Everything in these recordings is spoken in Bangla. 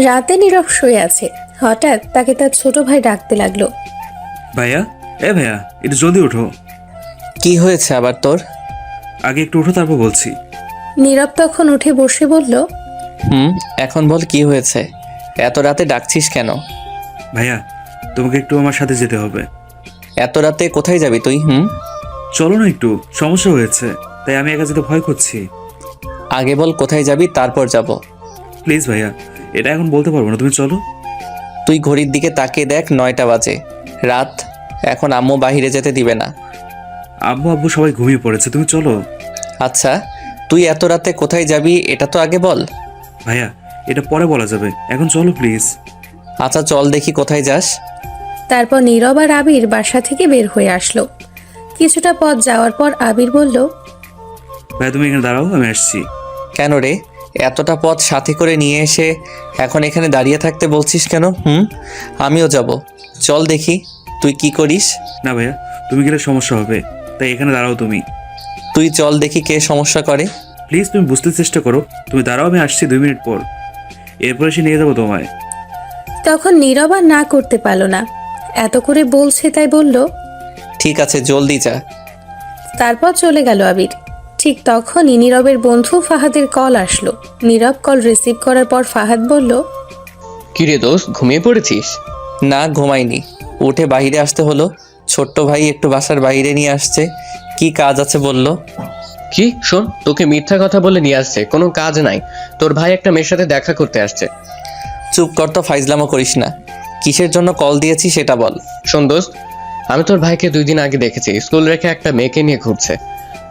রাতে নীরব শুয়ে আছে। হঠাৎ তাকে তার ছোট ভাই ডাকতে লাগলো। ভাইয়া, ভাইয়া, একটু জলদি ওঠো। কি হয়েছে আবার তোর? আগে একটু ওঠো, তারপর বলছি। নীরব তখন উঠে বসে বলল, এখন বল কি হয়েছে? এত রাতে ডাকছিস কেন? ভাইয়া, তোমাকে একটু আমার সাথে যেতে হবে। এত রাতে কোথায় যাবি তুই? চলো না, একটু সমস্যা হয়েছে, তাই আমি একা যেতে ভয় করছি। আগে বল কোথায় যাবি, তারপর যাব। প্লিজ ভাইয়া, এটা এখন বলতে পারবো না, তুমি চলো। তুই ঘড়ির দিকে তাকিয়ে দেখ, 9টা বাজে, রাত। এখন আম্মু বাহিরে যেতে দিবে না। আব্বু আব্বু সবাই ঘুমিয়ে পড়েছে, তুমি চলো। আচ্ছা, তুই এত রাতে কোথায় যাবি এটা তো আগে বল। ভাইয়া, এটা পরে বলা যাবে, এখন চলো প্লিজ। আচ্ছা চল দেখি কোথায় যাস। তারপর নীরব আর আবির বাসা থেকে বের হয়ে আসলো। কিছুটা পথ যাওয়ার পর আবির বলল, ভাইয়া তুমি এখানে দাঁড়াও, আমি আসছি। কেন রে, এতটা পথ সাথে করে নিয়ে এসে এখন এখানে দাঁড়িয়ে থাকতে বলছিস কেন? আমিও যাব, চল দেখি তুই কি করিস। না ভাইয়া, তুমি গেলে সমস্যা হবে, তাই এখানে দাঁড়াও তুমি। তুই চল দেখি কে সমস্যা করে। প্লিজ তুমি বুঝতে চেষ্টা করো, তুমি দাঁড়াও, আমি আসছি 2 মিনিট পর, এরপর এসে নিয়ে যাবো তোমায়। তখন নীরব আর না করতে পারল না, এত করে বলছে তাই বলল। ঠিক আছে জলদি যা। তারপর চলে গেল আবির। ঠিক তখনই নীরবের বন্ধু ফাহাদের কল আসলো। নীরব কল রিসিভ করার পর ফাহাদ বলল, কিরে দোস্ত, ঘুমিয়ে পড়েছিস? না ঘুমাইনি, উঠে বাইরে আসতে হলো। ছোট্ট ভাই একটু বাসার বাইরে নিয়ে আসছে, কি কাজ আছে বলল। কি শোন, তোকে মিথ্যা কথা বলে নিয়ে আসছে, কোনো কাজ নাই। তোর ভাই একটা মেয়ের সাথে দেখা করতে আসছে। চুপ কর তো, ফাইজলামো করিস না। কিসের জন্য কল দিয়েছি সেটা বল। শোন দোস্ত, আমি তোর ভাইকে 2 দিন আগে দেখেছি স্কুল রেখে একটা মেয়েকে নিয়ে ঘুরছে।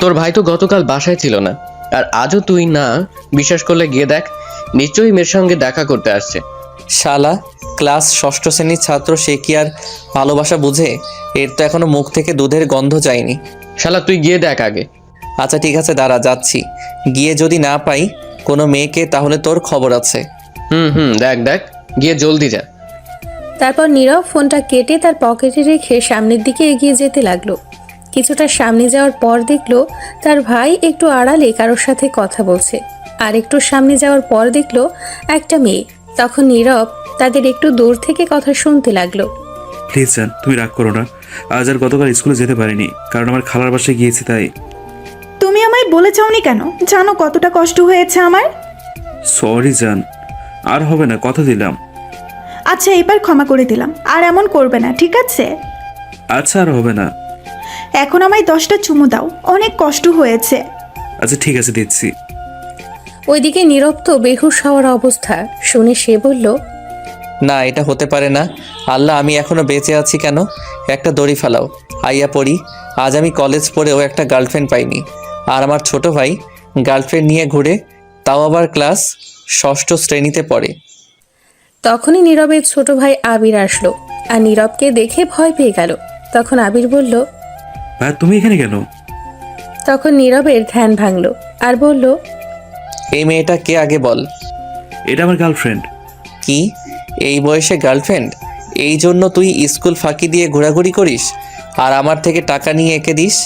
তোর ভাই তো গতকাল বাসায় ছিল না, আর আজও তুই না বিশ্বাস করলে গিয়ে দেখ, নিশ্চয়ই মেয়ের সঙ্গে দেখা করতে আসছে। শালা, ক্লাস 6ষ্ঠ শ্রেণীর ছাত্র, সে কি আর ভালোবাসা বুঝে? এর তো এখনো মুখ থেকে দুধের গন্ধ যায়নি। শালা তুই গিয়ে দেখ আগে। আচ্ছা ঠিক আছে দাঁড়া, যাচ্ছি। গিয়ে যদি না পাই কোনো মেয়েকে, তাহলে তোর খবর আছে। দেখ দেখ, গিয়ে জলদি যা। তারপর নীরব ফোনটা কেটে তার পকেটে রেখে সামনের দিকে এগিয়ে যেতে লাগলো। কিছুটা সামনে যাওয়ার পর দেখলো তার ভাই একটু আড়ালে কারোর সাথে কথা বলছে। আর একটু সামনে যাওয়ার পর দেখলো একটা মেয়ে। তখন নীরব তাদের একটু দূর থেকে কথা শুনতে লাগলো। প্লিজ জান, তুমি রাগ করো না, আজ আর গতকাল স্কুলে যেতে পারিনি, কারণ আমার খালার বাসায় গিয়েছি তাই। তুমি আমায় বলে যাওনি কেন? জানো কতটা কষ্ট হয়েছে আমার। সরি জান, আর হবে না, কথা দিলাম। আচ্ছা এবার ক্ষমা করে দিলাম, আর এমন করবে না, ঠিক আছে? আচ্ছা আর হবে না। এখন আমায় 10টা চুমু দাও, অনেক কষ্ট হয়েছে। আচ্ছা ঠিক আছে, দিচ্ছি। ওইদিকে নীরব তো বেহুশ হওয়ার অবস্থা। শুনে সে বলল, না এটা হতে পারে না। আল্লাহ, আমি এখনো বেঁচে আছি কেন? একটা দড়ি ফেলাও, আইয়া পড়ি। আজ আমি কলেজ পড়েও একটা গার্লফ্রেন্ড পাইনি, আর আমার ছোট ভাই গার্লফ্রেন্ড নিয়ে ঘুরে, তাও আবার ক্লাস 6ষ্ঠ শ্রেণীতে পড়ে। তখনই নীরবের ছোট ভাই আবির আসলো আর নীরবকে দেখে ভয় পেয়ে গেল। তখন আবির বলল, ভাইয়া তুমি এখানে কেন? তখন নীরবের ধ্যান ভাঙলো আর বলল, এই মেয়েটা কে আগে বল। এটা আমার গার্লফ্রেন্ড। কি, এই বয়সে গার্লফ্রেন্ড? এই জন্য তুই স্কুল ফাঁকি দিয়ে ঘোরাঘুরি করিস আর আমার থেকে টাকা নিয়ে এঁকে দিস?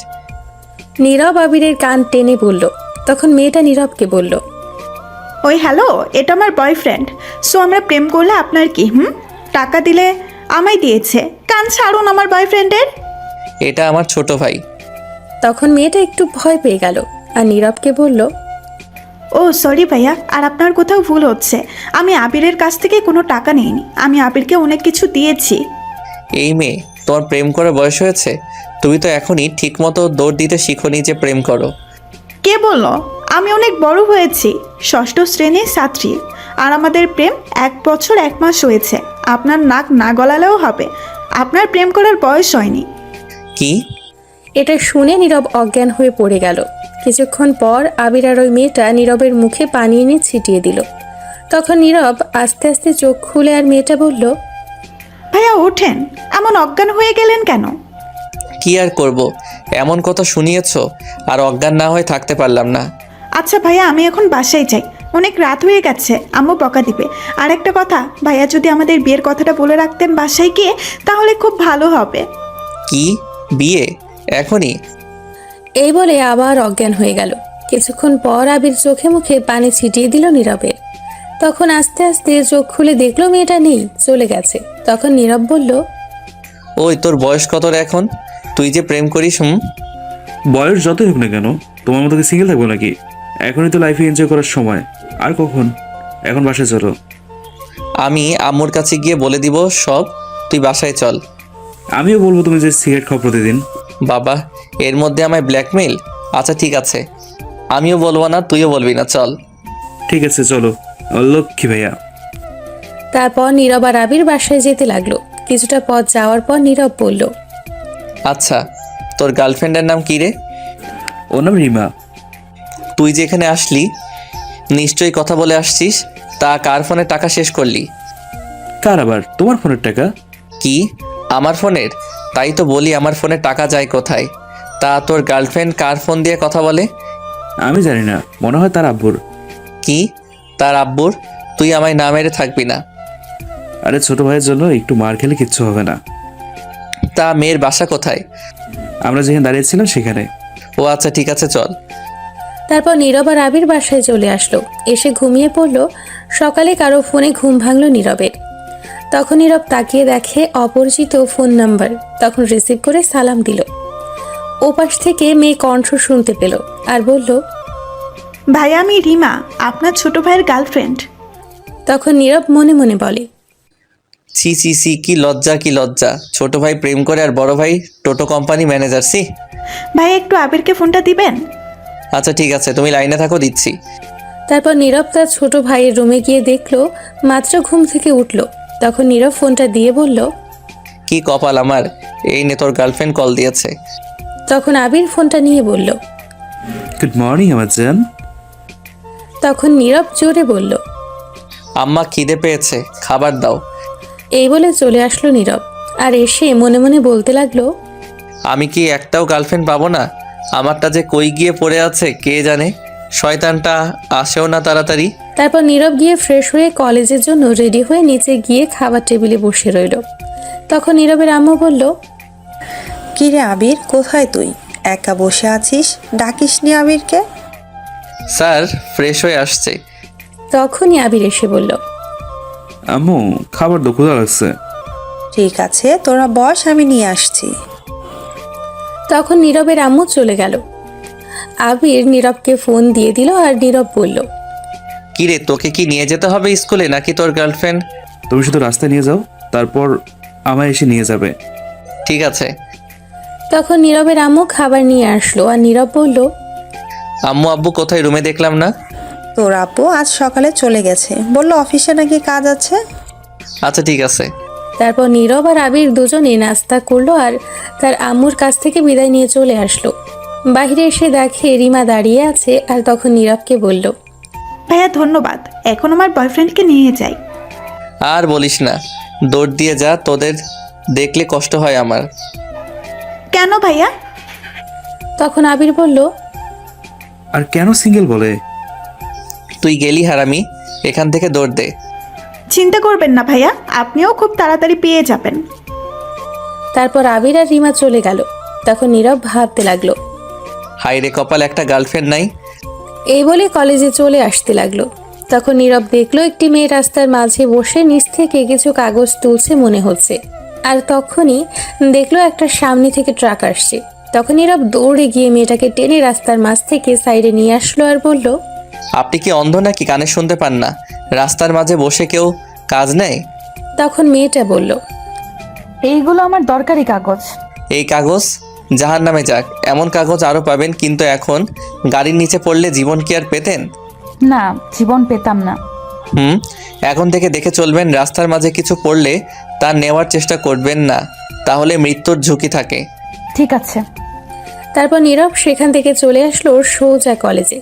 নীরব আবিরের কান টেনে বলল। তখন মেয়েটা নীরবকে বলল, ওই হ্যালো, এটা আমার বয়ফ্রেন্ড। সো আমরা প্রেম করলে আপনার কি? টাকা দিলে আমায় দিয়েছে। কান ছাড়ুন আমার বয়ফ্রেন্ডের। এটা আমার ছোট ভাই। তখন মেয়েটা একটু ভয় পেয়ে গেল আর নীরবকে বলল, ও সরি ভাইয়া, আর আপনার কোথাও ভুল হচ্ছে। আমি আবিরের কাছ থেকে কোনো টাকা নিইনি, আমি আবিরকে অনেক কিছু দিয়েছি। এই মেয়ে, তোমার প্রেম করার বয়স হয়েছে? তুমি তো এখনই ঠিকমতো দৌড় দিতে শিখোনি যে প্রেম করো। কে বললো? আমি অনেক বড় হয়েছি, 6ষ্ঠ শ্রেণীর ছাত্রী, আর আমাদের প্রেম 1 বছর 1 মাস হয়েছে। আপনার নাক না গলালেও হবে, আপনার প্রেম করার বয়স হয়নি। কি? এটা শুনে নীরব অজ্ঞান হয়ে পড়ে গেল। কিছুক্ষণ পর আবির আর ওই মেয়েটা নীরবের মুখে পানি এনে ছিটিয়ে দিল। তখন নীরব আস্তে আস্তে চোখ খুলে আর মেয়েটা বলল, ভাইয়া ওঠেন, এমন অজ্ঞান হয়ে গেলেন কেন? কি আর করব, এমন কথা শুনিয়েছ, আর অজ্ঞান না হয়ে থাকতে পারলাম না। আচ্ছা ভাইয়া, আমি এখন বাসায় যাই, অনেক রাত হয়ে গেছে, আম্মু বকা দিবে। আর একটা কথা, ভাইয়া যদি আমাদের বিয়ের কথাটা বলে রাখতেন বাসায় গিয়ে, তাহলে খুব ভালো হবে। কি, বিয়ে এখনই? এই বলে আবার অজ্ঞান হয়ে গেল। কিছুক্ষণ পর আবির চোখে মুখে পানি ছিটিয়ে দিল নীরবের। তখন আস্তে আস্তে চোখ খুলে দেখলো মেয়েটা নেই, চলে গেছে। তখন নীরব বলল, ওই তোর বয়স কত রে এখন? তুই যে প্রেম করিস? বয়স যতই হোক না কেন, তোমার মতো কি সিঙ্গেল থাকবো নাকি? এখনই তো লাইফে এনজয় করার সময়। আর কখন? এখন বাসায় চলো। আমি আম্মুর কাছে গিয়ে বলে দিব সব, তুই বাসায় চল। আমিও বলবো তুমি যে সিগারেট খাও প্রতিদিন। বাবা, এর মধ্যে আমায় ব্ল্যাকমেইল? আচ্ছা ঠিক আছে, আমিও বলবো না, তুইও বলবি না, চল। ঠিক আছে চলো। লক্ষ্মী ভাইয়া। তারপর নীরব আর আবির বাসায় যেতে লাগলো। কিছুটা পথ যাওয়ার পর নীরব বলল, আচ্ছা, তোর গার্লফ্রেন্ডের নাম কি রে? ওর নাম রিমা। তুই যে এখানে আসলি নিশ্চয়ই কথা বলে আসছিস। তা কার ফোনে টাকা শেষ করলি? কার আবার? তোমার ফোনের টাকা। কি, আমার ফোনের? তাই তো বলি আমার ফোনে টাকা যায় কোথায়। তা তোর গার্লফ্রেন্ড কার ফোন দিয়ে কথা বলে? আমি জানি না, মনে হয় তার আব্বুর। কি, তার আব্বুর? তুই আমায় না মেরে থাকবি না। আরে ছোট ভাইয়ের জন্য একটু মার খেলে কিচ্ছু হবে না। তা মেয়ের বাসা কোথায়? আমরা যেখানে দাঁড়িয়েছিলাম সেখানে। ও আচ্ছা ঠিক আছে, চল। তারপর নীরব আর আবির বাসায় চলে আসলো। এসে ঘুমিয়ে পড়লো। সকালে কারো ফোনে ঘুম ভাঙলো নীরবের। তখন নীরব তাকিয়ে দেখে অপরিচিত ফোন নাম্বার। তখন রিসিভ করে সালাম দিল। ওপাশ থেকে মেয়ে কণ্ঠ শুনতে পেল আর বলল, ভাইয়া আমি রিমা, আপনার ছোট ভাইয়ের গার্লফ্রেন্ড। তখন নীরব মনে মনে বলে, ছি ছি ছি, কি লজ্জা কি লজ্জা। ছোট ভাই প্রেম করে আর বড় ভাই টোটো কোম্পানি ম্যানেজার। সি। ভাইয়া একটু আবিরকে ফোনটা দিবেন? আচ্ছা ঠিক আছে, তুমি লাইনে থাকো, দিচ্ছি। তারপর নীরব তার ছোট ভাইয়ের রুমে গিয়ে দেখলো মাত্র ঘুম থেকে উঠল। তখন নীরব ফোনটা দিয়ে বলল, কি কপাল আমার, এই নে তোর গার্লফ্রেন্ড কল দিয়েছে। তখন আবির ফোনটা নিয়ে বলল। গুড মর্নিং আমার জান। তখন নীরব জোরে বলল, আম্মা খিদে পেয়েছে, খাবার দাও। এই বলে চলে আসলো নীরব। আর এসে মনে মনে বলতে লাগলো, আমি কি একটাও গার্লফ্রেন্ড পাবো না? আমারটা যে কই গিয়ে পড়ে আছে কে জানে। শয়তানটা আসেও না তাড়াতাড়ি। তারপর নীরব গিয়ে ফ্রেশ হয়ে কলেজের জন্য রেডি হয়ে নিচে গিয়ে খাবার টেবিলে বসে রইল। তখন নীরবের আম্মু বলল, কি রে আবির, কোথায় তুই? একা বসে আছিস, ডাকিসনি আবিরকে? স্যার ফ্রেশ হয়ে আসছে। তখনই আবির এসে বলল, আম্মু খাবার তো ক্ষুধা লাগছে। ঠিক আছে, তোরা বস, আমি নিয়ে আসছি। তখন নীরবের আম্মু চলে গেল। আবির নীরবকে ফোন দিয়ে দিল আর নীরব বলল, কি রে, তোকে কি নিয়ে যেতে হবে স্কুলে নাকি তোর গার্লফ্রেন্ড? তুমি শুধু রাস্তায় নিয়ে যাও, তারপর আমায় এসে নিয়ে যাবে। ঠিক আছে। তখন নীরবের আম্মু খাবার নিয়ে আসলো আর নীরব বলল, আম্মু আব্বু কোথায়? রুমে দেখলাম না। তোর আপু আজ সকালে চলে গেছে, বললো অফিসে নাকি কাজ আছে। আচ্ছা ঠিক আছে। তারপর নীরব আর আবির দুজনে নাস্তা করলো আর তার আম্মুর কাছ থেকে বিদায় নিয়ে চলে আসলো। বাইরে এসে দেখে রিমা দাঁড়িয়ে আছে আর তখন নীরবকে বলল, ভাইয়া ধন্যবাদ, এখন আমার বয়ফ্রেন্ডকে নিয়ে যাই। আর বলিস না, দৌড় দিয়ে যা, তোদের দেখলে কষ্ট হয় আমার। কেন ভাইয়া? তখন আবির বলল, আর কেন সিঙ্গেল বলে? তুই গেলি হারামি, এখান থেকে দৌড় দে। চিন্তা করবেন না ভাইয়া, আপনিও খুব তাড়াতাড়ি পেয়ে যাবেন। তারপর আবির আর রিমা চলে গেল। তখন নীরব ভাবতে লাগলো, হাই রে কপাল, একটা গার্লফ্রেন্ড নাই। এই বলে কলেজে চলে আসতে লাগলো। তখন নীরব দেখলো একটি মেয়ে রাস্তার মাঝে বসে নিচ থেকে কিছু কাগজ তুলছে মনে হচ্ছে। আর তখনই দেখলো একটা সামনে থেকে ট্রাক আসছে। তখন নীরব দৌড়ে গিয়ে মেয়েটাকে টেনে রাস্তার মাঝ থেকে সাইডে নিয়ে আসলো আর বলল, আপনি কি অন্ধ নাকি, কানে শুনতে পান না? রাস্তার মাঝে বসে কেউ কাজ নেয়? তখন মেয়েটা বলল, এইগুলো আমার দরকারি কাগজ। এই কাগজ জাহার নামে যাক, এমন কাগজ আরও পাবেন, কিন্তু এখন গাড়ির নিচে পড়লে জীবন কি আর পেতেন? না, জীবন পেতাম না। এখন থেকে দেখে চলবেন, রাস্তার মাঝে কিছু পড়লে তা নেওয়ার চেষ্টা করবেন না, তাহলে মৃত্যুর ঝুঁকি থাকে। ঠিক আছে। তারপর নীরব সেখান থেকে চলে আসলো সোজা কলেজে।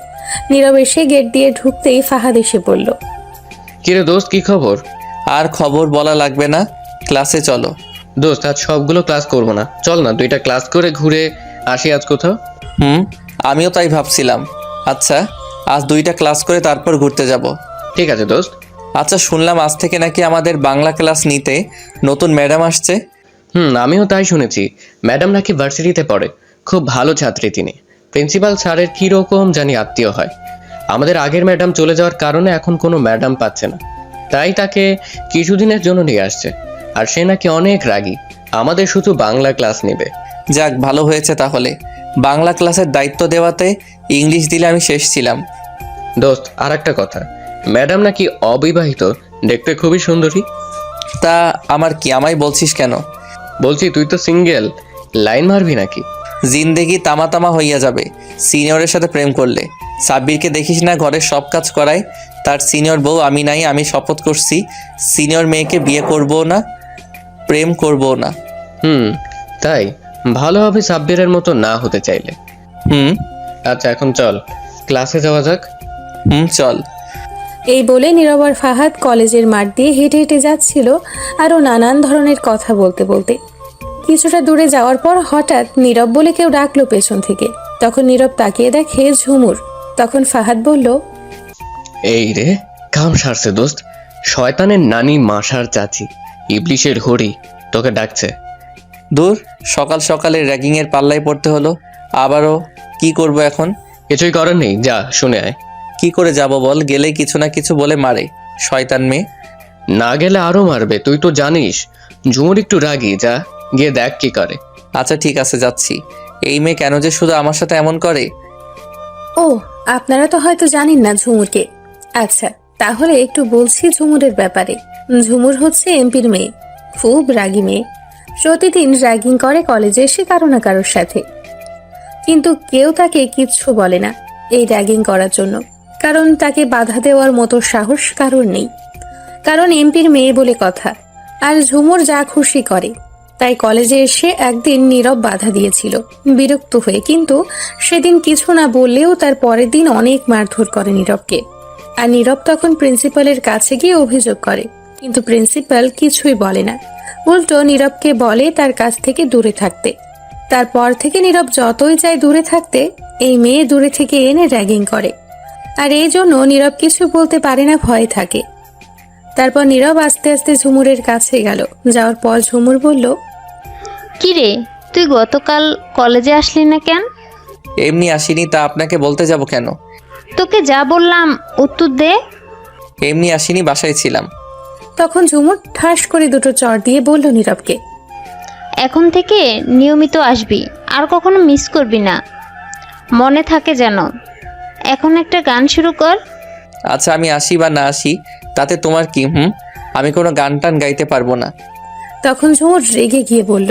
নীরব এসে গেট দিয়ে ঢুকতেই ফাহাদ এসে বলল, কিরে দোস্ত, কি খবর? আর খবর বলা লাগবে না, ক্লাসে চলো। দোস্ত আজ সবগুলো ক্লাস করবো না, চল না 2টা ক্লাস করে ঘুরে আসি আজ কোথাও। আমিও তাই ভাবছিলাম। আচ্ছা, আজ 2টা ক্লাস করে তারপর ঘুরতে যাব। ঠিক আছে দোস্ত। আচ্ছা, শুনলাম আজ থেকে নাকি আমাদের বাংলা ক্লাস নিতে নতুন ম্যাডাম আসছে। আমিও তাই শুনেছি। ম্যাডাম নাকি ভার্সিটিতে পড়ে, খুব ভালো ছাত্রী তিনি। প্রিন্সিপাল স্যারের কীরকম জানি আত্মীয় হয়। আমাদের আগের ম্যাডাম চলে যাওয়ার কারণে এখন কোনো ম্যাডাম পাচ্ছে না, তাই তাকে কিছুদিনের জন্য নিয়ে আসছে। আর সে নাকি অনেক রাগী, আমাদের শুধু বাংলা ক্লাস নেবে। যাক, ভালো হয়েছে তাহলে। বাংলা ক্লাসের দায়িত্ব দেওয়াতে ইংলিশ দিলে আমি শেষ ছিলাম। দোস্ত, আর একটা কথা, ম্যাডাম নাকি অবিবাহিত, দেখতে খুবই সুন্দরী। তা আমার কি, আমায় বলছিস কেন? বলছি তুই তো সিঙ্গেল, লাইন মারবি নাকি? জিন্দেগি তামা তামা হইয়া যাবে সিনিয়রের সাথে প্রেম করলে। সাব্বিরকে দেখিস না, ঘরের সব কাজ করায়। তার সিনিয়র বউ আমি নাই। আমি শপথ করছি সিনিয়র মেয়েকে বিয়ে করবো না, প্রেম করবো না। তাই ভালো হবে সাব্বিরের মতো না হতে চাইলে। আচ্ছা এখন চল ক্লাসে যাওয়া যাক। চল। এই বলে নীরব আর ফাহাদ কলেজের মাঠ দিয়ে হেঁটে হেঁটে যাচ্ছিল, আরও নানান ধরনের কথা বলতে বলতে। কিছুটা দূরে যাওয়ার পর হঠাৎ নীরব বলে কেউ ডাকলো পেছন থেকে। তখন নীরব তাকিয়ে দেখে ঝুমুর। তখন ফাহাদ বলল, এই রে, কাম সারছে দোস্ত, শয়তানের নানি মাসার চাচি ইবলিশের হরি তোকে ডাকছে। দূর, সকাল সকালে র্যাগিংয়ের পাল্লায় পড়তে হলো। আবারও কি করব এখন? কিছুই করার নেই, যা শুনে আয়। কি করে যাব বল? গেলেই কিছু না কিছু বলে মারে, শয়তান মেয়ে। না গেলে আরো মারবে, তুই তো জানিস। ঝুমুর একটু রাগি, যা গিয়ে দেখ কি করে। আচ্ছা ঠিক আছে, যাচ্ছি। এই মেয়ে কেন যে শুধু আমার সাথে এমন করে? ও, আপনারা তো হয়তো জানেন না ঝুমুরকে। আচ্ছা, তাহলে একটু বলছি ঝুমুরের ব্যাপারে। ঝুমুর হচ্ছে এমপির মেয়ে, খুব রাগী মেয়ে। প্রতিদিন র্যাগিং করে কলেজে এসে কারো না কারোর সাথে, কিন্তু কেউ তাকে কিচ্ছু বলে না এই র্যাগিং করার জন্য, কারণ তাকে বাধা দেওয়ার মতো সাহস কারোর নেই, কারণ এমপির মেয়ে বলে কথা। আর ঝুমুর যা খুশি করে। তাই কলেজে এসে একদিন নীরব বাধা দিয়েছিল বিরক্ত হয়ে, কিন্তু সেদিন কিছু না বললেও তার পরের দিন অনেক মারধর করে নীরবকে। আর নীরব তখন প্রিন্সিপালের কাছে গিয়ে অভিযোগ করে, কিন্তু প্রিন্সিপাল কিছুই বলে না, উল্টো নীরবকে বলে তার কাছ থেকে দূরে থাকতে। তারপর থেকে নীরব যতই চায় দূরে থাকতে, এই মেয়ে দূরে থেকে এনে র্যাগিং করে। আর এই জন্য নীরব কিছু বলতে পারে না, ভয়ে থাকে। তারপর নীরব আস্তে আস্তে ঝুমুরের কাছে গেল। যাওয়ার পর ঝুমুর বলল, কি রে, তুই গতকাল কলেজে আসলি না কেন? এমনি আসিনি, তা আপনাকে বলতে যাব কেন? তোকে যা বললাম উত্তর দে। এমনি আসিনি, বাসায় ছিলাম। তখন ঝুমুর ঠাস করে দুটো চড় দিয়ে বলল নীরবকে, এখন থেকে নিয়মিত আসবি, আর কখনো মিস করবি না, মনে থাকে যেন। এখন একটা গান শুরু কর। আচ্ছা, আমি আসি বা না আসি তাতে তোমার কি? আমি কোনো গান টান গাইতে পারবো না। তখন ঝুমুর রেগে গিয়ে বলল,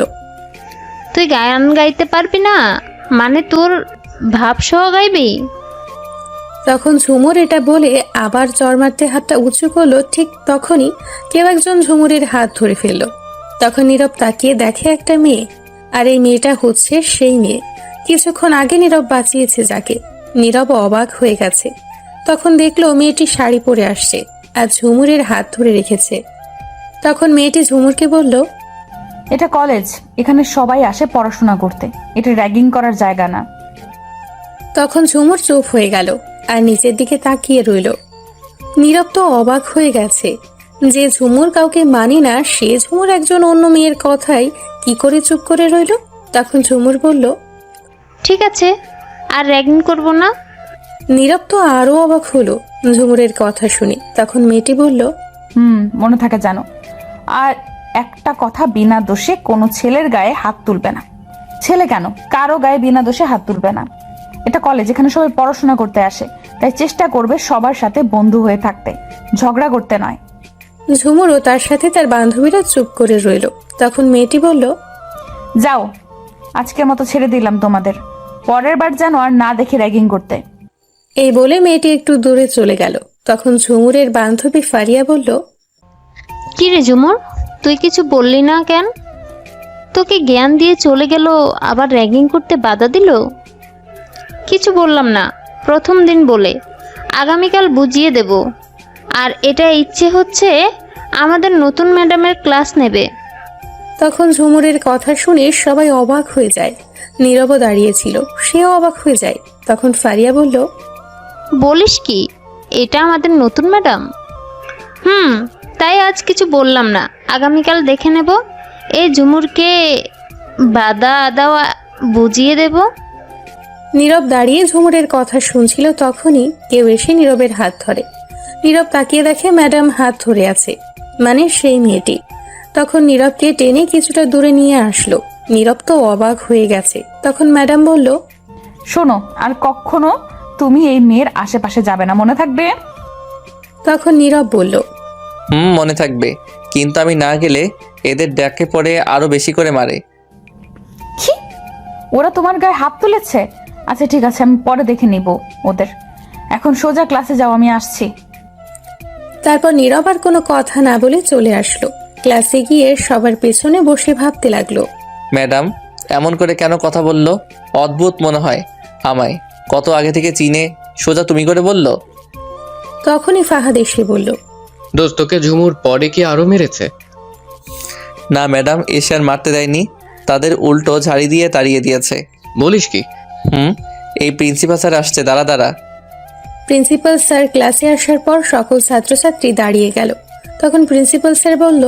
তুই গান গাইতে পারবি না মানে তোর ভাব সহ গাইবি? তখন ঝুমুর এটা বলে আবার চড় মারতে হাতটা উঁচু করলো। ঠিক তখনই কেউ একজন ঝুমুরের হাত ধরে ফেলল। তখন নীরব তাকিয়ে দেখে একটা মেয়ে, আর এই মেয়েটা হচ্ছে সেই মেয়ে কিছুক্ষণ আগে নীরব বাঁচিয়েছে যাকে। নীরব অবাক হয়ে গেছে। তখন দেখলো মেয়েটি শাড়ি পরে আসছে আর ঝুমুরের হাত ধরে রেখেছে। তখন মেয়েটি ঝুমুরকে বলল, এটা কলেজ, এখানে সবাই আসে পড়াশোনা করতে, এটা র্যাগিং করার জায়গা না। তখন ঝুমুর চুপ হয়ে গেল আর নিচের দিকে তাকিয়ে রইল। নীরব তো অবাক হয়ে গেছে, যে ঝুমুর কাউকে মানে না, সে ঝুমুর একজন অন্য মেয়ের কথাই কি করে চুপ করে রইল। তখন ঝুমুর বলল, ঠিক আছে, আর র্যাগিং করব না। নীরব তো আরো অবাক হলো ঝুমুরের কথা শুনে। তখন মেয়েটি বলল, মনে থাকে জানো, আর একটা কথা, বিনা দোষে কোনো ছেলের গায়ে হাত তুলবে না। ছেলে কেন, কারো গায়ে বিনা দোষে হাত তুলবে না। এটা কলেজ, এখানে সবাই পড়াশোনা করতে আসে, তাই চেষ্টা করবে সবার সাথে বন্ধু হয়ে থাকতে, ঝগড়া করতে নয়। ঝুমুরও তার সাথে তার বান্ধবীরা চুপ করে রইল। তখন মেয়েটি বলল, যাও, আজকের মতো ছেড়ে দিলাম তোমাদের, পরের বার যেন আর না দেখে র্যাগিং করতে। এই বলে মেয়েটি একটু দূরে চলে গেল। তখন ঝুমুরের বান্ধবী ফারিয়া বলল, কি রে ঝুমুর, তুই কিছু বললি না কেন? তোকে জ্ঞান দিয়ে চলে গেল, আবার র্যাগিং করতে বাধা দিল? কিছু বললাম না, প্রথম দিন বলে, আগামীকাল বুঝিয়ে দেব। আর এটা ইচ্ছে হচ্ছে আমাদের নতুন ম্যাডামের ক্লাস নেবে। তখন ঝুমুরের কথা শুনে সবাই অবাক হয়ে যায়। নীরব দাঁড়িয়েছিল, সেও অবাক হয়ে যায়। তখন ফারিয়া বলল, বলিস কি, এটা আমাদের নতুন ম্যাডাম? তাই আজ কিছু বললাম না, আগামীকাল দেখে নেব। এই ঝুমুরকে বাধা দেওয়া বুঝিয়ে দেব। নীরব দাঁড়িয়ে ঝুমুরের কথা শুনছিল, তখনই কেউ এসে নীরবের হাত ধরে। নীরব তাকিয়ে দেখে ম্যাডাম হাত ধরে আছে, মানে সেই মেয়েটি। তখন নীরবকে টেনে কিছুটা দূরে নিয়ে আসলো। নীরব তো অবাক হয়ে গেছে। তখন ম্যাডাম বলল, শোনো, আর কখনো তুমি এই মেয়ের আশেপাশে যাবে না, মনে থাকবে? তখন নীরব বলল, মনে থাকবে, কিন্তু আমি না গেলে এদের ডাকে পড়ে আরো বেশি করে মারে। কি? ওরা তোমার গায়ে হাত তুলেছে? আচ্ছা ঠিক আছে, আমি পরে দেখে নিব ওদের। এখন সোজা ক্লাসে যাও, আমি আসছি। তারপর নীরব আর কোনো কথা না বলে চলে আসলো। ক্লাসে গিয়ে সবার পেছনে বসে ভাবতে লাগলো। ম্যাডাম এমন করে কেন কথা বললো? অদ্ভুত মনে হয় আমায়। কত আগে থেকে চিনে সোজা তুমি করে বললো। তখনই ফাহাদ এসে বলল, দোস্ত, তোকে ঝুমুর পরে কি আরো মেরেছে? না ম্যাডাম, এসে আর মারতে দেয়নি, তাদের উল্টো ঝাড়ি দিয়ে তাড়িয়ে দিয়েছে। বলিস কি? এই প্রিন্সিপাল স্যার আসছে, দাঁড়া দাঁড়া। প্রিন্সিপাল স্যার ক্লাসে আসার পর সকল ছাত্রছাত্রী দাঁড়িয়ে গেল। তখন প্রিন্সিপাল স্যার বলল,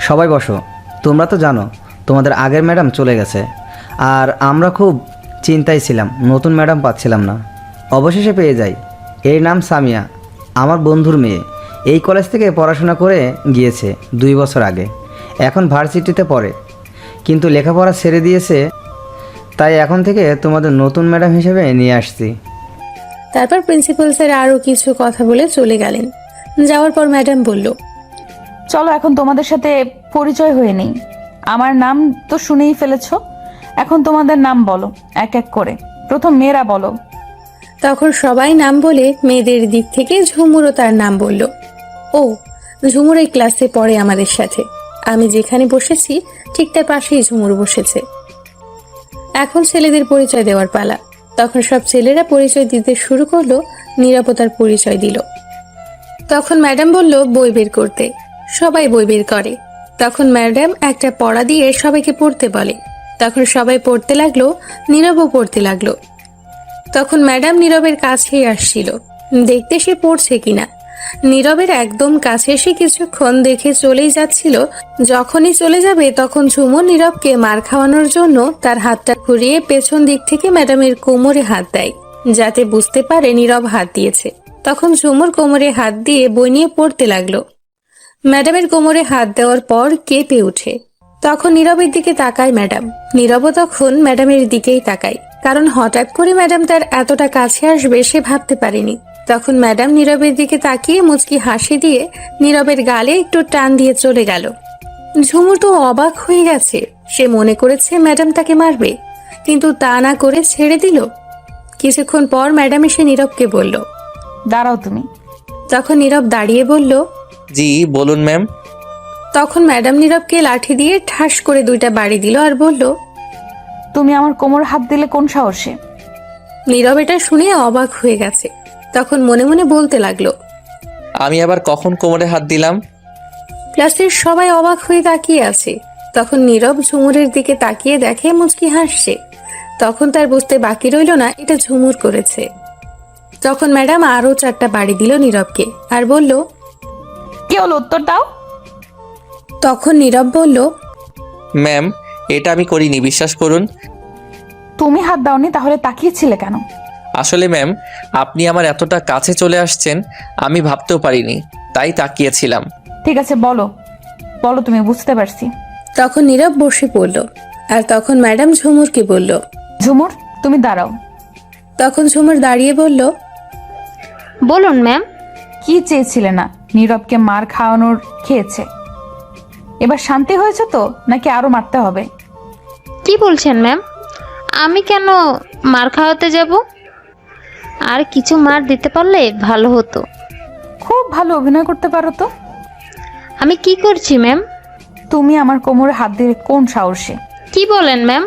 সবাই বসো। তোমরা তো জানো তোমাদের আগের ম্যাডাম চলে গেছে, আর আমরা খুব চিন্তায় ছিলাম, নতুন ম্যাডাম পাচ্ছিলাম না। অবশেষে পেয়ে যাই। এর নাম সামিয়া, আমার বন্ধুর মেয়ে। এই কলেজ থেকে পড়াশোনা করে গিয়েছে 2 বছর আগে, এখন ভার্সিটিতে পড়ে, কিন্তু লেখাপড়া ছেড়ে দিয়েছে। তাই এখন থেকে তোমাদের নতুন ম্যাডাম হিসেবে নিয়ে আসছি। তারপর প্রিন্সিপাল স্যার আরও কিছু কথা বলে চলে গেলেন। যাওয়ার পর ম্যাডাম বলল, চলো এখন তোমাদের সাথে পরিচয় হয়ে নেই। আমার নাম তো শুনেই ফেলেছো, এখন তোমাদের নাম বলো এক এক করে। প্রথম মেয়েরা বলো। তখন সবাই নাম বলে মেয়েদের দিক থেকে ঝুমুরও তার নাম বলল। ও, ঝুমুর এই ক্লাসে পড়ে আমাদের সাথে। আমি যেখানে বসেছি ঠিক তার পাশেই ঝুমুর বসেছে। এখন ছেলেদের পরিচয় দেওয়ার পালা। তখন সব ছেলেরা পরিচয় দিতে শুরু করলো। নিরাপত্তার পরিচয় দিল। তখন ম্যাডাম বলল বই বের করতে। সবাই বই বের করে। তখন ম্যাডাম একটা পড়া দিয়ে সবাইকে পড়তে বলে। তখন সবাই পড়তে লাগলো, নীরবও পড়তে লাগলো। তখন ম্যাডাম নীরবের কাছেই আসছিল, দেখতে সে পড়ছে কিনা। নীরবের একদম কাছে এসে কিছুক্ষণ দেখে চলেই যাচ্ছিল। যখনই চলে যাবে তখন ঝুমুর নীরবকে মার খাওয়ানোর জন্য তার হাতটা ঘুরিয়ে পেছন দিক থেকে ম্যাডামের কোমরে হাত দেয়, যাতে বুঝতে পারে নীরব হাত দিয়েছে। তখন ঝুমুর কোমরে হাত দিয়ে বই নিয়ে পড়তে লাগলো। ম্যাডামের কোমরে হাত দেওয়ার পর কেঁপে উঠে। তখন নীরবের দিকে তাকায় ম্যাডাম। নীরবও তখন ম্যাডামের দিকেই তাকায়, কারণ হঠাৎ করে ম্যাডাম তার এতটা কাছে আসবে সে ভাবতে পারেনি। তখন ম্যাডাম নীরবের দিকে তাকিয়ে মুচকি হাসি দিয়ে নীরবের গালে একটু টান দিয়ে চলে গেল। ঝুমুর তো অবাক হয়ে গেছে। সে মনে করেছে ম্যাডাম তাকে মারবে, কিন্তু তা না করে ছেড়ে দিল। কিছুক্ষণ পর ম্যাডাম এসে নীরবকে বলল, দাঁড়াও তুমি। তখন নীরব দাঁড়িয়ে বলল, জি বলুন ম্যাম। তখন ম্যাডাম নীরবকে লাঠি দিয়ে ঠাস করে 2টা বাড়ি দিল আর বলল, তুমি আমার কোমরে হাত দিলে কোন সাহসে? নীরব এটা শুনে অবাক হয়ে গেছে। তখন মনে মনে বলতে লাগলো, আমি আবার কখন কোমরে হাত দিলাম? ক্লাসের সবাই অবাক হয়ে তাকিয়ে আছে। তখন নীরব ঝুমুরের দিকে তাকিয়ে দেখে মুচকি হাসছে। তখন তার বুঝতে বাকি রইল না এটা ঝুমুর করেছে। তখন ম্যাডাম আরো 4টা বাড়ি দিল নীরবকে আর বলল, কি হলো, উত্তর দাও। তখন নীরব বলল, ম্যাম এটা আমি করিনি, বিশ্বাস করুন। তুমি হাত দাওনি, তাহলে তাকিয়েছিলে কেন? আসলে ম্যাম আপনি আমার এতটা কাছে চলে আসছেন আমি ভাবতেও পারিনি, তাই তাকিয়েছিলাম। ঠিক আছে বলো, বলো তুমি, বুঝতে পারছি। তখন নীরব বসে পড়ল। আর তখন ম্যাডাম ঝুমুরকে বলল, ঝুমুর তুমি দাঁড়াও। তখন ঝুমুর দাঁড়িয়ে বলল, বলুন ম্যাম। কি চেয়েছিলে না নীরবকে মার খাওয়ানোর? খেয়েছে। এবার শান্তি হয়েছে তো, নাকি আরো মারতে হবে? কি বলছেন ম্যাম? আমি কেন মার খাওয়াতে যাব? আর কিছু মার দিতে পারলে ভালো হতো। খুব ভালো অভিনয় করতে পারো তো। আমি কি করছি ম্যাম? তুমি আমার কোমরে হাত দিলে কোন সাহসে? কি বলেন ম্যাম?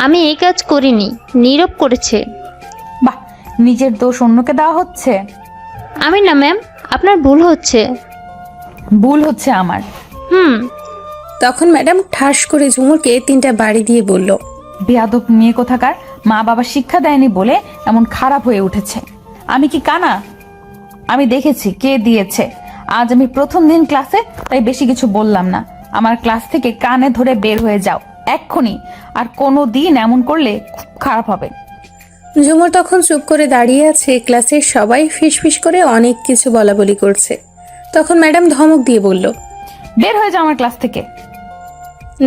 আমি এই কাজ করিনি, নীরব করেছে। বাহ, নিজের দোষ অন্যকে দেওয়া হচ্ছে। আমি না ম্যাম, আপনার ভুল হচ্ছে। ভুল হচ্ছে আমার। তখন ম্যাডাম ঠাস করে ঝুমুরকে 3টা বাড়ি দিয়ে বলল, বেয়াদব মেয়ে কোথাকার, মা বাবা শিক্ষা দেয়নি বলে এমন খারাপ হয়ে উঠেছে। আমি কি কানা? আমি দেখেছি কে দিয়েছে। আজ আমি প্রথম দিন ক্লাসে, তাই বেশি কিছু বললাম না। আমার ক্লাস থেকে কানে ধরে বের হয়ে যাও এক্ষুনি। আর কোনো দিন এমন করলে খুব খারাপ হবে। ঝুমুর তখন চুপ করে দাঁড়িয়ে আছে। ক্লাসের সবাই ফিসফিস করে অনেক কিছু বলাবলি করছে। তখন ম্যাডাম ধমক দিয়ে বলল, বের হয়ে যাও আমার ক্লাস থেকে।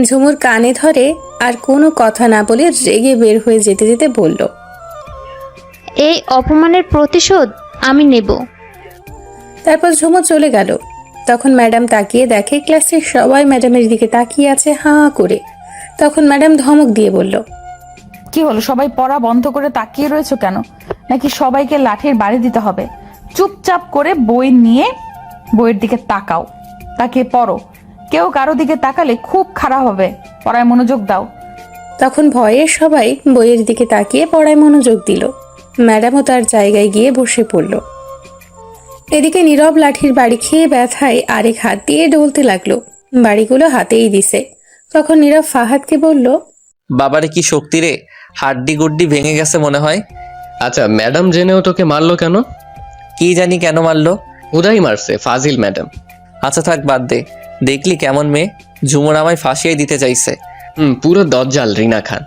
ঝুমুর কানে ধরে আর কোনো কথা না বলে রেগে বের হয়ে যেতে যেতে বলল, এই অপমানের প্রতিশোধ আমি নেব। তারপর ঝুমুর চলে গেল। তখন ম্যাডাম তাকিয়ে দেখে ক্লাসের সবাই ম্যাডামের দিকে তাকিয়ে আছে হাঁ করে। তখন ম্যাডাম ধমক দিয়ে বলল, কি হলো, সবাই পড়া বন্ধ করে তাকিয়ে রয়েছো কেন? নাকি সবাইকে লাঠির বাড়ি দিতে হবে? চুপচাপ করে বই নিয়ে বইয়ের দিকে তাকাও, তাকিয়ে পড়ো। কেউ কারো দিকে তাকালে খুব খারাপ হবে, পড়ায় মনোযোগ দাও। তখন ভয়ে সবাই বইয়ের দিকে তাকিয়ে পড়ায় মনোযোগ দিল। ম্যাডামও তার জায়গায় গিয়ে বসে পড়ল। এদিকে নীরব লাঠির বাড়ি খেয়ে ব্যথায় আরেক হাত দিয়ে ডলতে লাগলো। বাড়িগুলো হাতেই দিছে। তখন নীরব ফাহাদকে বলল, বাবারে কি শক্তি রে, হাড্ডি গুড্ডি ভেঙে গেছে মনে হয়। আচ্ছা, ম্যাডাম জেনেও তোকে মারলো কেন? কি জানি কেন মারলো। উদাই মারছে, ফাজিল ম্যাডাম। আচ্ছা থাক, বাদ দে। দেখলি কেমন মেয়ে, ঝুমুর আমায় ফাঁসিয়ে দিতে চাইছে। পুরো দজ্জাল রিনা খান।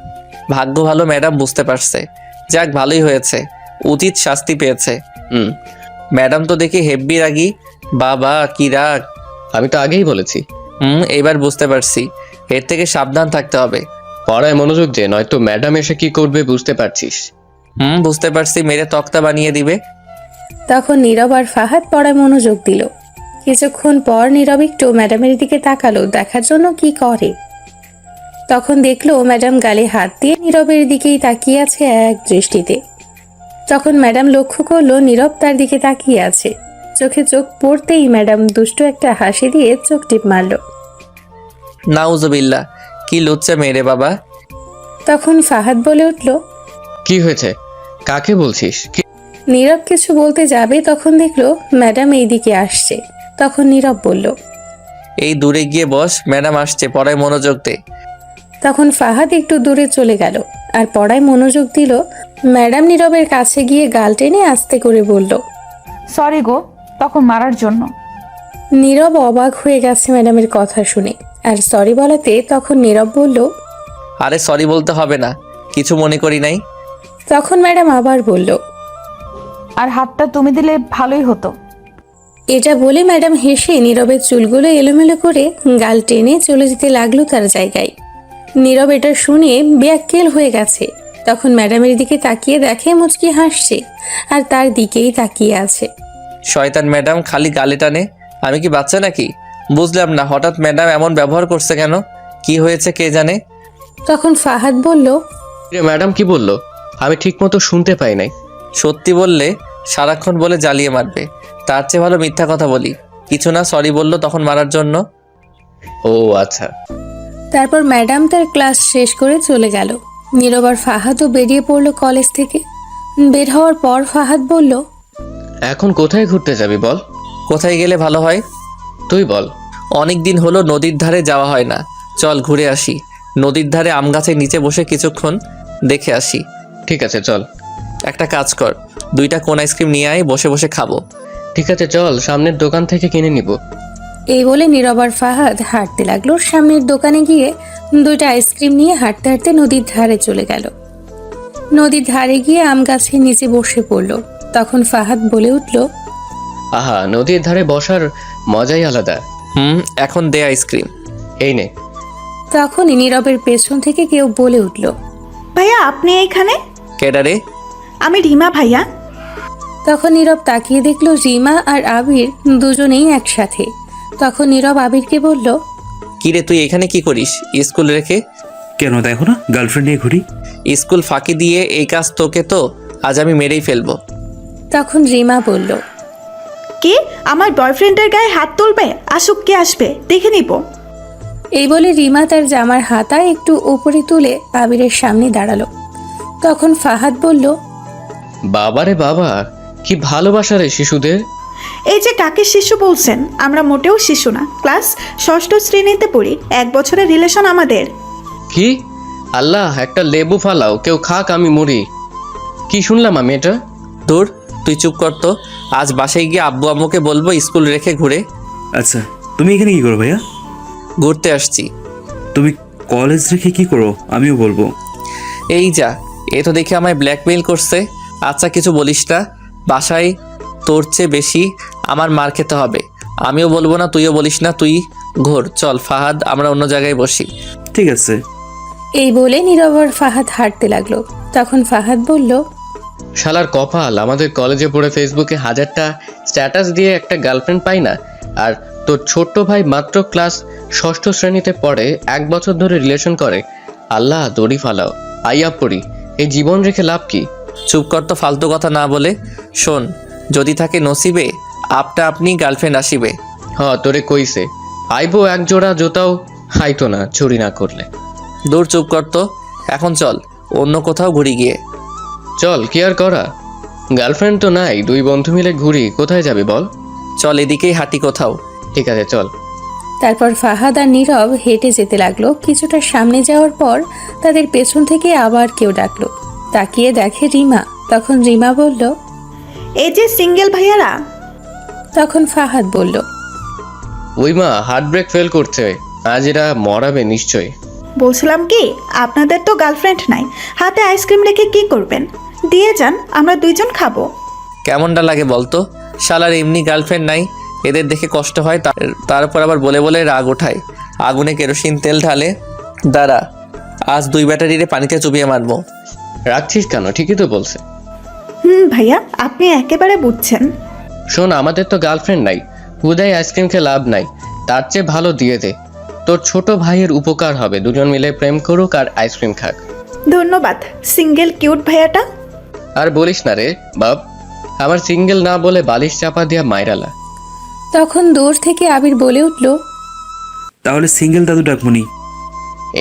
ভাগ্য ভালো ম্যাডাম বুঝতে পারছে। যাক, ভালোই হয়েছে, উচিত শাস্তি পেয়েছে। হুম, ম্যাডাম তো দেখি হেব্বি রাগী। বাবা কি রাগ। আমি তো আগেই বলেছি। এবার বুঝতে পারছি, এর থেকে সাবধান থাকতে হবে। পড়ায় মনোযোগ দে, নয়তো ম্যাডাম এসে কি করবে বুঝতে পারছিস। বুঝতে পারছি, মেরে তক্তা বানিয়ে দিবে। তখন নীরব আর ফাহাদ পড়ায় মনোযোগ দিল। কিছুক্ষণ পর নীরব একটু ম্যাডামের দিকে তাকালো দেখার জন্য কি করে। তখন দেখলো ম্যাডাম গালে হাত দিয়ে নীরবের দিকেই তাকিয়ে আছে এক দৃষ্টিতে। তখন ম্যাডাম লক্ষ্য করলো নীরব তার দিকে তাকিয়ে আছে। চোখে চোখ পড়তেই ম্যাডাম দুষ্ট একটা হাসি দিয়ে চোখ টিপ মারল। নাউজুবিল্লাহ, কি লুচ্চা মেরে বাবা। তখন ফাহাদ বলে উঠল, কি হয়েছে, কাকে বলছিস? নীরব কিছু বলতে যাবে, তখন দেখলো ম্যাডাম এই দিকে আসছে। তখন নীরব বলল, এই দূরে গিয়ে বস, ম্যাডাম আসছে, পড়ায় মনোযোগ দে। তখন ফাহাদ একটু দূরে চলে গেল আর পড়ায় মনোযোগ দিল। ম্যাডাম নীরবের কাছে গিয়ে গাল টেনে আস্তে করে বলল, সরি গো, তখন মারার জন্য। নীরব অবাক হয়ে গেছে ম্যাডামের কথা শুনে। আর সরি বলাতে তখন নীরব বলল, আরে সরি বলতে হবে না, কিছু মনে করি নাই। তখন ম্যাডাম আবার বলল, আর হাতটা তুমি দিলে ভালোই হতো। এটা বলে ম্যাডাম হেসে নীরবের চুলগুলো এলোমেলো করে গাল টেনে চলে যেতে লাগলো তার জায়গায়। নীরব এটা শুনে বেয়াক্কেল হয়ে গেছে। তখন ম্যাডামের দিকে তাকিয়ে দেখে মুচকি হাসছে আর তার দিকেই তাকিয়ে আছে। শয়তান ম্যাডাম খালি গালে টানে, আমি কি বাচ্চা নাকি? বুঝলাম না, হঠাৎ ম্যাডাম এমন ব্যবহার করছে কেন? কি হয়েছে কে জানে। তখন ফাহাদ বলল, ম্যাডাম কি বললো? আমি ঠিক মতো শুনতে পাই নাই। সত্যি বললে সারাক্ষণ বলে জ্বালিয়ে মারবে, তার চেয়ে ভালো মিথ্যা কথা বলি। কিছু না, সরি বললো তখন মারার জন্য। ও আচ্ছা। তারপর ম্যাডাম তার ক্লাস শেষ করে চলে গেল। নীরব আর ফাহাদও বেরিয়ে পড়লো কলেজ থেকে। বের হওয়ার পর ফাহাদ বলল, এখন কোথায় ঘুরতে যাবি বল? কোথায় গেলে ভালো হয় তুই বল। অনেক দিন হলো নদীর ধারে যাওয়া হয় না, চল ঘুরে আসি। নদীর ধারে আম গাছের নিচে বসে কিছুক্ষণ দেখে আসি। ঠিক আছে চল। একটা কাজ কর, 2টা কোন আইসক্রিম নিয়ে আয়, বসে বসে খাবো। ঠিক আছে চল, সামনের দোকান থেকে কিনে নিব। এই বলে নীরব আর ফাহাদ হাঁটতে লাগলো। সামনের দোকানে গিয়ে 2টা আইসক্রিম নিয়ে হাঁটতে হাঁটতে নদীর ধারে চলে গেল। নদীর ধারে গিয়ে আম গাছের নিচে বসে পড়ল। তখন ফাহাদ বলে উঠল, আহা, নদীর ধারে বসার মজাই আলাদা। এখন দে আইসক্রিম। এই নে। তখনই নীরবের পেছন থেকে কেউ বলে উঠল, ভাইয়া আপনি এইখানে? কেডারে? আমি রিমা ভাইয়া। তখন নীরব তাকিয়ে দেখলো রিমা আর আবির দুজনেই একসাথে। তখন নীরব আবিরকে বলল, কিরে তুই এখানে কি করিস স্কুল রেখে? কেন, দেখো না গার্লফ্রেন্ড নিয়ে ঘুরি। স্কুল ফাঁকি দিয়ে এই কাজ তোকে তো আজ আমি মেরেই ফেলবো। তখন রিমা বলল, কে আমার বয়ফ্রেন্ডের গায়ে হাত তুলবে? আসুক, কে আসবে দেখে নিব। এই বলে রিমা তার জামার হাতা একটু উপরে তুলে আবিরের সামনে দাঁড়ালো। তখন ফাহাদ বলল, বাবারে বাবা, কি ভালোবাসা রে শিশুদের। এই যে কাকে শিশু বলছেন? আমরা মোটেও শিশু না, ক্লাস 6ষ্ঠ শ্রেণীতে পড়ি। 1 বছরের রিলেশন আমাদের। কি? আল্লাহ, একটা লেবু ফালাও, কেউ খাক আমি মরি। কি শুনলাম আমি এটা? দূর, তুই চুপ কর তো। আজ বাসায় গিয়ে আব্বু আম্মুকে বলবো স্কুল রেখে ঘুরে। আচ্ছা, তুমি এখানে কি করো ভাইয়া? ঘুরতে আসছি। তুমি কলেজ রেখে কি করো আমিও বলবো। এই যা, এ তো দেখে আমায় ব্ল্যাকমেইল করছে। আচ্ছা কিছু বলিস না, বাসায় তোর চেয়ে বেশি আমার মার খেতে হবে। আমিও বলবো না, তুইও বলিস না, তুই ঘোর। চল ফাহাদ, আমরা অন্য জায়গায় বসি। ঠিক আছে। এই বলে নীরব আর ফাহাদ হাঁটতে লাগলো। তখন ফাহাদ বলল, শালার কপাল, আমাদের কলেজে পড়ে ফেসবুকে 1000টা স্ট্যাটাস দিয়ে একটা গার্লফ্রেন্ড পাই না, আর তোর ছোট্ট ভাই মাত্র ক্লাস 6ষ্ঠ শ্রেণীতে পড়ে, 1 বছর ধরে রিলেশন করে। আল্লাহ দড়ি ফালাও, আইয়া পড়ি, এই জীবন রেখে লাভ কি? চুপ কর তো, ফালতু কথা না বলে। শোন, যদি থাকে নসিবে আপনা আপনি গার্লফ্রেন্ড আসিবে। তোরে কইছে আইবো, এক জোড়া জুতাও হাইতো না চুরি না করলে। দূর, চুপ কর তো। এখন চল অন্য কোথাও ঘুরি গিয়ে। চল, কি আর করা, গার্লফ্রেন্ড তো নাই, 2 বন্ধু মিলে ঘুরি। কোথায় যাবি বল? চল এদিকেই হাঁটি কোথাও। ঠিক আছে চল। তারপর ফাহাদ আর নীরব হেঁটে যেতে লাগলো। কিছুটা সামনে যাওয়ার পর তাদের পেছন থেকে আবার কেউ ডাকলো। তাকিয়ে দেখে রিমা। তখন রিমা বলল, এই যে সিঙ্গেল ভাইয়ারা। তখন ফাহাদ বলল, ওই মা হার্ট ব্রেক ফেল করছে, আজ এরা মরাবে নিশ্চয়। বলছিলাম কি, আপনাদের তো গার্লফ্রেন্ড নাই, হাতে আইসক্রিম রেখে কি করবেন? দিয়ে যান, আমরা 2 জন খাবো। কেমনটা লাগে বলতো? শালার এমনি গার্লফ্রেন্ড নাই, এদের দেখে কষ্ট হয়, তারপর আবার বলে বলে রাগ ওঠায়। আগুনে কেরোসিন তেল ঢালে। দাঁড়া, আজ 2 ব্যাটারিরে পানিতে চুবিয়ে মারবো। রাখছিস কেন? ঠিকই তো বলছে। ভাইয়া, আপনি একেবারে বুঝছেন। শোন, আমাদের তো গার্লফ্রেন্ড নাই, হুদাই আইসক্রিম খেয়ে লাভ নাই, তার চেয়ে ভালো দিয়ে দে। তোর ছোট ভাইয়ের উপকার হবে, 2 জন মিলে প্রেম করুক আর আইসক্রিম খাক। ধন্যবাদ সিঙ্গেল কিউট ভাইয়াটা। আর বলিস না রে বাপ, আমার সিঙ্গেল না বলে বালিশ চাপা দিয়া মাইরালা। তখন দূর থেকে আবির বলে উঠল, তাহলে সিঙ্গেল দাদু ডাকমনি।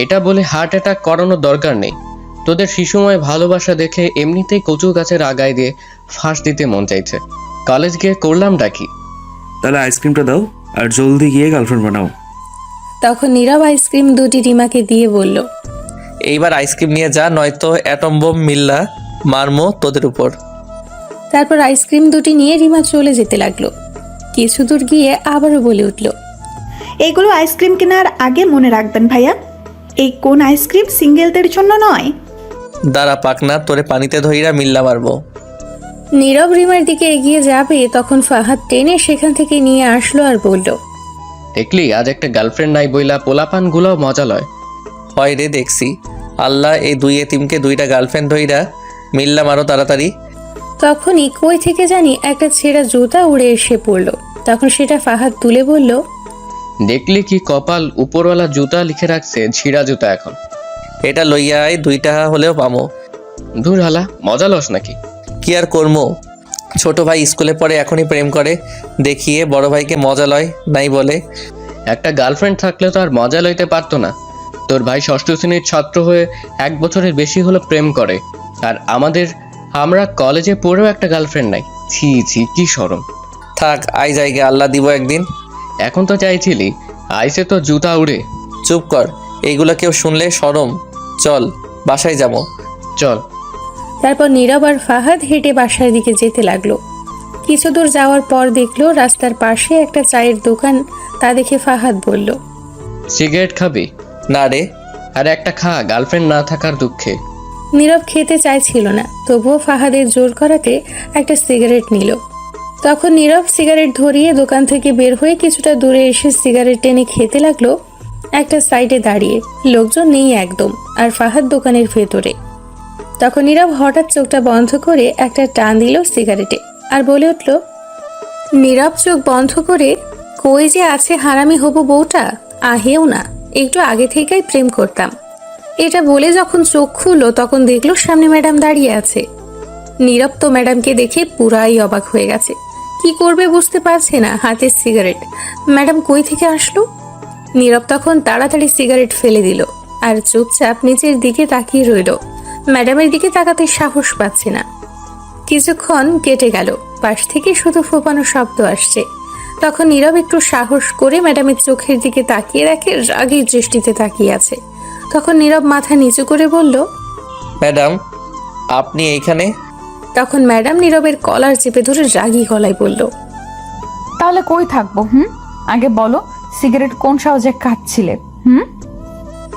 এটা বলে হার্ট অ্যাটাক করানোর দরকার নেই। তোদের শিশুময় ভালোবাসা দেখে এমনিতেই কচু গাছের আগায় দিয়ে ফাঁস দিতে মন চাইছে। কলেজ গিয়ে করলাম ডাকি। তাহলে আইসক্রিমটা দাও আর জলদি গিয়ে গার্লফ্রেন্ড বানাও। তখন নীরব আইসক্রিম 2টি রিমাকে দিয়ে বলল, এইবার আইসক্রিম নিয়ে যা, নয়তো অ্যাটম বোম মিল্লা মারমো তোদের উপর। তারপর আইসক্রিম 2টি নিয়ে রিমা চলে যেতে লাগলো। কিছু দূর গিয়ে আবারও বলে উঠল, এইগুলো আইসক্রিম কেনার আগে মনে রাখবেন ভাইয়া, এই কোন আইসক্রিম সিঙ্গেলদের জন্য নয়। দাঁড়া পাকনা, তোরে পানিতে ধইরা মিল্লা মারবো। নীরব রিমার দিকে এগিয়ে যাবে, তখন ফাহাদ টেনে সেখান থেকে নিয়ে আসলো আর বলল, দেখলি আজ একটা গার্লফ্রেন্ড নাই বইলা পোলাপান গুলাও মজা লয়। হয় রে, দেখছি। আল্লাহ এই 2 এতিমকে 2টা গার্লফ্রেন্ড ধইরা মিল্লা মারো তাড়াতাড়ি। তখনই কই থেকে জানি একটা ছেঁড়া জুতা উড়ে এসে পড়ল। তখন সেটা ফাহাদ তুলে বলল, দেখলি কি কপাল, উপরওয়ালা জুতা লিখে রাখছে ছিঁড়া জুতা। এখন এটা লইয়া আয়, 2 টাকা হলেও পামো। দূর হালা, মজা লস নাকি? কি আর করমো, ছোট ভাই স্কুলে পড়ে এখনই প্রেম করে দেখিয়ে বড় ভাইকে মজা লয় নাই বলে। একটা গার্লফ্রেন্ড থাকলে তো আর মজা লইতে পারতো না। তোর ভাই 6ষ্ঠ শ্রেণীর ছাত্র হয়ে 1 বছরের বেশি হলো প্রেম করে, আর আমরা কলেজে পড়েও একটা গার্লফ্রেন্ড নাই। ছি ছি, কি শরম। থাক, আই জায়গা, আল্লাহ দিব একদিন। এখন তো চাইছিলি, আইসে তো জুতা উড়ে। চুপ কর, এইগুলো কেউ শুনলে শরম। চল বাসায় যাবো। চল। তারপর নীরব আর ফাহাদ হেঁটে বাসার দিকে যেতে লাগলো। কিছু দূর যাওয়ার পর দেখলো রাস্তার পাশে একটা চায়ের দোকান। তা দেখে ফাহাদ বলল, সিগারেট খাবি? না রে। আর একটা খা, গার্লফ্রেন্ড না থাকার দুঃখে। নীরব খেতে চাইছিল না, তবুও ফাহাদের জোর করাতে একটা সিগারেট নিল। তখন নীরব সিগারেট ধরিয়ে দোকান থেকে বের হয়ে কিছুটা দূরে এসে সিগারেট টেনে খেতে লাগলো। একটা সাইডে দাঁড়িয়ে, লোকজন নেই একদম, আর ফাহাদ দোকানের ভেতরে। তখন নীরব হঠাৎ চোখটা বন্ধ করে একটা টান দিল সিগারেটে আর বলে উঠল, নীরব চোখ বন্ধ করে, কই যে আছে হারামি হবু বউটা, আহেও না, একটু আগে থেকেই প্রেম করতাম। এটা বলে যখন চোখ খুললো তখন দেখলো সামনে ম্যাডাম দাঁড়িয়ে আছে। নীরব তো ম্যাডামকে দেখে পুরাই অবাক হয়ে গেছে, কি করবে বুঝতে পারছে না, হাতে সিগারেট। ম্যাডাম কই থেকে আসলো? নীরব তখন তাড়াতাড়ি সিগারেট ফেলে দিল আর চুপচাপ নিচের দিকে তাকিয়ে রইল। ম্যাডামের দিকে তাকাতে সাহস পাচ্ছে না। কিছুক্ষণ কেটে গেল, পাশ থেকে শুধু ফোপানো শব্দ আসছে। তখন নীরব একটু সাহস করে ম্যাডামের চোখের দিকে তাকিয়ে দেখে রাগী দৃষ্টিতে তাকিয়ে আছে। তখন নীরব মাথা নিচু করে বলল, ম্যাডাম আপনি এইখানে? তখন ম্যাডাম নীরবের কলার চেপে ধরে রাগী গলায় বলল, তাহলে কই থাকবো? আগে বলো, সিগারেট কোন সাহসে খাচ্ছিলে?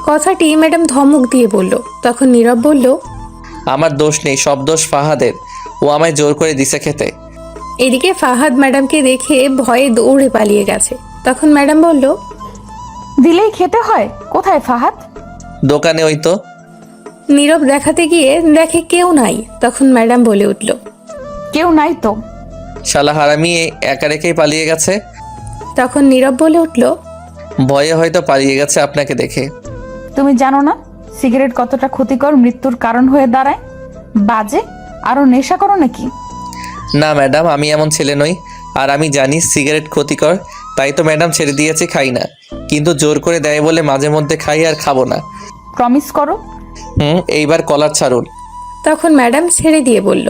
কথাটি ম্যাডাম ধমক দিয়ে বলল। তখন নীরব বলল, আমার দোষ নেই, সব দোষ ফাহাদের। ও আমায় জোর করে দিছে খেতে। এদিকে ফাহাদ ম্যাডামকে দেখে ভয়ে দৌড়ে পালিয়ে গেছে। তখন ম্যাডাম বলল, দিলেই খেতে হয়? কোথায় ফাহাদ? দোকানে ওই তো। নীরব দেখাতে গিয়ে দেখে কেউ নাই। তখন ম্যাডাম বলে উঠল, কেউ নাই তো। শালা হারামি একা রেখেই পালিয়ে গেছে। তখন নীরব বলে উঠল, ভয়ে হয়তো পালিয়ে গেছে আপনাকে দেখে। তুমি জানো না সিগারেট কতটা ক্ষতিকর, মৃত্যুর কারণ হয়ে দাঁড়ায়? বাজে আরো নেশা করো নাকি? না ম্যাডাম, আমি এমন ছেলে নই। আর আমি জানি সিগারেট ক্ষতিকর, তাই তো ম্যাডাম ছেড়ে দিয়েছি, খাই না। কিন্তু জোর করে দেয় বলে মাঝে মধ্যে খাই, আর খাবো না। প্রমিস করো। এইবার কলার ছাড়ুন। তখন ম্যাডাম ছেড়ে দিয়ে বলল,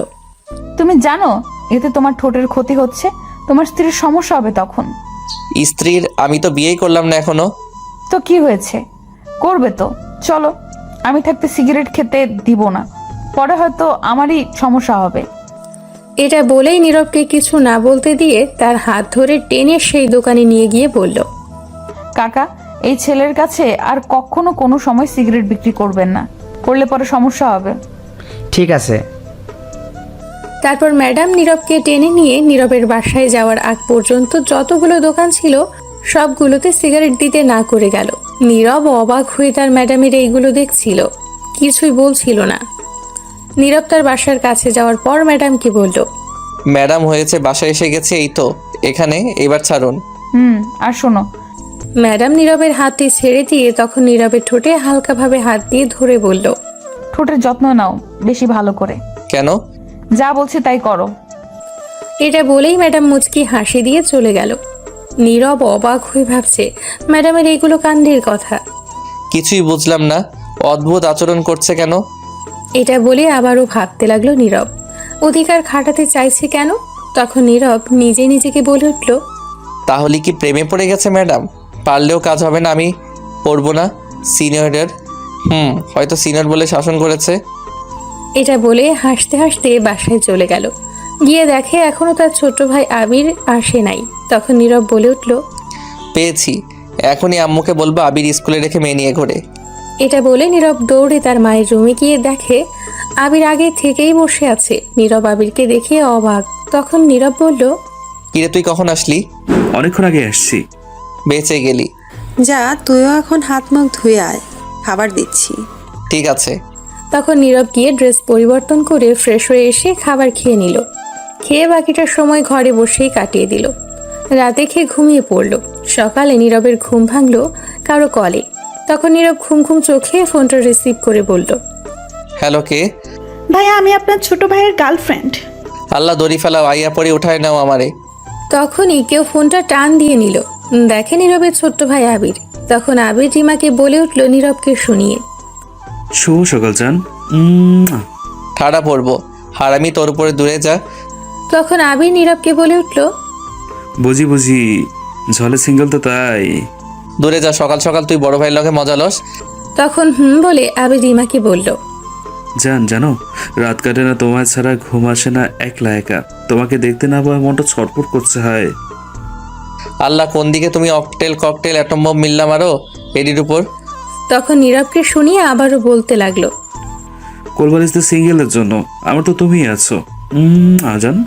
তুমি জানো এতে তোমার ঠোঁটের ক্ষতি হচ্ছে, তোমার স্ত্রীর সমস্যা হবে তখন। স্ত্রীর? আমি তো বিয়েই করলাম না এখনো। তো কি হয়েছে, করবে তো। চলো, আমি থাকতে সিগারেট খেতে দিব না, পরে হয়তো আমারই সমস্যা হবে। এটা বলেই নীরবকে কিছু না বলতে দিয়ে তার হাত ধরে টেনে সেই দোকানে নিয়ে গিয়ে বলল, কাকা, এই ছেলের কাছে আর কখনো কোনো সময় সিগারেট বিক্রি করবেন না, করলে পরে সমস্যা হবে। ঠিক আছে। তারপর ম্যাডাম নীরবকে টেনে নিয়ে নীরবের বাসায় যাওয়ার আগ পর্যন্ত যতগুলো দোকান ছিল সবগুলোতে সিগারেট দিতে না করে গেল। নীরব অবাক হয়ে তার ম্যাডামের এইগুলো দেখছিল, কিছুই বলছিল না। নীরব তার বাসার কাছে যাওয়ার পর ম্যাডামকে বলল, ম্যাডাম হয়েছে, বাসায় এসে গেছে, এই তো এখানে, এবার ছাড়ুন। আর শোনো, ম্যাডাম নীরবের হাতটি ছেড়ে দিয়ে তখন নীরবের ঠোঁটে হালকাভাবে হাত দিয়ে ধরে বলল, ঠোঁটের যত্ন নাও বেশি ভালো করে। কেন? যা বলছি তাই করো। এটা বলেই ম্যাডাম মুচকি হাসি দিয়ে চলে গেল। নীরব অবাক হয়ে ভাবছে ম্যাডামের এইগুলো কাণ্ডের কথা। কিছুই বুঝলাম না, অদ্ভুত আচরণ করছে কেন? এটা বলে আবারও ভাবতে লাগলো নীরব, অধিকার খাটাতে চাইছে কেন। তখন নীরব নিজে নিজেকে বলে উঠল, তাহলে কি প্রেমে পড়ে গেছে ম্যাডাম? পারলেও কাজ হবে না, আমি পড়বো না। সিনিয়রের হয়তো সিনিয়র বলে শাসন করেছে। এটা বলে হাসতে হাসতে বাসায় চলে গেল। গিয়ে দেখে এখনো তার ছোট ভাই আবির আসে নাই। তখন নীরব বলে উঠল, পেয়েছি, এখনই আম্মুকে বলবো আবির স্কুলে রেখে মেয়ে নিয়ে ঘোরে। এটা বলে নীরব দৌড়ে তার মায়ের রুমে গিয়ে দেখে আবির আগে থেকেই বসে আছে। নীরব আবিরকে দেখে অবাক। তখন নীরব বলল, কিরে তুই কখন আসলি? অনেকক্ষণ আগে আসছি। বেঁচে গেলি। যা, তুইও এখন হাত মুখ ধুয়ে আয়, খাবার দিচ্ছি। ঠিক আছে। তখন নীরব গিয়ে ড্রেস পরিবর্তন করে ফ্রেশ হয়ে এসে খাবার খেয়ে নিল। খেয়ে বাকিটা সময় ঘরে বসেই কাটিয়ে দিল। রাতে খেয়ে ঘুমিয়ে পড়ল। সকালে নীরবের ঘুম ভাঙল কারো কলে। তখন নীরব ঘুম ঘুম চোখে ফোনটা রিসিভ করে বলল, হ্যালো, কে? ভাইয়া, আমি আপনার ছোট ভাইয়ের গার্লফ্রেন্ড। আল্লাহ দড়ি ফেলাও, আইয়া পরে উঠায় নাও আমারে। তখনই কেউ ফোনটা টান দিয়ে নিল। দেখে নীরবের ছোট্ট ভাই আবির। তখন আবির রিমাকে বলে উঠল নীরবকে শুনিয়ে, শুভ সকাল চান। ঠাড়া পড়বো, হারামি, তোর উপরে দূরে যা। তখন আবির নীরবকে বলে উঠল, বুঝি বুঝি, ঝলে সিঙ্গেল তো তাই। দূরে যা, সকাল সকাল তুই বড় ভাইয়ের লগে মজা লস। তখন বলে আবির রিমাকে বলল, জানো রাত কাটে না তোমার ছাড়া, ঘুম আসে না একলা একা। তোমাকে দেখতে না পাওয়া মনটা ছটফট করছে। হয় আল্লাহ, কোন দিকে তুমি অকটেল ককটেল অ্যাটম বম মিললাম আরো এডির উপর। তখন নীরবকে শুনিয়ে আবারও বলতে লাগলো, কোরবানিস তো সিঙ্গেলের জন্য, আমার তো তুমিই আছো। আজান,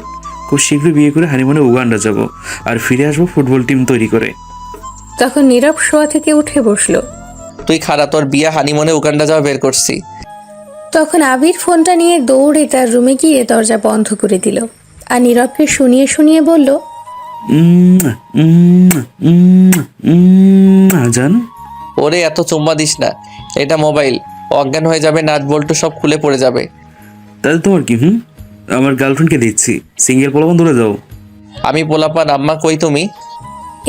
খুব শীঘ্রই বিয়ে করে হানিমুনে উগান্ডা যাব, আর ফিরে আসবো ফুটবল টিম তৈরি করে। তখন নীরব শোয়া থেকে উঠে বসলো। তুই খাড়া, তোর বিয়া হানিমুনে উগান্ডা যাওয়া বের করছি। তখন আবির ফোনটা নিয়ে দৌড়ে তার রুমে গিয়ে দরজা বন্ধ করে দিল। আর নীরবকে শুনিয়ে শুনিয়ে বলল, আজান। ওরে এত চুম্মা দিস না, এটা মোবাইল, অজ্ঞান হয়ে যাবে, নাট বল্টু সব খুলে পড়ে যাবে। তাহলে তোমার কি? আমার গার্লফ্রেন্ডকে দিচ্ছি, সিঙ্গেল পোলাপান ধরে যাও। আমি পোলাপান, আম্মা কই তুমি?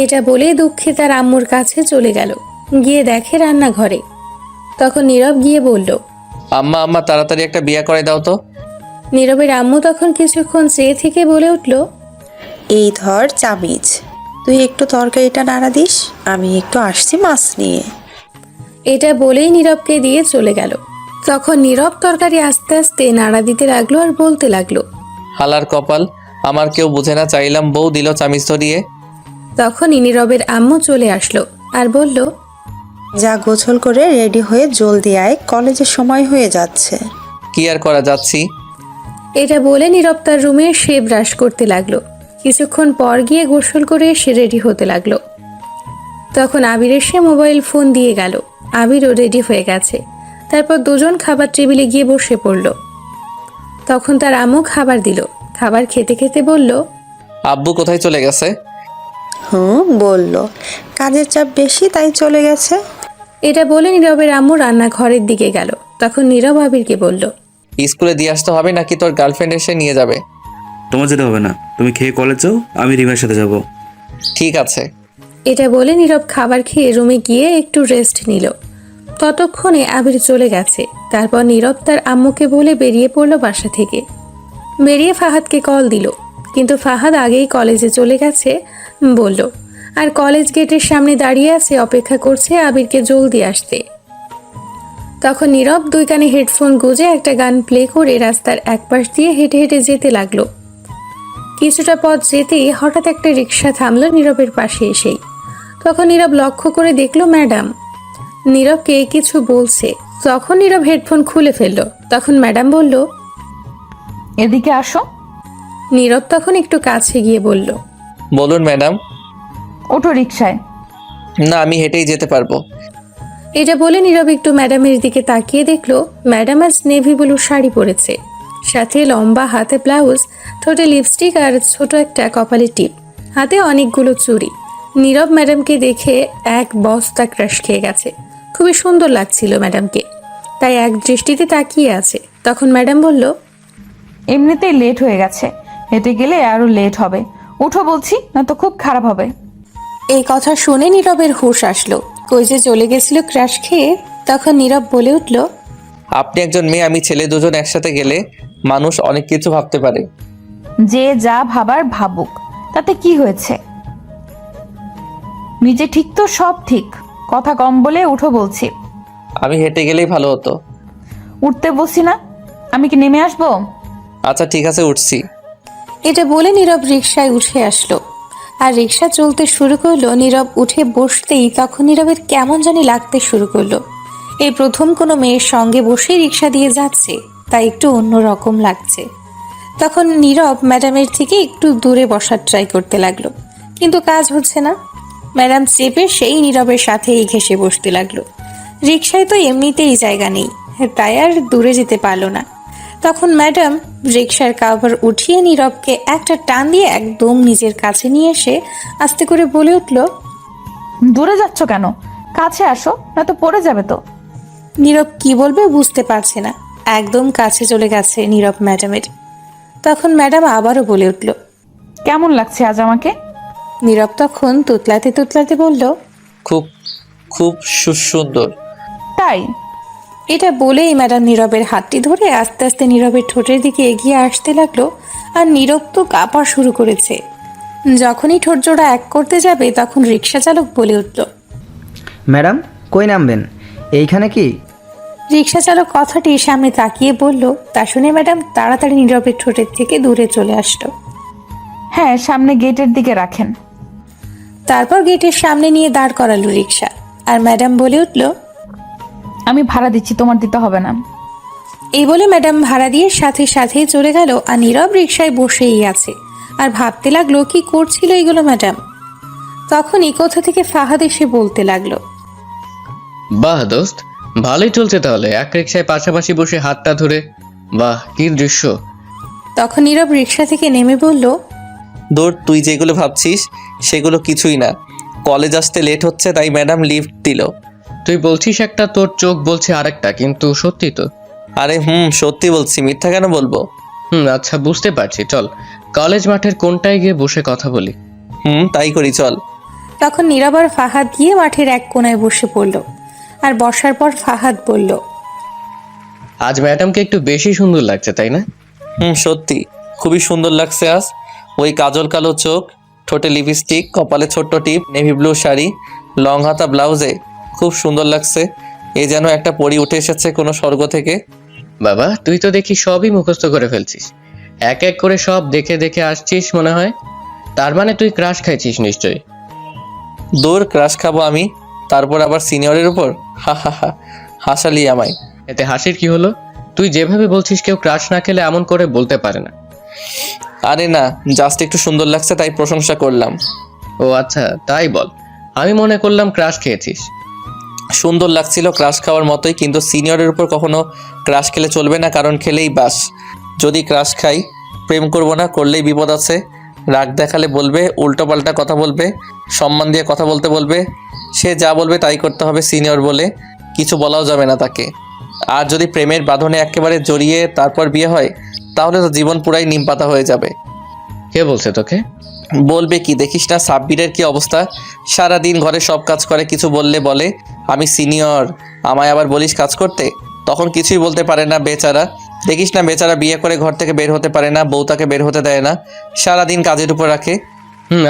এটা বলে দুঃখে তার আম্মুর কাছে চলে গেল। গিয়ে দেখে রান্নাঘরে। তখন নীরব গিয়ে বলল, আম্মা আম্মা, তাড়াতাড়ি একটা বিয়া করে দাও তো। নীরবের আম্মু তখন কিছুক্ষণ চেয়ে থেকে বলে উঠল, এই ধর চামিচ, তুই একটু তরকারিটা নাড়া দিস, আমি একটু আসছি মাছ নিয়ে। এটা বলেই নীরবকে দিয়ে চলে গেল। তখন নীরব তরকারি আস্তে আস্তে নাড়া দিতে লাগলো আর বলতে লাগলো, হালার কপাল, আমার কেউ বুঝে না, চাইলাম বউ দিল চামিচ ধরিয়ে। তখনই নীরবের আম্মু চলে আসলো আর বলল, যা, গোছল করে রেডি হয়ে জলদি আয়, কলেজের সময় হয়ে যাচ্ছে। কি আর করা, যাচ্ছি। এটা বলে নীরব তার রুমে সে ব্রাশ করতে লাগলো। কিছুক্ষণ পর গিয়ে গোসল করে সে রেডি হতে লাগলো। তখন আবির এসে মোবাইল ফোন দিয়ে গেল। আবিরও রেডি হয়ে গেছে। তারপর দুজন খাবার টেবিলে গিয়ে বসে পড়ল। তখন তার আম্মু খাবার দিল। খাবার খেতে খেতে বলল, আব্বু কোথায় চলে গেছে? বললো কাজের চাপ বেশি তাই চলে গেছে। এটা বলে নীরবের আম্মু রান্নাঘরের দিকে গেল। তখন নীরব আবিরকে বলল, স্কুলে দিয়ে আসতে হবে নাকি তোর গার্লফ্রেন্ড এসে নিয়ে যাবে? তোমার যেতে হবে না, তুমি খেয়ে কলেজ যাও, আমি রিমার সাথে যাব। ঠিক আছে। এটা বলে নীরব খাবার খেয়ে রুমে গিয়ে একটু রেস্ট নিল। ততক্ষণে আবির চলে গেছে। তারপর নীরব তার আম্মুকে বলে বেরিয়ে পড়ল বাসা থেকে। বেরিয়ে ফাহাদকে কল দিল, কিন্তু ফাহাদ আগেই কলেজে চলে গেছে বলল, আর কলেজ গেটের সামনে দাঁড়িয়ে আছে, অপেক্ষা করছে আবিরকে জলদি আসতে। তখন নীরব দুই কানে হেডফোন গুঁজে একটা গান প্লে করে রাস্তার একপাশ দিয়ে হেঁটে হেঁটে যেতে লাগলো। কিছুটা পথ যেতেই হঠাৎ একটা রিক্সা থামলো নীরবের পাশে এসেই। তখন নীরব লক্ষ্য করে দেখলো ম্যাডাম নীরবকে কিছু বলছে। তখন নীরব হেডফোন খুলে ফেললো। তখন ম্যাডাম বলল, এদিকে আসো। নীরব তখন একটু কাছে গিয়ে বলল, বলুন ম্যাডাম। ওঠো রিক্সায়। না, আমি হেঁটেই যেতে পারবো। এটা বলে নীরব একটু ম্যাডামের দিকে তাকিয়ে দেখলো ম্যাডাম আজ নেভি ব্লু শাড়ি পরেছে, সাথে লম্বা হাতে ব্লাউজ, ঠোঁটে লিপস্টিক আর ছোট একটা কপালে টিপ, হাতে অনেকগুলো চুড়ি। নীরব ম্যাডামকে দেখে এক বস্তা ক্রাশ খেয়ে গেছে। খুবই সুন্দর লাগছিল ম্যাডামকে, তাই এক দৃষ্টিতে তাকিয়ে আছে। তখন ম্যাডাম বলল, এমনিতেই লেট হয়ে গেছে, হেঁটে গেলে আরো লেট হবে। উঠো বলছি, না তো খুব খারাপ হবে। এই কথা শুনে নীরবের হুঁশ আসলো। কই যে চলে গেছিল ক্রাশ খেয়ে। তখন নীরব বলে উঠল, আপনি একজন মেয়ে, আমি ছেলে, দুজন একসাথে গেলে মানুষ অনেক কিছু ভাবতে পারে। যে যা ভাবার ভাবুক, তাতে কি হয়েছে? নিজে ঠিক তো সব ঠিক। কথা কম বলে উঠো বলছি। আমি হেঁটে গেলেই ভালো হতো। উঠতে বসি না, আমি কি নেমে আসবো? আচ্ছা ঠিক আছে, উঠছি। এটা বলে নীরব রিকশায় উঠে আসলো আর রিকশা চলতে শুরু করলো। নীরব উঠে বসতেই তখন নীরবের কেমন জানি লাগতে শুরু করলো। এই প্রথম কোনো মেয়ের সঙ্গে বসে রিকশা দিয়ে যাচ্ছে, তাই একটু অন্যরকম লাগছে। তখন নীরব ম্যাডামের থেকে একটু দূরে বসার ট্রাই করতে লাগলো, কিন্তু কাজ হচ্ছে না। ম্যাডাম চেপে সেই নীরবের সাথেই ঘেঁষে বসতে লাগলো। রিকশায় তো এমনিতেই জায়গা নেই, তাই আর দূরে যেতে পারলো না। তখন ম্যাডাম রিকশার কাভার উঠিয়ে নীরবকে একটা টান দিয়ে একদম নিজের কাছে নিয়ে এসে আস্তে করে বলে উঠল, দূরে যাচ্ছ কেন? কাছে আসো, না তো পড়ে যাবে তো। নীরব কি বলবে বুঝতে পারছে না। একদম কাছে চলে গেছে নীরব ম্যাডামের। তখন ম্যাডাম আবারও বলে উঠল, কেমন লাগছে আজ আমাকে? নীরব তখন তুতলাতে তুতলাতে বলল, খুব খুব সুন্দর। তাই? এটা বলেই ম্যাডাম নীরবের হাতটি ধরে আস্তে আস্তে নীরবের ঠোঁটের দিকে এগিয়ে আসতে লাগলো। আর নীরব তো কাঁপা শুরু করেছে। যখনই ঠোঁট জোড়া এক করতে যাবে তখন রিক্সা চালক বলে উঠল, ম্যাডাম কই নামবেন? এইখানে কি? রিক্সা চালক কথাটি সামনে তাকিয়ে বলল। তা শুনে ম্যাডাম তাড়াতাড়ি নীরবের ঠোঁটের থেকে দূরে চলে আসলো। হ্যাঁ, সামনে গেটের দিকে রাখেন। তারপর গেটের সামনে নিয়ে দাঁড় করালো রিক্সা। আর ম্যাডাম বলে উঠল, আমি ভাড়া দিচ্ছি, তোমার দিতে হবে না। এই বলে ম্যাডাম ভাড়া দিয়ে সাথে সাথে চলে গেল। আর নীরব রিক্সায় বসেই আছে আর ভাবতে লাগলো কি করছিল এগুলো ম্যাডাম। তখন এই কোথা থেকে ফাহাদ এসে বলতে লাগলো, বাহ দোস্ত, ভালোই চলছে তাহলে, এক রিক্সায় পাশাপাশি বসে হাতটা ধরে। বাহ, কি দৃশ্য। তখন নীরব রিক্সা থেকে নেমে বলল, দূর, তুই যেগুলো ভাবছিস সেগুলো কিছুই না। কলেজ আসতে লেট হচ্ছে তাই ম্যাডাম লিফট দিল। তুই বলছিস একটা, তোর চোখ বলছে আরেকটা, কিন্তু সত্যি তো। আরে সত্যি বলছি, মিথ্যা কেন বলবো? আচ্ছা বুঝতে পারছি, চল কলেজ মাঠের কোনটায় গিয়ে বসে কথা বলি। তাই করি, চল। তখন নীরব আর ফাহাদ গিয়ে মাঠের এক কোনায় বসে পড়ল। আর বসার পর ফাহাদ বলল, আজ ম্যাডামকে একটু বেশি সুন্দর লাগছে তাই না? সত্যি খুবই সুন্দর লাগছে আজ। ওই কাজল কালো চোখ, ঠোঁটে লিপস্টিক, কপালে ছোট্ট টিপ, নেভি ব্লু শাড়ি, লং হাতা ব্লাউজে খুব সুন্দর লাগছে। এ যেন একটা পরি উঠে এসেছে কোনো স্বর্গ থেকে। বাবা, তুই তো দেখি সবই মুখস্থ করে ফেলছিস, এক এক করে সব দেখে দেখে আসছিস মনে হয়। তার মানে তুই ক্রাশ খাইছিস নিশ্চয়ই। দূর, ক্রাশ খাবো আমি, তারপর আবার সিনিয়রের উপর? হা হা হা, হাসালি আমায়। এতে হাসির কি হলো? তুই যেভাবে বলছিস কেউ ক্রাশ না খেলে এমন করে বলতে পারে না। আরে না, জাস্ট একটু সুন্দর লাগছে তাই প্রশংসা করলাম। ও আচ্ছা, তাই বল। আমি মনে করলাম ক্রাশ খেয়েছিস। সুন্দর লাগছিল ক্রাশ খাওয়ার মতোই, কিন্তু সিনিয়রের উপর কখনো ক্রাশ খেলে চলবে না, কারণ খেলেই বাস। যদি ক্রাশ খাই প্রেম করব না, করলেই বিপদ আছে। রাগ দেখালে বলবে, উল্টোপাল্টা কথা বলবে, সম্মান দিয়ে কথা বলতে বলবে। সে যা বলবে তাই করতে হবে, সিনিয়র বলে কিছু বলাও যাবে না তাকে। আর যদি প্রেমের বাঁধনে একেবারে জড়িয়ে তারপর বিয়ে হয়, তাহলে তো জীবন পুরাই নিমপাতা হয়ে যাবে। কে বলছে তোকে? বলবে কি, দেখিস না সাব্বিরের কি অবস্থা, সারাদিন ঘরে সব কাজ করে, কিছু বললে বলে আমি সিনিয়র, আমায় আবার বলিস কাজ করতে। তখন কিছুই বলতে পারে না বেচারা। দেখিস না বেচারা বিয়ে করে ঘর থেকে বের হতে পারে না, বউ তাকে বের হতে দেয় না, সারাদিন কাজের উপর রাখে।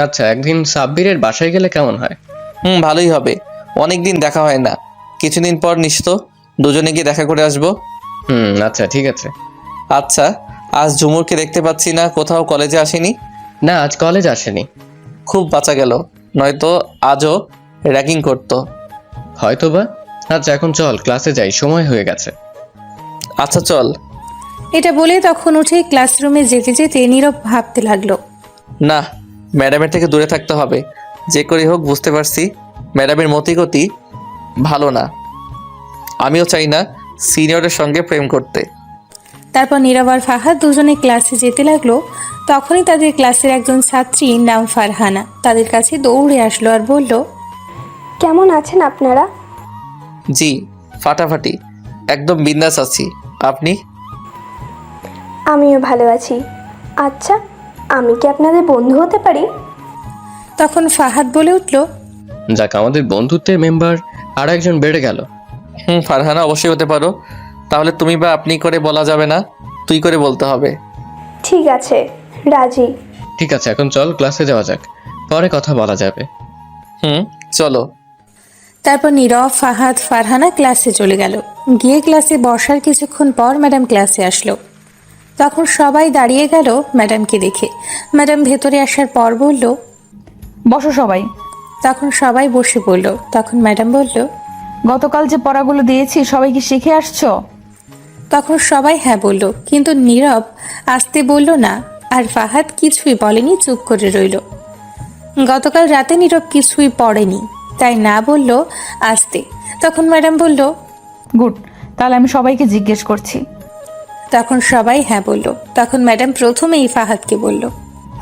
আচ্ছা, একদিন সাব্বিরের বাসায় গেলে কেমন হয়? ভালোই হবে। অনেক দিন দেখা হয় না, কিছুদিন পর নিশ্চয় দুজনে গিয়ে দেখা করে আসবো। আচ্ছা ঠিক আছে। আচ্ছা, আজ ঝুমুরকে দেখতে পাচ্ছি না, কোথাও কলেজে আসেনি? না, আজ কলেজ আসেনি। খুব বাঁচা গেল, নয়তো আজও র্যাগিং করতো। হয়তো বা। আচ্ছা এখন চল ক্লাসে যাই, সময় হয়ে গেছে। আচ্ছা চল। এটা বলে তখন উঠে ক্লাসরুমে যেতে যেতে নীরব ভাবতে লাগলো। না, ম্যাডামের থেকে দূরে থাকতে হবে। যে করেই হোক বুঝতে পারছি ম্যাডামের মতিগতি ভালো না। আমিও চাই না সিনিয়রের সঙ্গে প্রেম করতে। তারপর নীরব আর ফাহাদ দুজনে ক্লাসে যেতে লাগলো। তখনই তাদের ক্লাসের একজন ছাত্রী নাম ফারহানা তাদের কাছে দৌড়ে আসলো আর বলল, কেমন আছেন আপনারা? জি ফাটাফাটি, একদম বিন্দাস আছি। আপনি? আমিও ভালো আছি। আচ্ছা, আমি কি আপনাদের বন্ধু হতে পারি? তখন ফাহাদ বলে উঠল, যাক, আমাদের বন্ধুত্বের মেম্বার আর একজন বেড়ে গেল। ফারহানা অবশ্যই হতে পারো। তাহলে তুমি বা আপনি করে বলা যাবে না, তুই করে বলতে হবে। ঠিক আছে, রাজি। ঠিক আছে, এখন চল ক্লাসে যাওয়া যাক, পরে কথা বলা যাবে। চলো। তারপর নীরব, ফাহাদ, ফারহানা ক্লাসে চলে গেল। গিয়ে ক্লাসে বসার কিছুক্ষণ পর ম্যাডাম ক্লাসে আসলো। তখন সবাই দাঁড়িয়ে গেল ম্যাডামকে দেখে। ম্যাডাম ভেতরে আসার পর বলল, বসো সবাই। তখন সবাই বসে পড়ল। তখন ম্যাডাম বলল, গতকাল যে পড়াগুলো দিয়েছি সবাই কি শিখে আসছো? তখন সবাই হ্যাঁ বলল, কিন্তু নীরব আসতে বলল না, আর ফাহাদ কিছুই বলেনি, চুপ করে রইল। গতকাল রাতে নীরব কিছুই পড়েনি, তাই না বলল আসতে। তখন ম্যাডাম বলল, গুড, তাহলে আমি সবাইকে জিজ্ঞেস করছি। তখন সবাই হ্যাঁ বলল। তখন ম্যাডাম প্রথমেই ফাহাদকে বলল,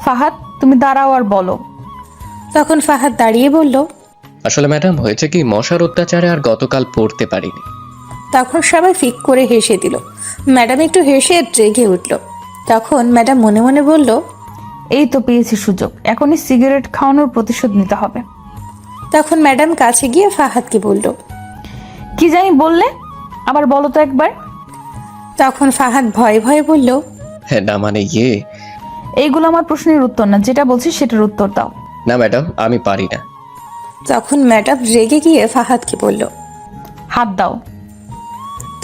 ফাহাদ তুমি দাঁড়াও আর বলো। তখন ফাহাদ দাঁড়িয়ে বলল, আসলে ম্যাডাম, হয়েছে কি, মশার অত্যাচারে আর গতকাল পড়তে পারিনি। তখন সবাই ফিক করে হেসে দিল। ম্যাডাম একটু হেসে রেগে উঠল। তখন ম্যাডাম মনে মনে বলল, এই তো পেয়েছি সুযোগ, এখনই সিগারেট খাওয়ানোর প্রতিশোধ নিতে হবে। তখন ম্যাডাম কাছে গিয়ে ফাহাদকে বলল, কি জানি বললে, আবার বলো তো একবার। তখন ফাহাদ ভয়ে ভয়ে বলল, হ্যাঁ না মানে এইগুলো আমার প্রশ্নের উত্তর না, যেটা বলছি সেটার উত্তর দাও। না ম্যাডাম, আমি পারি না। তখন ম্যাডাম রেগে গিয়ে ফাহাদকে বলল, হাত দাও।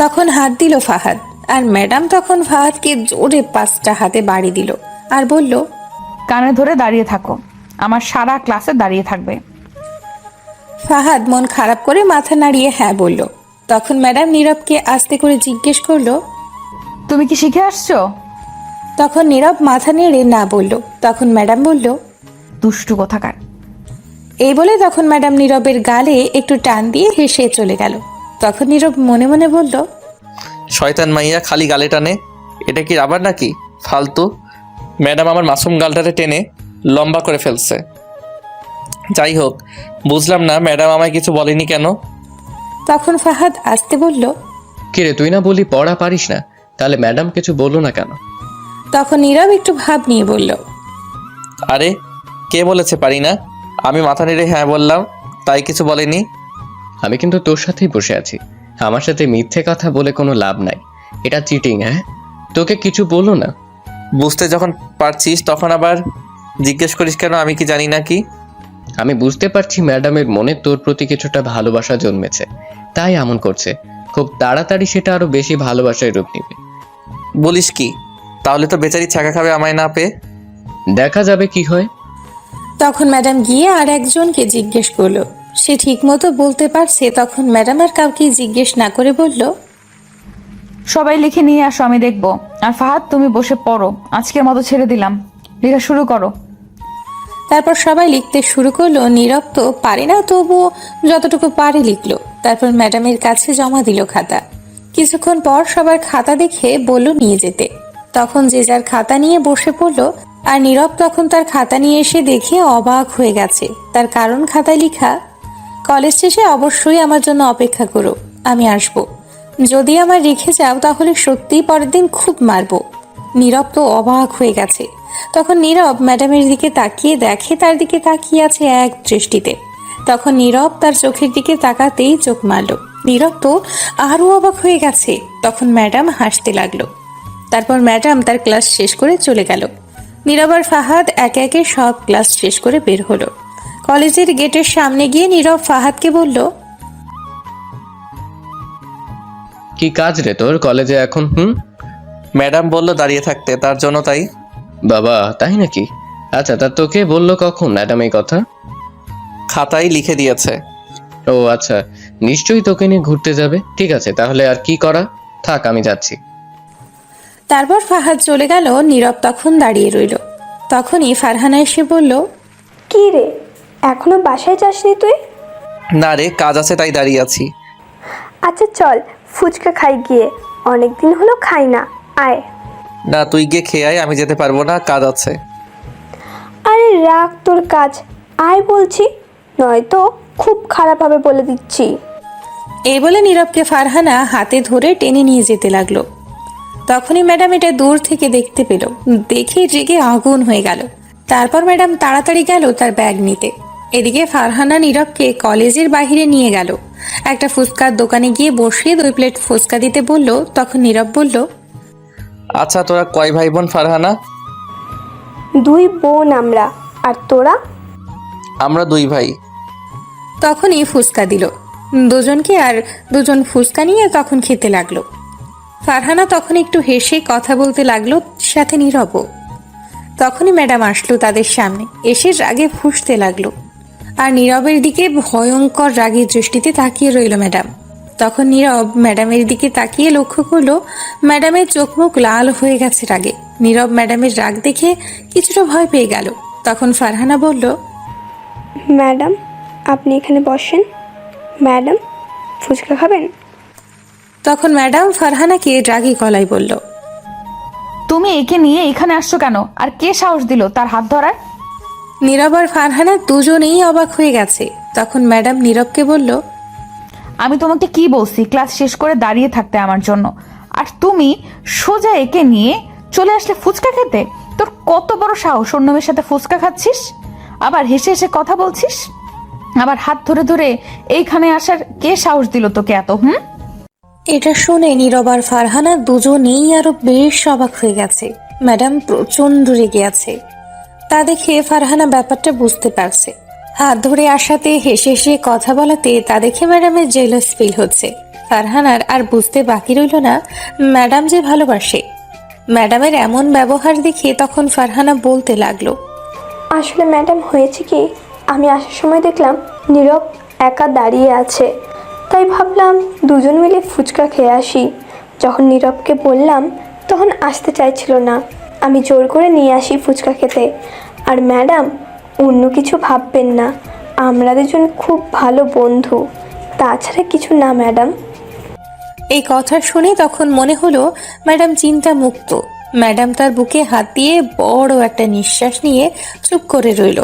তখন হাত দিল ফাহাদ, আর ম্যাডাম তখন ফাহাদকে জোরে 5টা হাতে বাড়ি দিল আর বলল, কানে ধরে দাঁড়িয়ে থাকো, আমার সারা ক্লাসে দাঁড়িয়ে থাকবে। ফাহাদ মন খারাপ করে মাথা নাড়িয়ে হ্যাঁ বলল। তখন ম্যাডাম নীরবকে আস্তে করে জিজ্ঞেস করলো, তুমি কি শিখে আসছো? তখন নীরব মাথা নেড়ে না বলল। তখন ম্যাডাম বলল, দুষ্টু কোথাকার। এই বলে তখন ম্যাডাম নীরবের গালে একটু টান দিয়ে হেসে চলে গেল। তখন নীরব মনে মনে বলল, শয়তান মাইয়া খালি গালে টানে, এটা কি রাবার নাকি, ফালতু। ম্যাডাম আমার মাসুম গালটারে টেনে লম্বা করে ফেলছে। যাই হোক, বুঝলাম না ম্যাডাম আমায় কিছু বলেনি কেন। তখন ফাহাদ আস্তে বলল, কিরে, তুই না বলি পড়া পারিস না, তাহলে ম্যাডাম কিছু বললো না কেন? তখন নীরব একটু ভাব নিয়ে বলল, আরে কে বলেছে পারি না, আমি মাথা নেড়ে হ্যাঁ বললাম, তাই কিছু বলেনি। আমি কিন্তু তোর সাথেই বসে আছি, আমার সাথে মিথ্যে কথা বলে কোনো লাভ নাই, এটা চিটিং। হ্যাঁ, তোকে কিছু বললো না? বুঝতে যখন পারছিস তখন আবার জিজ্ঞেস করিস কেন, আমি কি জানি না কি? আমি বুঝতে পারছি ম্যাডামের মনে তোর প্রতি কিছুটা ভালোবাসা জন্মেছে, তাই এমন করছে। খুব তাড়াতাড়ি সেটা আরো বেশি ভালোবাসায় রূপ নেবে। বলিস কি? তাহলে তো বেচারি ছাকা খাবে আমায় না পেয়ে। দেখা যাবে কি হয়। তখন ম্যাডাম গিয়ে আর একজনকে জিজ্ঞেস করলো। সে ঠিক মতো বলতে পারছে। তখন ম্যাডাম আর কাউকে জিজ্ঞেস না করে বলল, সবাই লিখে নিয়ে আসো, আমি দেখবো। আর ফাহাদ, তুমি বসে পড়ো, আজকের মতো ছেড়ে দিলাম, লেখা শুরু করো। তারপর সবাই লিখতে শুরু করলো। নীরব তো পারে না, তবুও যতটুকু পারে লিখলো। তারপর ম্যাডামের কাছে জমা দিল খাতা। কিছুক্ষণ পর সবার খাতা দেখে বলল নিয়ে যেতে। তখন যে যার খাতা নিয়ে বসে পড়লো। আর নীরব তখন তার খাতা নিয়ে এসে দেখে অবাক হয়ে গেছে। তার কারণ খাতায় লেখা, কলেজ শেষে অবশ্যই আমার জন্য অপেক্ষা করো, আমি আসবো। যদি আমার রেখে যাও তাহলে সত্যিই পরের দিন খুব মারবো। নীরব তো অবাক হয়ে গেছে। তখন নীরব ম্যাডামের দিকে তাকিয়ে দেখে তার দিকে তাকিয়ে আছে এক দৃষ্টিতে। তখন নীরব তার চোখের দিকে তাকাতেই চোখ মারল। নীরব তো আরো অবাক হয়ে গেছে। তখন ম্যাডাম হাসতে লাগলো। তারপর ম্যাডাম তার ক্লাস শেষ করে চলে গেল। নীরব আর ফাহাদ একে একে সব ক্লাস শেষ করে বের হলো। কলেজের গেটের সামনে গিয়ে নীরব ফাহাদকে বলল, কি কাজ রে তোর কলেজে এখন? ম্যাডাম বলল দাঁড়িয়ে থাকতে, তার জন্য তাই। বাবা, তাই নাকি? আচ্ছা, তা তোকে বললো কখন ম্যাডাম এই কথা? খাতায় লিখে দিয়েছে। ও আচ্ছা, নিশ্চয়ই তোকে নিয়ে ঘুরতে যাবে। ঠিক আছে, তাহলে আর কি করা, থাক আমি যাচ্ছি। তারপর ফাহাদ চলে গেল। নীরব তখন দাঁড়িয়ে রইল। তখনই ফারহানা এসে বলল, কি রে, এখনো বাসায় যাসনি তুই? না রে, কাজ আছে তাই দাঁড়িয়ে আছি। আচ্ছা চল, ফুচকা খাই গিয়ে, অনেক দিন হলো খাই না, আয়। না, তুই গিয়ে খেয়ে আয়, আমি যেতে পারবো না, কাজ আছে। আরে রাখ তোর কাজ, আয় বলছি, নয়তো খুব খারাপ হবে বলে দিচ্ছি। এই বলে নীরবকে ফারহানা হাতে ধরে টেনে নিয়ে যেতে লাগলো। তখনই ম্যাডাম এটা দূর থেকে দেখতে পেল। দেখে রেগে আগুন হয়ে গেল। তারপর ম্যাডাম তাড়াতাড়ি গেল তার ব্যাগ নিতে। এদিকে ফারহানা নীরবকে কলেজের বাইরে নিয়ে গেল। একটা ফুচকার দোকানে গিয়ে বসে 2 প্লেট ফুচকা দিতে বলল। তখন নীরব বলল, আচ্ছা, তোরা কয় ভাই বোন ফারহানা? 2 বোন আমরা, আর তোরা? আমরা 2 ভাই। তখনই ফুচকা দিল দুজনকে, আর দুজন ফুচকা নিয়ে তখন খেতে লাগলো। ফারহানা তখন একটু হেসে কথা বলতে লাগলো, সাথে নীরবও। তখনই ম্যাডাম আসলো তাদের সামনে, এসে রাগে ফুঁসতে লাগলো। আর নীরবের দিকে ভয়ঙ্কর রাগের দৃষ্টিতে তাকিয়ে রইল ম্যাডাম। তখন নীরব ম্যাডামের দিকে তাকিয়ে লক্ষ্য করলো ম্যাডামের চোখ মুখ লাল হয়ে গেছে রাগে। নীরব ম্যাডামের রাগ দেখে কিছুটা ভয় পেয়ে গেল। তখন ফারহানা বলল, ম্যাডাম আপনি এখানে বসেন। ম্যাডাম ফুচকা খাবেন? তখন ম্যাডাম ফারহানাকে রাগী গলায় বলল, তুমি একে নিয়ে এখানে আসছো কেন? আর কে সাহস দিল তার হাত ধরার? নীরব আর ফারহানা দুজনেই অবাক হয়ে গেছে। তখন ম্যাডাম নীরবকে বলল, আমি তোমাকে কি বলছি ক্লাস শেষ করে দাঁড়িয়ে থাকতে আমার জন্য, আর তুমি সোজা একে নিয়ে চলে আসলে ফুচকা খেতে? তোর কত বড় সাহস, অন্য মেয়ের সাথে ফুচকা খাচ্ছিস, আবার হেসে হেসে কথা বলছিস, আবার হাত ধরে ধরে এইখানে আসার কে সাহস দিল তোকে এত? এটা শুনে নীরব আর ফারহানা দুজনেই আরো বেশ অবাক হয়ে গেছে। ম্যাডাম প্রচন্ড রেগে আছে। তা দেখে ফারহানা ব্যাপারটা বুঝতে পারছে। হাত ধরে আসাতে হেসে হেসে কথা বলাতে তা দেখে ম্যাডামের জেলাস ফিল হচ্ছে। ফারহানার আর বুঝতে বাকি রইল না ম্যাডাম যে ভালোবাসে। ম্যাডামের এমন ব্যবহার দেখে তখন ফারহানা বলতে লাগলো, আসলে ম্যাডাম হয়েছে কি, আমি আসার সময় দেখলাম নীরব একা দাঁড়িয়ে আছে, তাই ভাবলাম দুজন মিলে ফুচকা খেয়ে আসি। যখন নীরবকে বললাম তখন আসতে চাইছিল না, আমি জোর করে নিয়ে আসি ফুচকা খেতে। আর ম্যাডাম অন্য কিছু ভাববেন না, আমরা দুজন খুব ভালো বন্ধু, তাছাড়া কিছু না ম্যাডাম। এই কথা শুনে তখন মনে হলো ম্যাডাম চিন্তা মুক্ত। ম্যাডাম তার বুকে হাত দিয়ে বড় একটা নিঃশ্বাস নিয়ে চুপ করে রইল,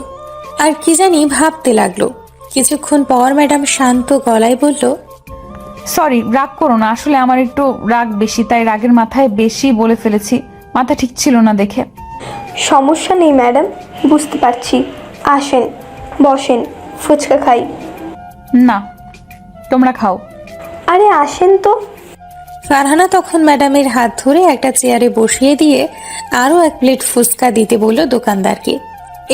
আর কি জানি ভাবতে লাগলো। কিছুক্ষণ পর ম্যাডাম শান্ত গলায় বলল, সরি, রাগ করো না, আসলে আমার একটু রাগ বেশি, তাই রাগের মাথায় বেশি বলে ফেলেছি, মাথা ঠিক ছিল না দেখে। সমস্যা নেই ম্যাডাম, বুঝতে পারছি, আসেন বসেন, ফুচকা খাই। না, তোমরা খাও। আরে আসেন তো। ফারহানা তখন ম্যাডামের হাত ধরে একটা চেয়ারে বসিয়ে দিয়ে আরও 1 প্লেট ফুচকা দিতে বলল দোকানদারকে।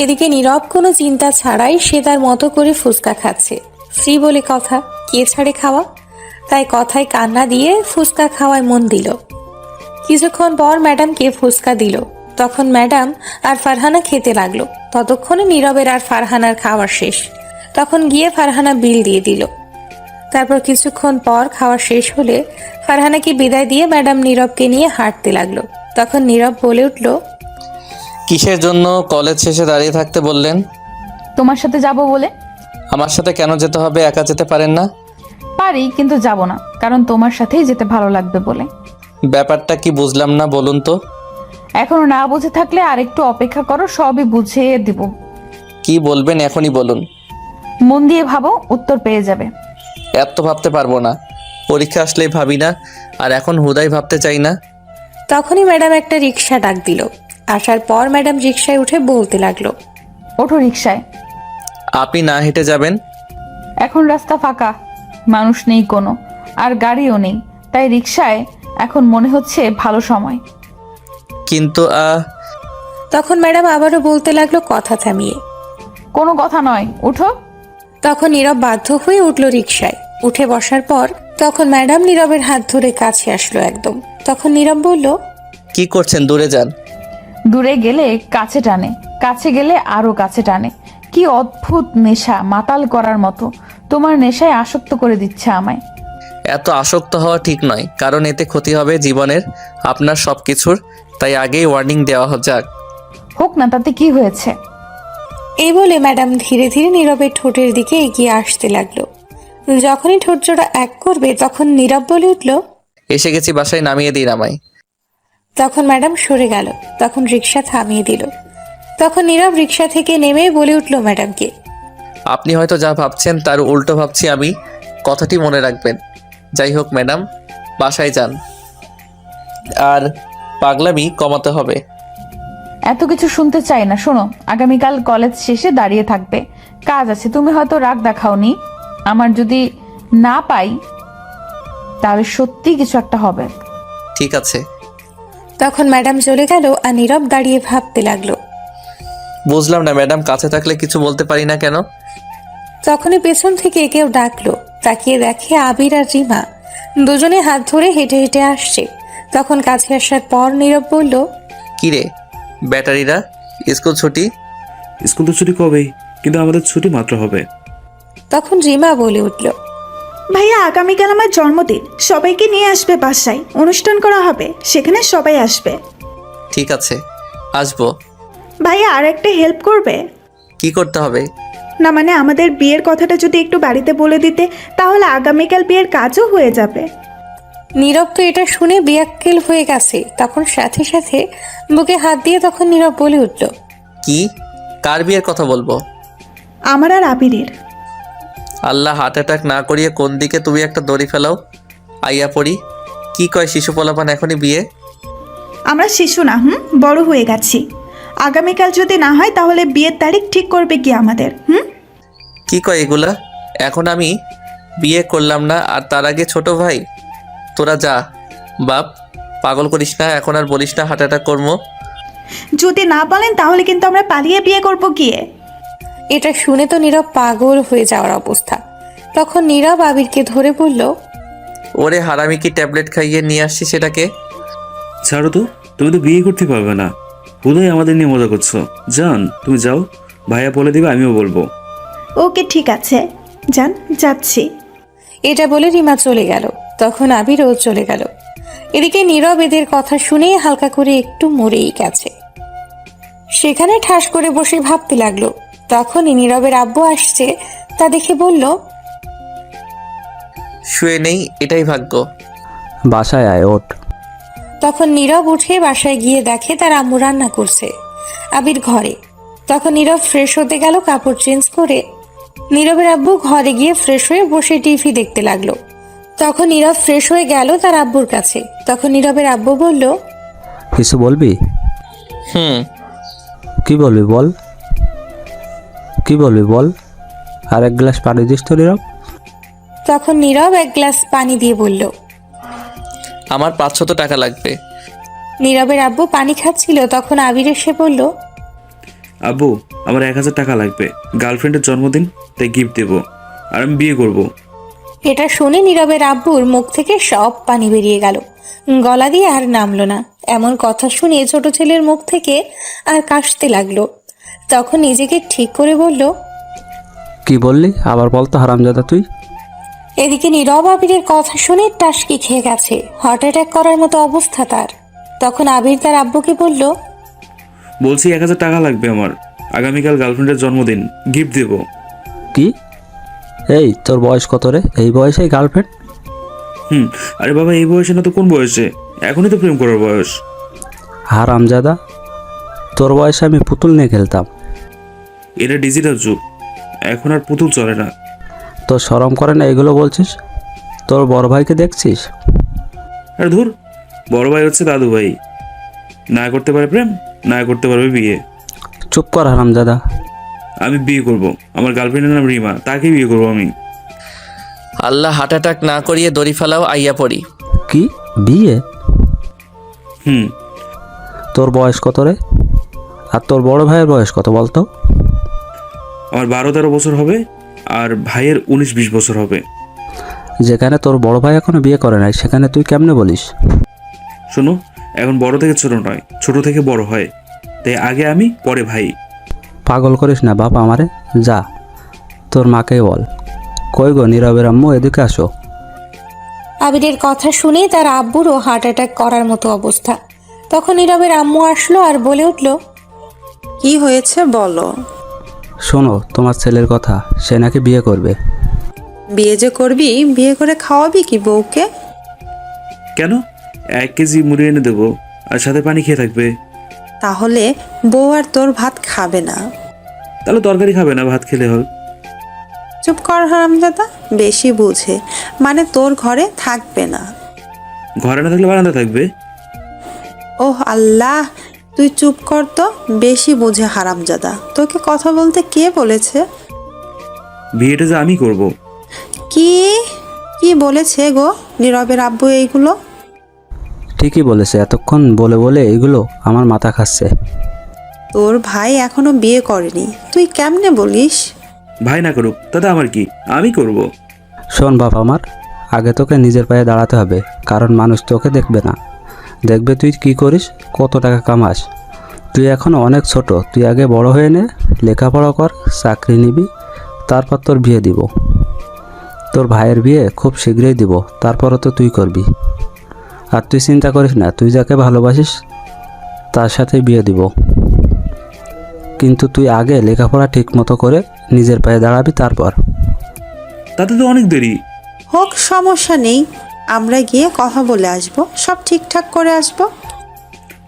এদিকে নীরব কোনো চিন্তা ছাড়াই সে তার মতো করে ফুচকা খাচ্ছে। ফ্রি বলে কথা, কে ছাড়ে খাওয়া, তাই কথায় কান্না দিয়ে ফুচকা খাওয়ায় মন দিল। কিছুক্ষণ পর ম্যাডামকে ফুচকা দিল। তখন ম্যাডাম আর ফারহানা খেতে লাগলো। ততক্ষণে নীরবের আর ফারহানার খাওয়া শেষ। তখন গিয়ে ফারহানা বিল দিয়ে দিল। তারপর কিছুক্ষণ পর খাওয়া শেষ হলে ফারহানাকে বিদায় দিয়ে ম্যাডাম নীরবকে নিয়ে হাঁটতে লাগলো। তখন নীরব বলে উঠল, কিসের জন্য কলেজ শেষে দাঁড়িয়ে থাকতে বললেন? তোমার সাথে যাব বলে। আমার সাথে কেন যেতে হবে? একা যেতে পারেন না? পারি, কিন্তু যাব না, কারণ তোমার সাথেই যেতে ভালো লাগবে বলে। ব্যাপারটা কি বুঝলাম না, বলুন তো। এখনো না বুঝে থাকলে আর একটু অপেক্ষা করো, সবই বুঝিয়ে দিব। কি বলবেন এখনই বলুন। মন দিয়ে ভাবো, উত্তর পেয়ে যাবে। এত ভাবতে পারবো না, পরীক্ষা আসলেই ভাবি না, আর এখন হুদাই ভাবতে চাই না। তখনই ম্যাডাম একটা রিক্সা ডাক দিল। আসার পর ম্যাডাম রিক্সায় উঠে বলতে লাগলো, ওঠো রিক্সায়। আপনি না হেঁটে যাবেন? এখন রাস্তা ফাঁকা, মানুষ নেই কোনো, আর গাড়িও নেই, তাই রিক্সায় এখন মনে হচ্ছে ভালো সময়। কিন্তু তখন ম্যাডাম আবারও বলতে লাগলো কথা থামিয়ে। কোনো কথা নয়, উঠো। তখন নীরব বাধ্য হয়ে উঠল রিক্সায়। উঠে বসার পর তখন ম্যাডাম নীরবের হাত ধরে কাছে আসলো একদম। তখন নীরব বলল, কি করছেন? দূরে যান। দূরে গেলে কাছে টানে, কাছে গেলে আরো কাছে টানে। কি অদ্ভুত নেশা, মাতাল করার মতো। তোমার নেশায় আসক্ত করে দিচ্ছে আমায়। এত আসক্ত হওয়া ঠিক নয়, কারণ এতে ক্ষতি হবে জীবনের, আপনার সব কিছুর। তাই আগেই ওয়ার্নিং দেওয়া যাক। হোক না, তাতে কি হয়েছে? এই বলে ম্যাডাম ধীরে ধীরে নীরবের ঠোঁটের দিকে এগিয়ে আসতে লাগলো। যখনই ঠোঁট জোড়া এক করবে তখন নীরব বলে উঠল, এসে গেছি, বাসায় নামিয়ে দিন আমায়। তখন ম্যাডাম সরে গেল। তখন রিক্সা থামিয়ে দিল। তখন নীরব রিক্সা থেকে নেমে বলে উঠল ম্যাডামকে, আপনি হয়তো যা ভাবছেন তার উল্টো ভাবছি আমি, কথাটি মনে রাখবেন। যাই হোক ম্যাডাম, বাসায় যান, আর পাগলামি কমাতে হবে। এত কিছু শুনতে চাই না, শোনো। আগামীকাল কলেজ শেষে দাঁড়িয়ে থাকবে, কাজ আছে। তুমি হয়তো রাগ দেখাওনি, আমার যদি না পাই তাহলে সত্যি কিছু একটা হবে। ঠিক আছে। তখন ম্যাডাম চলে গেল আর নীরব দাঁড়িয়ে ভাবতে লাগলো। বুঝলাম না ম্যাডাম, কাছে থাকলে কিছু বলতে পারি না কেন? তখনই পেছন থেকে কেউ ডাকলো। তাকিয়ে দেখে আবির আর রিমা দুজনে হাত ধরে হেঁটে হেঁটে আসছে। তখন কাছে আসার পর নীরব বলল, কি রে ব্যাটারিরা, স্কুল ছুটি? স্কুল তো ছুটি কবেই, কিন্তু আমাদের ছুটি মাত্র হবে। তখন রিমা বলে উঠল, ভাইয়া আগামীকাল আমার জন্মদিন, সবাইকে নিয়ে আসবে বাসায়, অনুষ্ঠান করা হবে, সেখানে সবাই আসবে। ঠিক আছে, আসবো। ভাইয়া আর একটা হেল্প করবে? কি করতে হবে? না মানে আমাদের বিয়ের কথাটা যদি একটু বাড়িতে বলে দিতে, তাহলে আগামীকাল বিয়ের কাজও হয়ে যাবে। নীরব তো এটা শুনে বেয়াক্কেল হয়ে গেছে। তখন সাথে সাথে বুকে হাত দিয়ে তখন নীরব বলে উঠল, কি? কার বিয়ের কথা বলবো? আমার আর আবিরের। আল্লাহ হার্ট অ্যাটাক না করিয়ে কোন দিকে তুমি একটা দড়ি ফেলাও। আইয়া পড়ি। কি কয় শিশু পোলাপান এখনই বিয়ে? আমরা শিশু না, বড় হয়ে গেছি। আগামীকাল যদি না হয় তাহলে বিয়ের তারিখ ঠিক করবে কি আমাদের? কি কয় এগুলা? এখন আমি বিয়ে করলাম না, আর তার আগে ছোট ভাই? তোরা যা বাপ, পাগল করিস না, এখন আর বলিস না হার্ট অ্যাটাক করবো। যদি না বলেন তাহলে কিন্তু আমরা পালিয়ে বিয়ে করব গিয়ে। এটা শুনে তো নীরব পাগল হয়ে যাওয়ার অবস্থা। তখন নীরব আবিরকে ধরে বলল, ওরে হারামি, কি ট্যাবলেট খাইয়ে নিয়ে আসছি সেটাকে? ছাড়ো তো, তুমি তো বিয়ে করতে পারবে না। বোধহয় আমাদের নিয়ে মজা করছো। জান, তুমি যাও, ভাইয়া বলে দিবে, আমিও বলবো। ওকে ঠিক আছে, যান, যাচ্ছি। এটা বলে রিমা চলে গেল। তখন আবিরও চলে গেল। এদিকে নীরব এদের কথা শুনে হালকা করে একটু মরেই গেছে। সেখানে ঠাস করে বসে ভাবতে লাগলো। তখনই নীরবের আব্বু আসছে, তা দেখে বলল, শুয়ে নেই, এটাই ভাগ্য। বাসায় আয়, ওঠ। তখন নীরব উঠে বাসায় গিয়ে দেখে তার আম্মু রান্না করছে, আবির ঘরে। তখন নীরব ফ্রেশ হতে গেল কাপড় চেঞ্জ করে। নীরবের আব্বু ঘরে গিয়ে ফ্রেশ হয়ে বসে টিভি দেখতে লাগলো। তখন নীরব ফ্রেশ হয়ে গেল তার আব্বুর কাছে। তখন নীরবের আব্বু বলল, কিছু বলবি? কি বলবি বল, কি বলবি বল। আর এক গ্লাস পানি দিস তো নীরব। তখন নীরব এক গ্লাস পানি দিয়ে বলল, আমার 500 টাকা লাগবে। নীরবের আব্বু পানি খাচ্ছিল। তখন আবির এসে বলল, আব্বু, আমার 1000 টাকা লাগবে, গার্লফ্রেন্ডের জন্মদিন, তাই গিফট দেবো, আর আমি বিয়ে করব। এটা শুনে নীরবের আব্বুর মুখ থেকে সব পানি বেরিয়ে গেল, গলা দিয়ে আর নামলো না। এমন কথা শুনে ছোট ছেলের মুখ থেকে আর কাশতে লাগলো। তখন নিজেকে ঠিক করে বলল, কি বললি আবার বল তো হারামজাদা তুই। এদিকে নীরব আবিরের কথা শুনে টাসকি খেয়ে গেছে, হার্ট অ্যাটাক করার মতো অবস্থা তার। তখন আবির তার আব্বুকে বলল, বলছি 1,000 টাকা লাগবে আমার, আগামীকাল গার্লফ্রেন্ডের জন্মদিন, গিফট দেব। কি? এই তোর বয়স কত রে? এই বয়সেই গার্লফ্রেন্ড? আরে বাবা, এই বয়সে না তো কোন বয়সে, এখনই তো প্রেম করার বয়স। হারামজাদা, তোর বয়সে আমি পুতুল নিয়ে খেলতাম। এটা ডিজিটাল যুগ, এখন আর পুতুল চলে না। তোর শরম করে না এগুলো বলছিস? তোর বড় ভাইকে দেখছিস? আরে ধুর, বড় ভাই হচ্ছে দাদু ভাই, না করতে পারে প্রেম, না করতে পারবে বিয়ে। চুপ কর হারামজাদা। আমি বিয়ে করব, আমার গার্লফ্রেন্ডের নাম রিমা, তাকে বিয়ে করব আমি। আল্লাহ হার্ট অ্যাটাক না করিয়ে দড়ি ফেলাও, আইয়া পড়ি। কি বিয়ে? হুম। তোর বয়স কত রে? আর তোর বড় ভাইয়ের বয়স কত বলতো? আমার 12-13 বছর হবে, আর ভাইয়ের 19-20 বছর হবে। যেখানে তোর বড় ভাই এখনো বিয়ে করে নাই, সেখানে তুই কেমনে বলিস? শোনো, এখন বড় থেকে ছোট নয়, ছোট থেকে বড় হয়, তাই আগে আমি, পরে ভাই। পাগল করিস না বাপ আমারে। যা, তোর মাকেই বল। কই গো নীরবের আম্মু, এদিকে আসো। আবিরের কথা শুনে তার আব্বুরও হার্ট অ্যাটাক করার মতো অবস্থা। তখন নীরবের আম্মু আসলো আর বলে উঠল, কি হয়েছে বলো। শোনো তোমার ছেলের কথা, সে নাকি বিয়ে করবে। বিয়ে যে করবি, বিয়ে করে খাওয়াবি কি বউকে? কেন? 1 কেজি মুড়ি এনে দেবো, আর সাথে পানি খেয়ে থাকবে। তাহলে বউ আর তোর ভাত খাবে না। তাহলে তরকারি খাবে না, ভাত খেলে হবে। চুপ কর হারামজাদা, বেশি বুঝে, মানে তোর ঘরে থাকবে না। ঘরে না থাকলে বারান্দা থাকবে। ওহ আল্লাহ, তুই চুপ কর তো, বেশি বুঝে হারামজাদা। তোকে কথা বলতে কে বলেছে? বিয়েটা যে আমি করব। কি কি বলেছে গো নীরবের আব্বু এইগুলো? ঠিকই বলেছে, এতক্ষণ বলে বলে এগুলো আমার মাথা খাচ্ছে। তোর ভাই এখনো বিয়ে করেনি, তুই কেমনে বলিস? ভাই না করুক, তাতে আমার কি, আমি করব। শোন বাপ আমার, আগে তোকে নিজের পায়ে দাঁড়াতে হবে, কারণ মানুষ তোকে দেখবে না, দেখবে তুই কি করিস, কত টাকা কামাস। তুই এখনো অনেক ছোট, তুই আগে বড় হয়ে নে, লেখাপড়া কর, চাকরি নিবি, তারপর তোর বিয়ে দিব। তোর ভাইয়ের বিয়ে খুব শীঘ্রই দিব, তারপরও তো তুই করবি। আর তুই চিন্তা করিস না, তুই যাকে ভালোবাসিস তার সাথে বিয়ে দিব, কিন্তু তুই আগে লেখাপড়া ঠিক মতো করে নিজের পায়ে দাঁড়াবি, তারপর। তাতে তো অনেক দেরি। হোক, সমস্যা নেই, আমরা গিয়ে কথা বলে আসবো, সব ঠিকঠাক করে আসবো।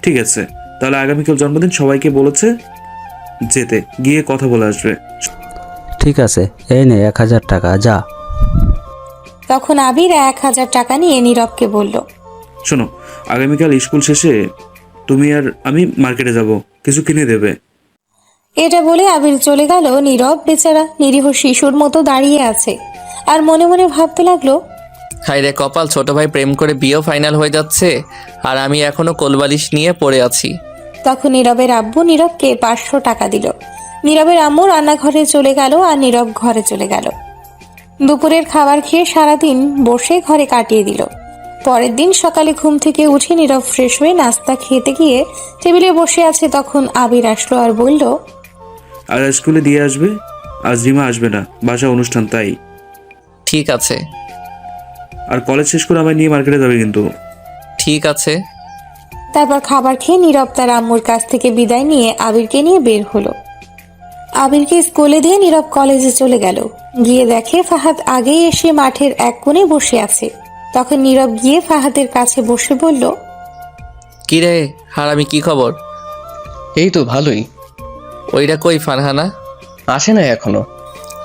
ঠিক আছে, তাহলে আগামীকাল জন্মদিন, সবাইকে বলেছে যেতে, গিয়ে কথা বলে আসবে। ঠিক আছে, এই নে 1,000 টাকা, যা। তখন আবির 1,000 টাকা নিয়ে নীরবকে বলল, শোনো, আগামীকাল স্কুল শেষে তুমি আর আমি মার্কেটে যাব, কিছু কিনে দেবে। এটা বলে আবির চলে গেল। নীরব বেচারা নিরীহ শিশুর মতো দাঁড়িয়ে আছে আর মনে মনে ভাবতে লাগলো, হায় রে কপাল, ছোট ভাই প্রেম করে বিয়েও ফাইনাল হয়ে যাচ্ছে, আর আমি এখনো কোলবালিশ নিয়ে পড়ে আছি। তখন নীরবের আব্বু নীরবকে 500 টাকা দিল। নীরবের আম্মু রান্নাঘরে চলে গেল আর নীরব ঘরে চলে গেল। দুপুরের খাবার খেয়ে সারাদিন বসে ঘরে কাটিয়ে দিল। পরের দিন সকালে ঘুম থেকে উঠে নীরব ফ্রেশ হয়ে নাস্তা খেতে গিয়ে টেবিলে বসে আছে। তখন আবির আসলো আর বলল, আর স্কুলে দিয়ে আসবে, আজ রিমা আসবে না, বাসা অনুষ্ঠান, তাই। ঠিক আছে। আর কলেজ শেষ করে আমায় নিয়ে মার্কেটে যাবে কিন্তু। ঠিক আছে। তারপর খাবার খেয়ে নীরব তার আম্মুর কাছ থেকে বিদায় নিয়ে আবিরকে নিয়ে বের হলো। আবিরকে স্কুলে দিয়ে নীরব কলেজে চলে গেল। গিয়ে দেখে ফাহাদ আগেই এসে মাঠের এক কোণে বসে আছে। তখন নীরব গিয়ে ফাহাদের কাছে বসে বলল, কি রে হারামি, কি খবর? এই তো ভালোই। ওইটা কই ফারহানা? আসে নাই এখনো।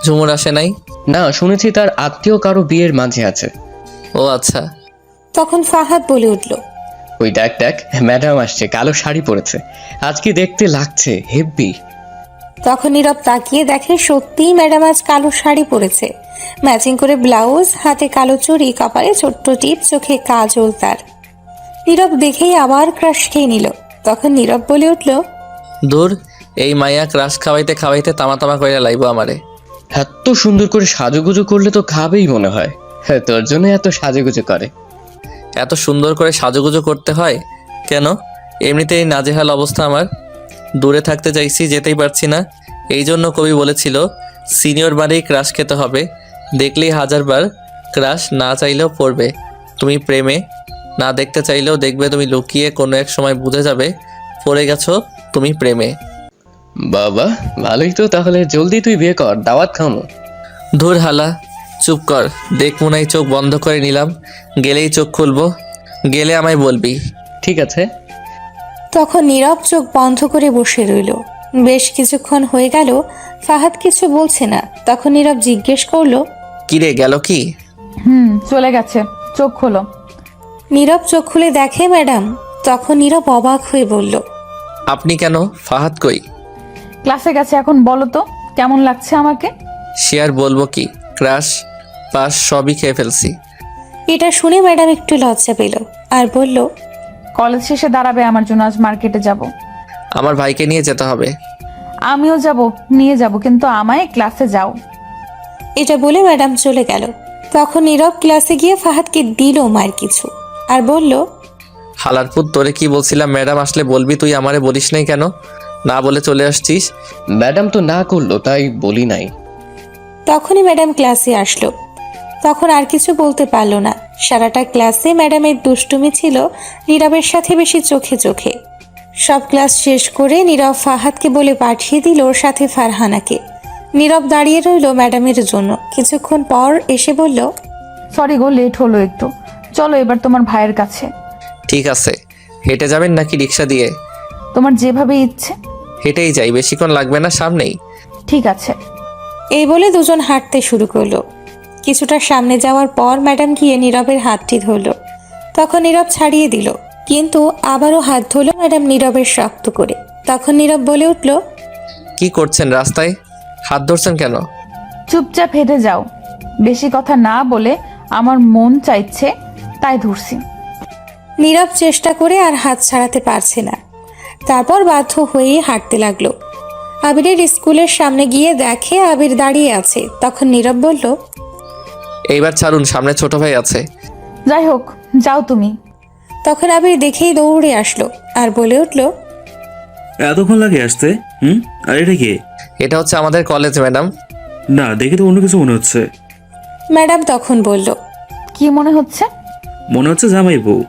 ঝুমুর আসে নাই? না, শুনেছি তার আত্মীয় কারো বিয়ের মাঝে আছে। ও আচ্ছা। তখন ফাহাদ বলে উঠল, ওই দেখ দেখ, ম্যাডাম আসছে, কালো শাড়ি পরেছে, আজকে দেখতে লাগছে হেব্বি। তখন নীরব তাকিয়ে দেখে সত্যিই ম্যাডাম আজ কালো শাড়ি পরেছে, ম্যাচিং করে ব্লাউজ, হাতে কালো চুড়ি, কপালে ছোট্ট টিপ, চোখে কাজল তার। নীরব দেখেই আবার ক্রাশ খেয়ে নিল। তখন নীরব বলে উঠল, দূর, এই মাইয়া ক্রাশ খাওয়াইতে খাওয়াইতে তামা তামা কইরা লাইব আমারে। এত সুন্দর করে সাজুগুজু করলে তো খাবেই মনে হয়। হ্যাঁ, তোর জন্য এত সাজুগুজু করে। এত সুন্দর করে সাজুগুজু করতে হয় কেন? এমনিতেই নাজেহাল অবস্থা আমার, দূরে থাকতে চাইছি, যেতেই পারছি না। এই জন্য কবি বলেছিল সিনিয়র বাড়ি ক্রাশ খেতে হবে, দেখলেই 1000 বার ক্রাশ না চাইলেও পড়বে তুমি প্রেমে, না দেখতে চাইলেও দেখবে তুমি লুকিয়ে কোনো এক সময় বুঝে যাবে পড়ে গেছো তুমি প্রেমে। বাবা ভালোই তো, তাহলে জলদি তুই বিয়ে কর, দাওয়াত খামো। ধুর হালা, চুপ কর। দেখ মুনাই, চোখ বন্ধ করে নিলাম, গেলেই চোখ খুলবো, গেলে আমায় বলবি। ঠিক আছে। তখন নীরব চোখ বন্ধ করে বসে রইল। বেশ কিছুক্ষণ হয়ে গেল, ফাহাদ কিছু বলছে না। তখন নীরব জিজ্ঞেস করলো, কিরে গেল কি? চলে গেছে, চোখ খোলো। নীরব চোখ খুলে দেখে ম্যাডাম। তখন নীরব অবাক হয়ে বলল, আপনি কেন? ফাহাদ কই? ক্লাসে গেছে। এখন বলো তো কেমন লাগছে আমাকে? সে আর বলবো কি, ক্রাশ পাস সবই খেয়ে ফেলছি। এটা শুনে ম্যাডাম একটু লজ্জা পেল আর বলল, কলেজ শেষে দাঁড়াবে আমার জন্য, আজ মার্কেটে যাব। আমার ভাইকে নিয়ে যেতে হবে। আমিও যাব, নিয়ে যাব, কিন্তু আমায় ক্লাসে যাও। এটা বলে ম্যাডাম চলে গেল। তখন নীরব ক্লাসে গিয়ে ফাহাদকে দিল মার কিছু আর বলল, হালারপুর, তোরে কি বলছিলাম ম্যাডাম আসলে বলবি, তুই আমারে বলিস নাই কেন? না বলে চলে আসছিস। ম্যাডাম তো না করলো তাই বলি নাই। তখনই ম্যাডাম ক্লাসে আসলো। তখন আর কিছু বলতে পারলো না। সারাটা ক্লাসে ম্যাডামের দুষ্টুমি ছিল নীরবের সাথে বেশি চোখে চোখে। সব ক্লাস শেষ করে নীরব ফাহাদকে বলে পাঠিয়ে দিল ওর সাথে ফারহানাকে। নীরব দাঁড়িয়ে রইল ম্যাডামের জন্য। কিছুক্ষণ পর এসে বলল, সরি গো, লেট হলো একটু। চলো এবার তোমার ভাইয়ের কাছে। ঠিক আছে, হেঁটে যাবেন নাকি রিক্সা দিয়ে? তোমার যেভাবে ইচ্ছে। হেঁটেই যাই, বেশিক্ষণ লাগবে না, সামনেই। ঠিক আছে। এই বলে দুজন হাঁটতে শুরু করলো। কিছুটা সামনে যাওয়ার পর ম্যাডাম গিয়ে নীরবের হাতটি ধরল। তখন নীরব ছাড়িয়ে দিল, কিন্তু আবারও হাত ধরল ম্যাডাম নীরবের শক্ত করে। তখন নীরব বলে উঠল, কি করছেন রাস্তায়? হাত ধরছেন কেন? চুপচাপ হেঁটে যাও। বেশি কথা না বলে আমার মন চাইছে তাই ধরছি। নীরব চেষ্টা করে আর হাত ছাড়াতে পারছে না। তারপর বাধ্য হয়েই হাঁটতে লাগলো। আবিরের স্কুলের সামনে গিয়ে দেখে আবির দাঁড়িয়ে আছে। তখন নীরব বলল, এইবার ছাড়ুন, সামনে ছোট ভাই আছে। যাই হোক, যাও তুমি। তখন আবির দেখেই দৌড়ে আসলো আর বলে উঠল, এতক্ষণ লাগে আসতে? আর এটা কি? এটা হচ্ছে আমাদের কলেজ ম্যাডাম। না, দেখে তো অন্য কিছু মনে হচ্ছে। ম্যাডাম তখন বলল, কি মনে হচ্ছে? মনে হচ্ছে জামাই বউ।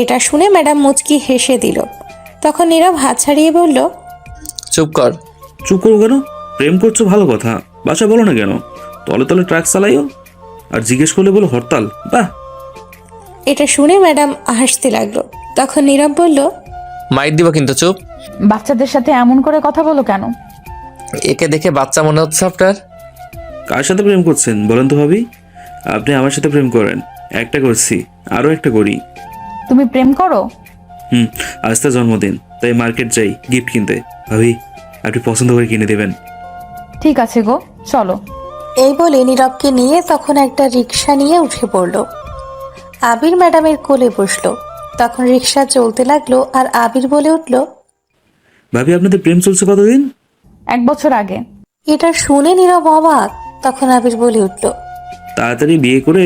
এটা শুনে ম্যাডাম মুচকি হেসে দিল। তখন নীরব হাত ছাড়িয়ে বলল, চুপ কর। চুপ করবো কেন? প্রেম করছো ভালো কথা, বাসা বলো না কেন? তলে তলে ট্রাক চালাইও আর জিজ্ঞেস করলে বলো হরতাল। বাহ! এটা শুনে ম্যাডাম হাসতে লাগলো। তখন নীরব বলল, মাইর দিব কিন্তু, চুপ। বাচ্চাদের সাথে এমন করে কথা বলো কেন? একে দেখে বাচ্চা মনে হচ্ছে আপনার? কার সাথে প্রেম করছেন বলেন তো ভাবি? আপনি আমার সাথে প্রেম করেন। একটা করছি, আরও একটা করি। তুমি প্রেম করো? আজ তার জন্মদিন, তাই মার্কেট যাই গিফট কিনতে। ভাবি, আপনি পছন্দ করে কিনে দেবেন। ঠিক আছে গো, চলো। এই বলে নীরবকে নিয়ে তখন একটা রিক্সা নিয়ে উঠে পড়ল। আবির ম্যাডামের কোলে বসলো। তখন রিক্সা চলতে লাগলো আর আবির বলে উঠল, ভাবি, আপনাদের প্রেম চলছে কতদিন? 1 বছর আগে। এটা শুনে নীরব অবাক। তখন আবির বলে উঠল, তাড়াতাড়ি বিয়ে করে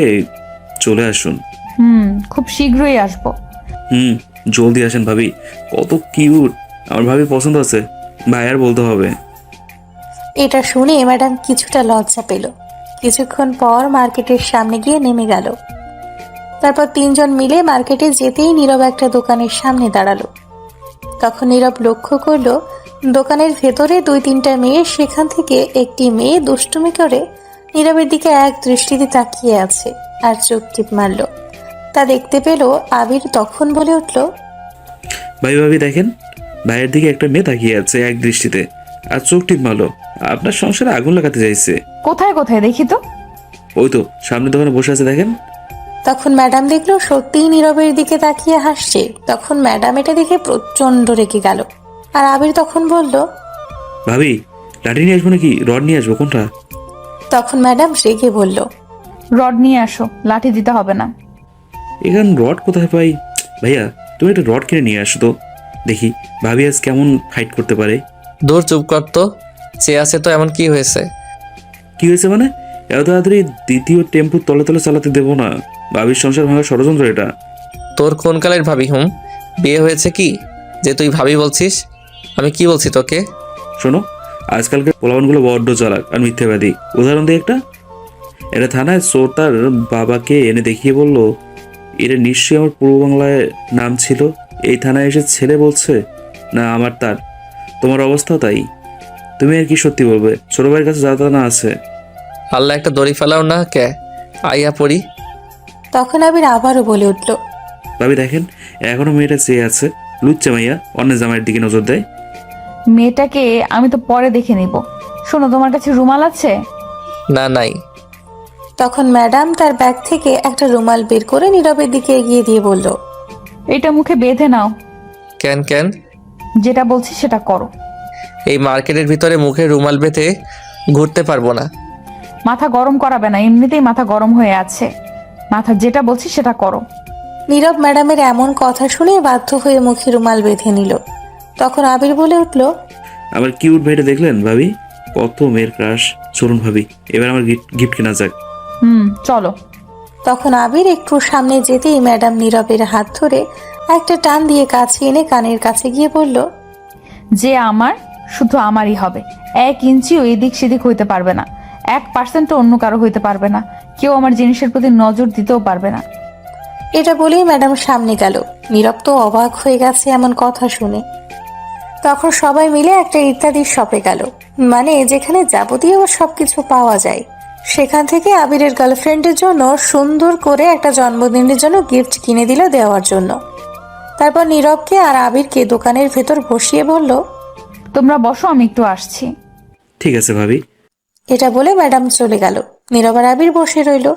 চলে আসুন। খুব শীঘ্রই আসবো। জলদি আসেন ভাবি, কত কিউট। আমার ভাবি পছন্দ আছে, ভাই আর বলতে হবে। এটা শুনে ম্যাডাম কিছুটা লজ্জা পেল। কিছুক্ষণ পর মার্কেটের সামনে গিয়ে নেমে গেল। তারপর 3 জন মিলে মার্কেটে যেতেই নীরব একটা দোকানের সামনে দাঁড়ালো। তখন নীরব লক্ষ্য করলো দোকানের ভেতরে 2-3টা মেয়ে, সেখান থেকে একটি মেয়ে দুষ্টুমি করে নীরবের দিকে এক দৃষ্টিতে তাকিয়ে আছে আর চোখ টিপ মারল। তা দেখতে পেল আবির। তখন বলে উঠল, ভাই ভাবি দেখেন, ভাইয়ের দিকে একটা মেয়ে তাকিয়ে আছে এক দৃষ্টিতে আর চোখ টিপ মারলো। আপনার সংসারে আগুন লাগাতে চাইছে। কোথায় কোথায় দেখি তো? ওই তো সামনে দোকানে বসে আছে, দেখেন। তখন ম্যাডাম দেখলো সত্যিই নীরবের দিকে তাকিয়ে হাসছে। তখন ম্যাডাম এটা দেখে প্রচন্ড রেগে গেল। আর আবির তখন বলল, ভাবি, লাঠি নিয়ে আসবো নাকি রড নিয়ে আসবো, কোনটা? তখন ম্যাডাম রেগে বলল, রড নিয়ে আসো, লাঠি দিতে হবে না। এখানে রড কোথায় পাই? ভাইয়া, তুমি একটা রড কিনে নিয়ে আসো তো, দেখি ভাবি আজ কেমন ফাইট করতে পারে। দূর, চুপ কর তো। চেয়ে আছে তো, এমন কি হয়েছে? কি হয়েছে মানে? এত তাড়াতাড়ি দ্বিতীয় টেম্পু তলে তলে চালাতে দেবো না। ভাবির সংসার ভাঙার ষড়যন্ত্র এটা। তোর কোন কালের ভাবি? বিয়ে হয়েছে কি যে তুই ভাবি বলছিস? আমি কি বলছি তোকে? শোনো, আজকালকার পোলাপানগুলো বড্ড চালাক আর মিথ্যাবাদী। উদাহরণ দিই একটা। এটা থানায় চোর তার বাবাকে এনে দেখিয়ে বলল, এটা নিশ্চয়ই আমার পূর্ব বাংলায় নাম ছিল। এই থানায় এসে ছেলে বলছে না আমার তার। তোমার অবস্থাও তাই। তুমি আর কি সত্যি বলবে? ছোট ভাইয়ের কাছে যা না আছে। আল্লাহ একটা দড়ি ফেলাও না কে, আইয়া পড়ি। তখন আবির আবারও বলে উঠল, ভাবি দেখেন, এখনো মেয়েটা চেয়ে আছে। লুচ্চা মাইয়া অন্য জামাইয়ের দিকে নজর দেয়। মেয়েটাকে আমি তো পরে দেখে নিব। শোনো, তোমার কাছে রুমাল আছে? না, নাই। তখন ম্যাডাম তার ব্যাগ থেকে একটা রুমাল বের করে নীরবের দিকে এগিয়ে দিয়ে বলল, এটা মুখে বেঁধে নাও। কেন কেন? যেটা বলছি সেটা করো। এই মার্কেটের ভিতরে মুখে রুমাল বেঁধে ঘুরতে পারবো না। মাথা গরম করাবে না, এমনিতেই মাথা গরম হয়ে আছে। মাথা যেটা বলছি সেটা করো। নীরব ম্যাডামের এমন কথা শুনে বাধ্য হয়ে মুখে রুমাল বেঁধে নিল। তখন আবির বলে উঠল, আমার কিউট ভাইটা দেখলেন ভাবি? কত মেয়ের ক্রাশ। চলুন ভাবি, এবার আমার গিফট কেনা যাক। চলো। তখন আবির একটু সামনে যেতেই ম্যাডাম নীরবের হাত ধরে একটা টান দিয়ে কাছে এনে কানের কাছে গিয়ে বলল, যে আমার শুধু আমারই হবে। 1 ইঞ্চিও এদিক সেদিক হইতে পারবে না। 1% অন্য কারো হইতে পারবে না। কেউ আমার জিনিসের প্রতি নজর দিতেও পারবে না। এটা বলেই ম্যাডাম সামনে গেল। নীরব তো অবাক হয়ে গেছে এমন কথা শুনে। তখন সবাই মিলে একটা ইত্যাদি শপে গেল, মানে যেখানে যাবতীয় সবকিছু পাওয়া যায়। সেখান থেকে আবিরের গার্লফ্রেন্ডের জন্য সুন্দর করে একটা জন্মদিনের জন্য গিফট কিনে দিল দেওয়ার জন্য। তারপর নীরবকে আর আবিরকে দোকানের ভেতর বসিয়ে বলল, তোমরা বসো, আমি একটু আসছি। ঠিক আছে ভাবি। এটা বলে ম্যাডাম চলে গেল। নীরব আর আবির বসে রইল।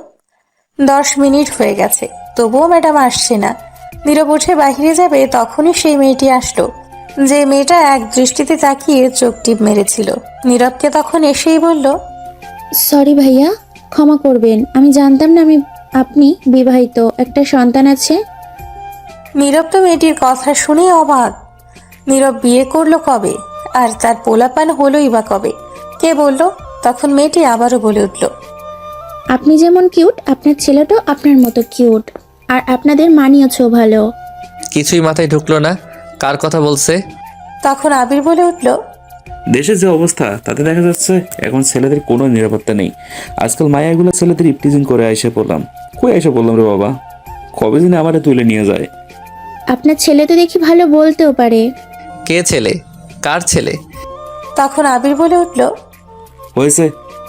10 মিনিট হয়ে গেছে, তবুও ম্যাডাম আসছে না। নীরব উঠে বাহিরে যাবে, তখনই সেই মেয়েটি আসলো, যে মেয়েটা এক দৃষ্টিতে তাকিয়ে চোখ টিপ মেরেছিল। নীরবকে তখন এসেই বলল, সরি ভাইয়া, ক্ষমা করবেন, আমি জানতাম না আপনি বিবাহিত, একটা সন্তান আছে। নীরব তো মেয়েটির কথা শুনেই অবাক। নীরব বিয়ে করলো কবে, আর তার পোলাপান হলোই বা কবে, কে বলল? তখন মেয়েটি আবারও বলে উঠল, আপনি যেমন কিউট, আপনার ছেলেটাও আপনার মতো কিউট, আর আপনাদের মানিয়েছেও ভালো। কিছুই মাথায় ঢুকলো না, কার কথা বলছে? তখন আবির বলে উঠল, দেশের যে অবস্থা তাতে দেখা যাচ্ছে এখন ছেলেদের কোনো নিরাপত্তা নেই। আজকাল মায়াগুলো ছেলেদের ইপটিজিং করে আইসে পড়লাম। কই আইসে পড়লাম রে বাবা, কবে দিনে আমারে তুলে নিয়ে যায়। আপনার ছেলে তো দেখি ভালো বলতেও পারে। কে ছেলে? কার ছেলে? তখন আবির বলে উঠল, হয়েছে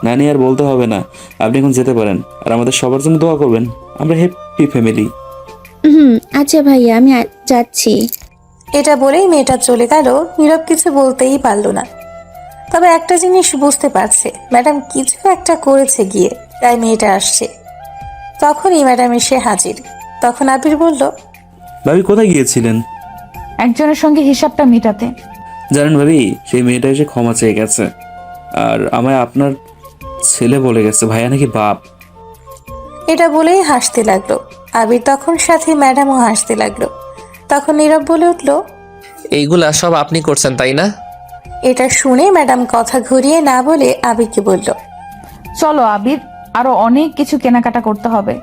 নানি, আর বলতে হবে না। আপনি এখন যেতে পারেন, আর আমাদের সবার জন্য দোয়া করবেন। আমরা হ্যাপি ফ্যামিলি। আচ্ছা ভাইয়া, আমি যাচ্ছি। এটা বলেই মেয়েটা চলে গেল। নীরব কিছু বলতেই পারল না। তবে একটা জিনিস বুঝতে পারছে, ম্যাডাম কিছু একটা করেছে গিয়ে, তাই মেয়েটা আসছে। তখনই ম্যাডাম এসে হাজির। তখন আবির বলল, ভাবি কোথায় গিয়েছিলেন? একজনের সঙ্গে হিসাবটা মেটাতে। জানেন ভাবি, সেই মেয়েটা এসে ক্ষমা চেয়ে গেছে, আর আমায় আপনার ছেলে বলে গেছে। ভাইয়া নাকি বাপ। এটা বলেই হাসতে লাগলো আবির। তখন সাথে ম্যাডামও হাসতে লাগলো। তখন নীরব বলে উঠল, এইগুলা সব আপনি করছেন তাই না? এটা শুনে ম্যাডাম কথা ঘুরিয়ে না বলে আবিরকে বলল, চলো আবির, আরো অনেক কিছু কেনাকাটা করতে হবে।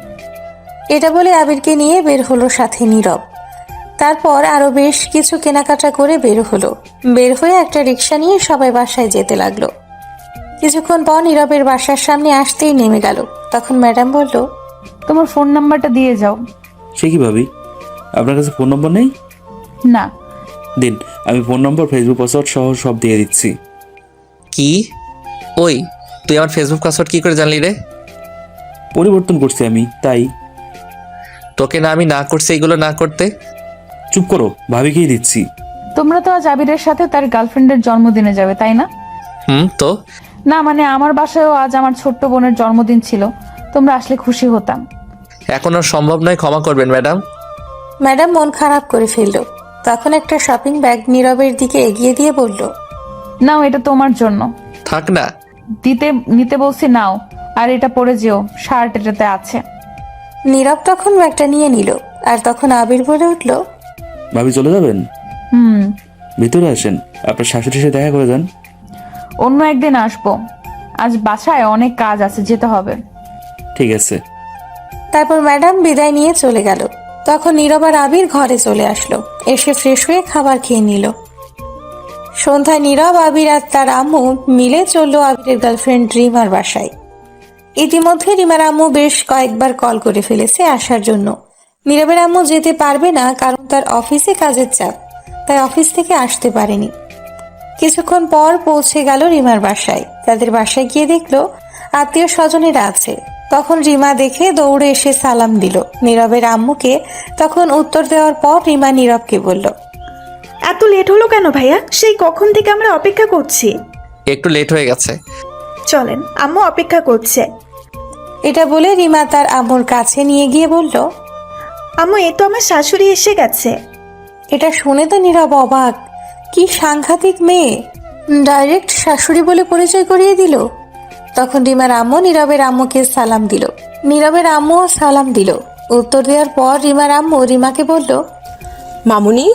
এটা বলে আবিরকে নিয়ে বের হলো সাথে নীরব। তারপর আরো বেশ কিছু কেনাকাটা করে বের হলো। বের হয়ে একটা রিক্সা নিয়ে সবাই বাসায় যেতে লাগলো। কিছুক্ষণ পর নীরবের বাসার সামনে আসতেই নেমে গেল। তখন ম্যাডাম বলল, তোমার ফোন নাম্বারটা দিয়ে যাও। সে কি ভাবি, আপনার কাছে ফোন নম্বর নেই? না। দিন, আমি ফোন নম্বর, ফেসবুক পাসওয়ার্ড সহ সব দিয়ে দিচ্ছি। কি? ওই তুই আমার ফেসবুক পাসওয়ার্ড কি করে জানলি রে? পরিবর্তন করছি আমি, তাই। তোকে না আমি না করছি এগুলো না করতে? চুপ করো, ভাবিকেই দিচ্ছি। তোমরা তো আজ আবিরের সাথে তার গার্লফ্রেন্ডের জন্মদিনে যাবে, তাই না? তো না, মানে আমার বাসায়ও আজ আমার ছোট্ট বোনের জন্মদিন ছিল, তোমরা আসলে খুশি হতাম। এখন আর সম্ভব নয়, ক্ষমা করবেন ম্যাডাম। ম্যাডাম মন খারাপ করে ফেলল। তখন একটা শপিং ব্যাগ নীরবের দিকে এগিয়ে দিয়ে বলল, নাও, এটা তোমার জন্য। থাক না। নিতে বলছি, নাও। আর এটা পরে যেও, শার্ট এটাতে আছে। নীরব তখন ব্যাগটা নিয়ে নিল। আর তখন আবির বলে উঠল, ভাবি চলে যাবেন? ভিতরে আসেন, আপনার শাশুড়ির সাথে দেখা করে যান। অন্য একদিন আসবো, আজ বাসায় অনেক কাজ আছে, যেতে হবে। ঠিক আছে। তারপর ম্যাডাম বিদায় নিয়ে চলে গেল। তখন নীরব আর আবির ঘরে চলে আসলো। এসে ফ্রেশ হয়ে খাবার খেয়ে নিল। সন্ধ্যায় নীরব, আবির আর তার আম্মু মিলে চললো আবিরের গার্লফ্রেন্ড রিমার বাসায়। ইতিমধ্যে রিমার আম্মু বেশ কয়েকবার কল করে ফেলেছে আসার জন্য। নীরবের আম্মু যেতে পারবে না কারণ তার অফিসে কাজের চাপ, তাই অফিস থেকে আসতে পারেনি। কিছুক্ষণ পর পৌঁছে গেল রিমার বাসায়। তাদের বাসায় গিয়ে দেখলো আত্মীয় স্বজনেরা আছে। তখন রিমা দেখে দৌড়ে এসে সালাম দিল নীরবের আম্মুকে। তখন উত্তর দেওয়ার পর রিমা নীরবকে বলল, এত লেট হলো কেন ভাইয়া? সেই কখন থেকে আমরা অপেক্ষা করছি। একটু লেট হয়ে গেছে। চলেন, আম্মু অপেক্ষা করছে। এটা বলে রিমা তার আম্মুর কাছে নিয়ে গিয়ে বলল, আম্মু, এই তো আমার শাশুড়ি এসে গেছে। এটা শুনে তো নীরব অবাক। কি সাংঘাতিক মেয়ে, ডাইরেক্ট শাশুড়ি বলে পরিচয় করিয়ে দিল। তখন রিমার আম্মু নীরবের আম্মুকে সালাম দিল। নীরবের আম্মুও সালাম দিল। উত্তর দেওয়ার পর রিমার আম্মু রিমাকে বলল, মামুনি,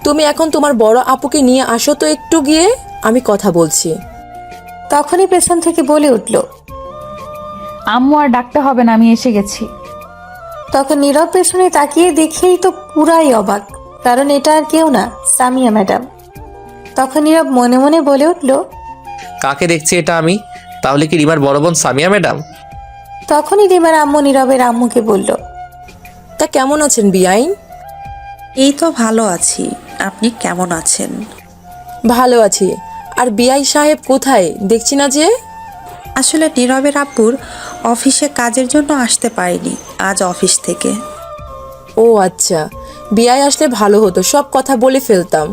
তুমি এখন তোমার বড় আপুকে নিয়ে আসো তো একটু গিয়ে, আমি কথা বলছি। তখনই পেছন থেকে বলে উঠল, আম্মু আর ডাকতে হবে না, আমি এসে গেছি। তখন নীরব পেছনে তাকিয়ে দেখেই তো পুরাই অবাক, কারণ এটা আর কেউ না, সামিয়া ম্যাডাম। তখন নীরব মনে মনে বলে উঠল, কাকে দেখছি এটা আমি? তাহলে কি রিমার বড় বোন সামিয়া ম্যাডাম? তখনই রিমার আম্মু নীরবের আম্মুকে বলল, তা কেমন আছেন বিআইন? এই তো ভালো আছি, আপনি কেমন আছেন? ভালো আছি। আর বিআই সাহেব কোথায়, দেখছি না যে? আসলে নীরবের আব্বুর অফিসে কাজের জন্য আসতে পারিনি আজ অফিস থেকে। ও আচ্ছা, বিআই আসলে ভালো হতো, সব কথা বলে ফেলতাম।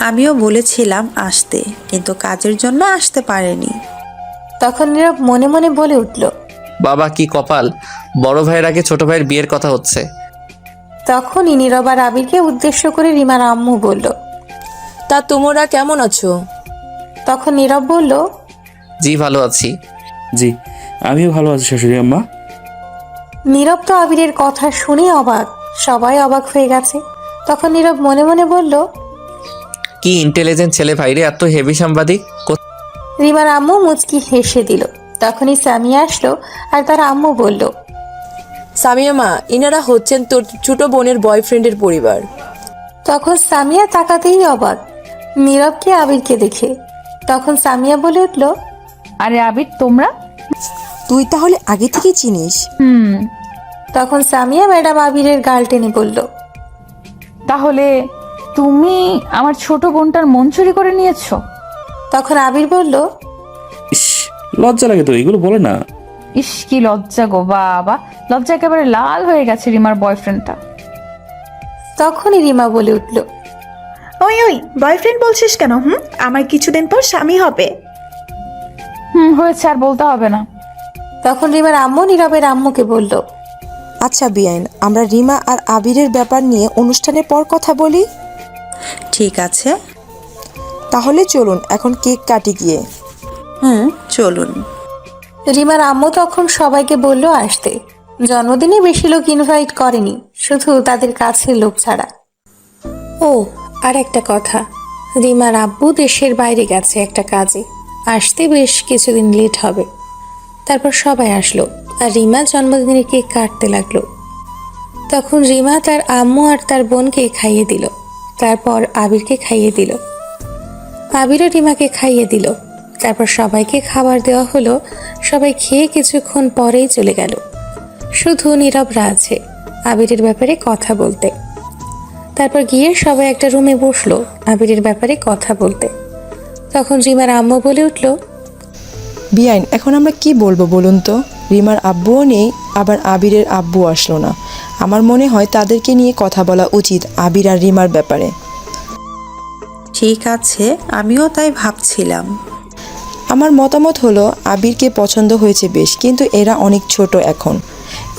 আমিও বলেছিলাম আসতে, কিন্তু কাজের জন্য আসতে পারেনি। তখন নীরব মনে মনে বলে উঠল, বাবা কি কপাল, বড় ভাইয়ের আগে ছোট ভাইয়ের বিয়ের কথা হচ্ছে। তখনই নীরব আর আবিরকে উদ্দেশ্য করে রিমার আম্মু বলল, তা তোমরা কেমন আছো? তখন নীরব বলল, জি ভালো আছি। জি, আমিও ভালো আছি শাশুড়ি আম্মা। নীরব তো আবিরের কথা শুনে অবাক, সবাই অবাক হয়ে গেছে। তখন নীরব মনে মনে বলল, কি ইন্টেলিজেন্ট ছেলে ভাইরে, এত হেভি সাংবাদিক। রিমার আম্মু মুচকি হেসে দিল। তখনই সামিয়া আসলো আর তার আম্মু বলল, সামিয়া মা, ইনারা হচ্ছেন তোর ছোট বোনের বয়ফ্রেন্ডের পরিবার। তখন সামিয়া তাকাতেই অবাক নীরবকে আবিরকে দেখে। তখন সামিয়া বলে উঠল, আরে আবির, তোমরা? তুই তাহলে আগে থেকে চিনিস? তখন সামিয়া ম্যাডাম আবিরের গাল টেনে বলল, তাহলে তুমি আমার ছোট বোনটার মন চুরি করে নিয়েছো? তখন আবির বলল, ইস, লজ্জা লাগে তো, এগুলো বলে না। ইস, কি লজ্জা গো বাবা, লজ্জা একেবারে লাল হয়ে গেছে রিমার বয়ফ্রেন্ডটা। তখনই রিমা বলে উঠল, ওই ওই, বয়ফ্রেন্ড বলছিস কেন? আমার কিছুদিন পর স্বামী হবে। হয়েছে, আর বলতে হবে না। তখন রিমার আম্মু নীরবের আম্মুকে বলল, আচ্ছা বিআইন, আমরা রিমা আর আবিরের ব্যাপার নিয়ে অনুষ্ঠানের পর কথা বলি। ঠিক আছে, তাহলে চলুন এখন কেক কাটি গিয়ে। চলুন। রিমার আম্মু তখন সবাইকে বলল আসতে। জন্মদিনে বেশি লোক ইনভাইট করেনি, শুধু তাদের কাছের লোক ছাড়া। ও আর একটা কথা, রিমার আব্বু দেশের বাইরে গেছে একটা কাজে, আসতে বেশ কিছুদিন লেট হবে। তারপর সবাই আসলো আর রিমা জন্মদিনের কেক কাটতে লাগলো। তখন রিমা তার আম্মু আর তার বোনকে খাইয়ে দিল, তারপর আবিরকে খাইয়ে দিল, আবিরও রিমাকে খাইয়ে দিল। তারপর সবাইকে খাবার দেওয়া হলো। সবাই খেয়ে কিছুক্ষণ পরেই চলে গেল। শুধু নীরবরা আছে আবিরের ব্যাপারে কথা বলতে। তারপর গিয়ে সবাই একটা রুমে বসলো আবিরের ব্যাপারে কথা বলতে। তখন রিমার আম্মু বলে উঠল, বিআইন, এখন আমরা কি বলবো বলুন তো? রিমার আব্বুও নেই, আবার আবিরের আব্বু আসলো না। আমার মনে হয় তাদেরকে নিয়ে কথা বলা উচিত আবির আর রিমার ব্যাপারে। ঠিক আছে, আমিও তাই ভাবছিলাম। আমার মতামত হলো আবিরকে পছন্দ হয়েছে বেশ, কিন্তু এরা অনেক ছোট এখন,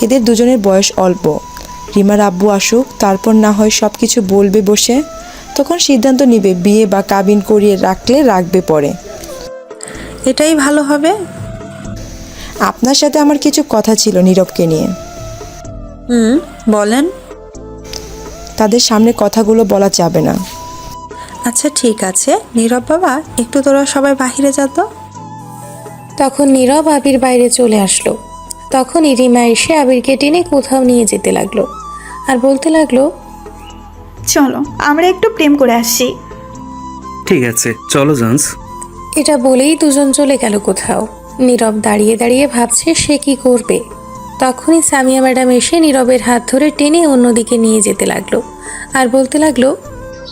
এদের দুজনের বয়স অল্প। রিমার আব্বু আসুক, তারপর না হয় সব কিছু বলবে বসে, তখন সিদ্ধান্ত নিবে বিয়ে বা কাবিন করিয়ে রাখলে রাখবে পরে। এটাই ভালো হবে। আপনার সাথে আমার কিছু কথা ছিল নীরবকে নিয়ে। বলেন। তাদের সামনে কথাগুলো বলা যাবে না। আচ্ছা ঠিক আছে, নীরব বাবা, একটু তোরা সবাই বাহিরে যা তো। তখন নীরব আবির বাইরে চলে আসলো। তখনই রিমা এসে আবিরকে টেনে কোথাও নিয়ে যেতে লাগলো আর বলতে লাগলো, চলো আমরা একটু প্রেম করে আসি। ঠিক আছে, চলো জান্স। এটা বলেই দুজন চলে গেল কোথাও। নীরব দাঁড়িয়ে দাঁড়িয়ে ভাবছে সে কি করবে। তখনই সামিয়া ম্যাডাম এসে নীরবের হাত ধরে টেনে অন্যদিকে নিয়ে যেতে লাগলো আর বলতে লাগলো,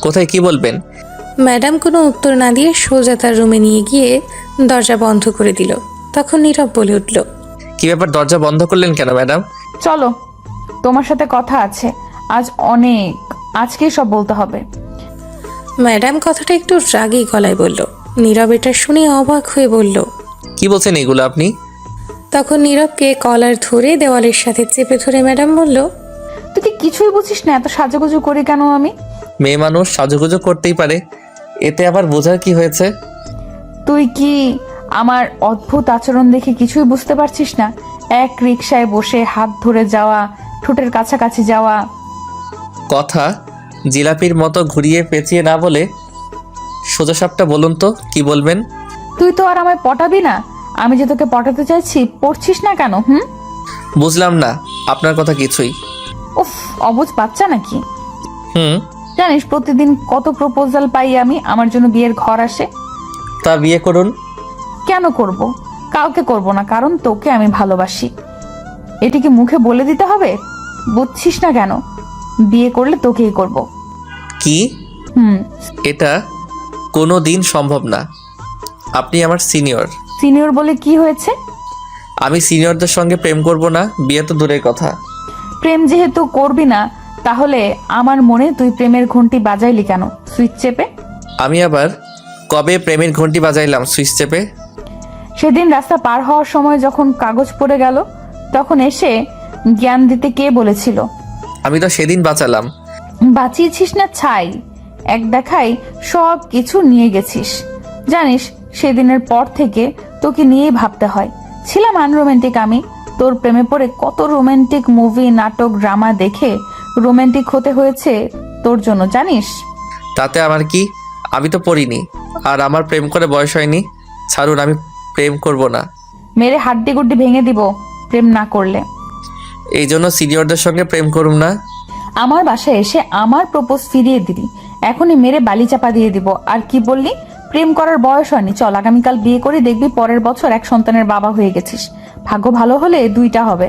কোথায় কি বলবেন? ম্যাডাম কোনো উত্তর না দিয়ে সোজা তার রুমে নিয়ে গিয়ে দরজা বন্ধ করে দিল। তখন নীরব বলে উঠল, কি ব্যাপার, দরজা বন্ধ করলেন কেন ম্যাডাম? চলো, তোমার সাথে কথা আছে আজ অনেক, আজকেই সব বলতে হবে। ম্যাডাম কথাটা একটু রাগী গলায় বলল। নীরব এটা শুনে অবাক হয়ে বলল। কি বলছেন এগুলো আপনি? তখন নীরবকে কলার ধরে দেওয়ালের সাথে চেপে ধরে ম্যাডাম বলল, তুই কি কিছুই বুঝিস না এত সাজুগুজু করি কেন আমি? মেয়ে মানুষ সাজুগুজু করতেই পারে, এতে আবার বোঝার কি হয়েছে? তুই কি আমার অদ্ভুত আচরণ দেখে কিছুই বুঝতে পারছিস না? এক রিকশায় বসে হাত ধরে যাওয়া, ঠোঁটের কাছাকাছি যাওয়া। কথা জিলাপির মতো ঘুরিয়ে পেঁচিয়ে না বলে সোজাসাপটা বলুন তো, কি বলবেন? তুই তো আর আমায় পটাবি না। আমি যে তোকে পটাতে চাইছি, পড়ছিস না কেন? বুঝলাম না আপনার কথা কিছুই। উফ, অবুঝ বাচ্চা নাকি? হুম। জানিস প্রতিদিন কত প্রপোজাল পাই আমি, আমার জন্য বিয়ের ঘর আসে। তা বিয়ে করুন। কেন করব? কাউকে করব না, কারণ তোকে আমি ভালোবাসি। এটি কি মুখে বলে দিতে হবে? বুঝছিস না কেন? বিয়ে করলে তোকেই করব। কি? এটা কোনো দিন সম্ভব না। আপনি আমার সিনিয়র। সিনিয়র বলে কি হয়েছে? আমি সিনিয়রদের সঙ্গে প্রেম করব না, বিয়ে তো দূরের কথা। প্রেম যেহেতু করবি না, তাহলে আমার মনে তুই প্রেমের ঘন্টি বাজাইলি কেন সুইচ চেপে? আমি আবার কবে প্রেমের ঘন্টি বাজাইলাম সুইচ চেপে? সেদিন রাস্তা পার হওয়ার সময় যখন কাগজ পড়ে গেল, তখন এসে জ্ঞান দিতে কে বলেছিল? আমি তো সেদিন বাঁচালাম। বাঁচিয়েছিস না ছাই, এক দেখাই সব কিছু নিয়ে গেছিস। জানিস সেদিনের পর থেকে তোকে নিয়েই ভাবতে হয়। ছিলাম আনরোম্যান্টিক আমি, তোর প্রেমে পড়ে কত রোমান্টিক মুভি, নাটক, ড্রামা দেখে রোমান্টিক হতে হয়েছে তোর জন্য, জানিস? তাতে আমার কি? আমি তো পড়িনি, আর আমার প্রেম করে বয়স হয়নি। ছাড়ুন, আমি প্রেম করব না। মেরে হাড্ডি গুড্ডি ভেঙে দিব প্রেম না করলে। এই জন্য সিনিয়রদের সঙ্গে প্রেম করুম না। আমার বাসায় এসে আমার প্রপোজ ফিরিয়ে দিলি, এখনই মেরে বালি চাপা দিয়ে দিব। আর কি বললি? প্রেম করার বয়স হয়নি। চল আগামীকাল বিয়ে করে দেখবি পরের বছর এক সন্তানের বাবা হয়ে গেছিস। ভাগ্য ভালো হলে 2টা হবে।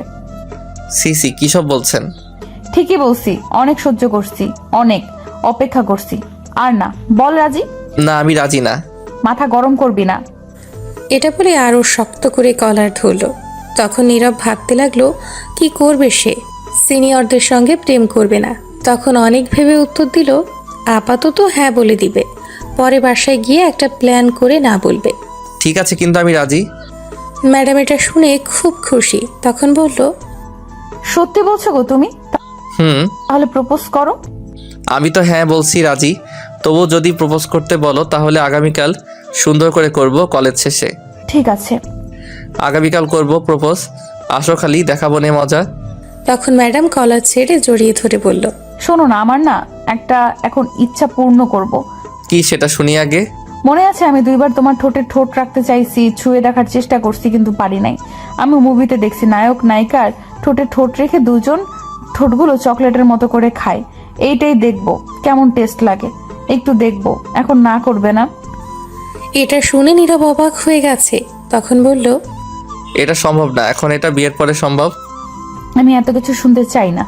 সিসি কি সব বলছেন? ঠিকই বলছি, অনেক সহ্য করছি, অনেক অপেক্ষা করছি। আর না, বল রাজি? না, আমি রাজি না। মাথা গরম করবি না। এটা বলে আরো শক্ত করে কলার ধরল। তখন নীরব ভাবতে লাগলো কি করবে সে। সিনিয়রদের সঙ্গে প্রেম করবে না। তখন অনেক ভেবে উত্তর দিল, আপাতত হ্যাঁ বলে দিবে, পরে বাসায় গিয়ে একটা প্ল্যান করে না বলবে। ঠিক আছে, কিন্তু আমি রাজি। ম্যাডাম এটা শুনে খুব খুশি। তখন বলল, সত্যি বলছো গো তুমি? তাহলে প্রপোজ করো। আমি তো হ্যাঁ বলছি, রাজি। তবু যদি প্রপোজ করতে বলো তাহলে আগামীকাল সুন্দর করে করব কলেজ শেষে। ঠিক আছে, আগামীকাল করব প্রপোজ। আসো খালি, দেখাবো নে মজা। তখন ম্যাডাম কলার ছেড়ে জড়িয়ে ধরে বলল, শোনো না, আমার না একটা এখন ইচ্ছা পূর্ণ করব। কি সেটা শুনি আগে। মনে আছে আমি 2বার তোমার ঠোঁটে ঠোঁট রাখতে চাইছি, ছুঁয়ে দেখার চেষ্টা করছি, কিন্তু পারি নাই। আমি মুভিতে দেখছি নায়ক নায়িকার ঠোঁটে ঠোঁট রেখে দুজন ঠোঁটগুলো চকলেটের মতো করে খায়। এইটাই দেখবো কেমন টেস্ট লাগে, একটু দেখবো। এখন না করবে না? এটা শুনে নীরব অবাক হয়ে গেছে। তখন বলল, এটা সম্ভব না, এখন এটা বিয়ের পরে সম্ভব। আমি এত কিছু শুনতে চাই না।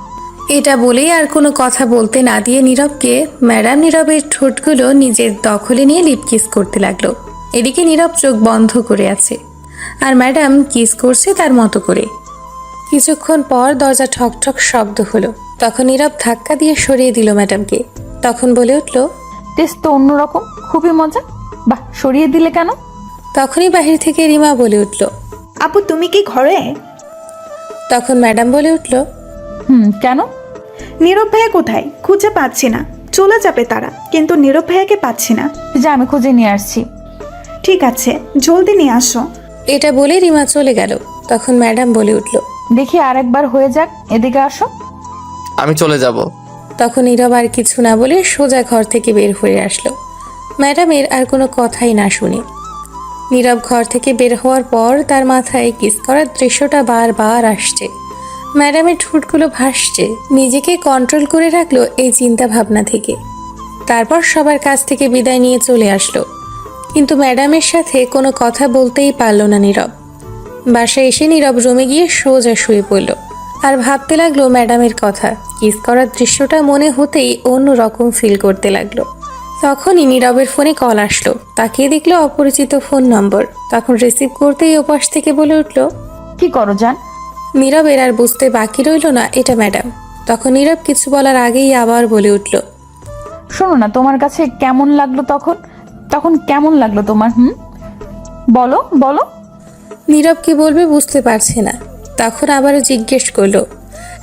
এটা বলেই আর কোনো কথা বলতে না দিয়ে নীরবকে ম্যাডাম নীরবের ঠোঁটগুলো নিজের দখলে নিয়ে লিপ কিস করতে লাগলো। এদিকে নীরব চোখ বন্ধ করে আছে আর ম্যাডাম কিস করছে তার মতো করে। কিছুক্ষণ পর দরজা ঠকঠক শব্দ হলো। তখন নীরব ধাক্কা দিয়ে সরিয়ে দিল ম্যাডামকে। তখন বলে উঠল, টেস্ট তো অন্যরকম, খুবই মজা। বাহ, সরিয়ে দিলে কেন? তখনই বাহির থেকে রিমা বলে উঠল, আপু তুমি কি ঘরে? তখন ম্যাডাম বলে উঠল, কেন? নীরব ভাইয়া কোথায়? খুঁজে পাচ্ছি না। চলে যাবে তারা, কিন্তু নীরব ভাইয়াকে পাচ্ছি না। যা, আমি খুঁজে নিয়ে আসছি। ঠিক আছে, জলদি নিয়ে আসো। এটা বলে রিমা চলে গেল। তখন ম্যাডাম বলে উঠল, দেখি আরেকবার হয়ে যাক, এদিকে আসো। আমি চলে যাব। তখন নীরব আর কিছু না বলে সোজা ঘর থেকে বের হয়ে আসলো, ম্যাডামের আর কোনো কথাই না শুনে। নীরব ঘর থেকে বের হওয়ার পর তার মাথায় কিস করার দৃশ্যটা বারবার আসছে। ম্যাডামের ঠোঁটগুলো ভাসছে। নিজেকে কন্ট্রোল করে রাখলো এই চিন্তা ভাবনা থেকে। তারপর সবার কাছ থেকে বিদায় নিয়ে চলে আসলো, কিন্তু ম্যাডামের সাথে কোনো কথা বলতেই পারল না নীরব। বাসায় এসে নীরব রুমে গিয়ে সোজা শুয়ে পড়ল আর ভাবতে লাগলো ম্যাডামের কথা। কিস করার দৃশ্যটা মনে হতেই অন্য রকম ফিল করতে লাগলো। তখনই নীরবের ফোনে কল আসলো। তাকিয়ে দেখলো অপরিচিত ফোন নম্বর। তখন রিসিভ করতেই ওপাশ থেকে বলে উঠলো, কি করো জান? নীরবের আর বুঝতে বাকি রইল না এটা ম্যাডাম। তখন নীরব কিছু বলার আগেই আবার বলে উঠল, শোনো না, তোমার কাছে কেমন লাগলো তখন? তখন কেমন লাগলো তোমার? বলো বলো। নীরব কি বলবে বুঝতে পারছে না। তখন আবারও জিজ্ঞেস করলো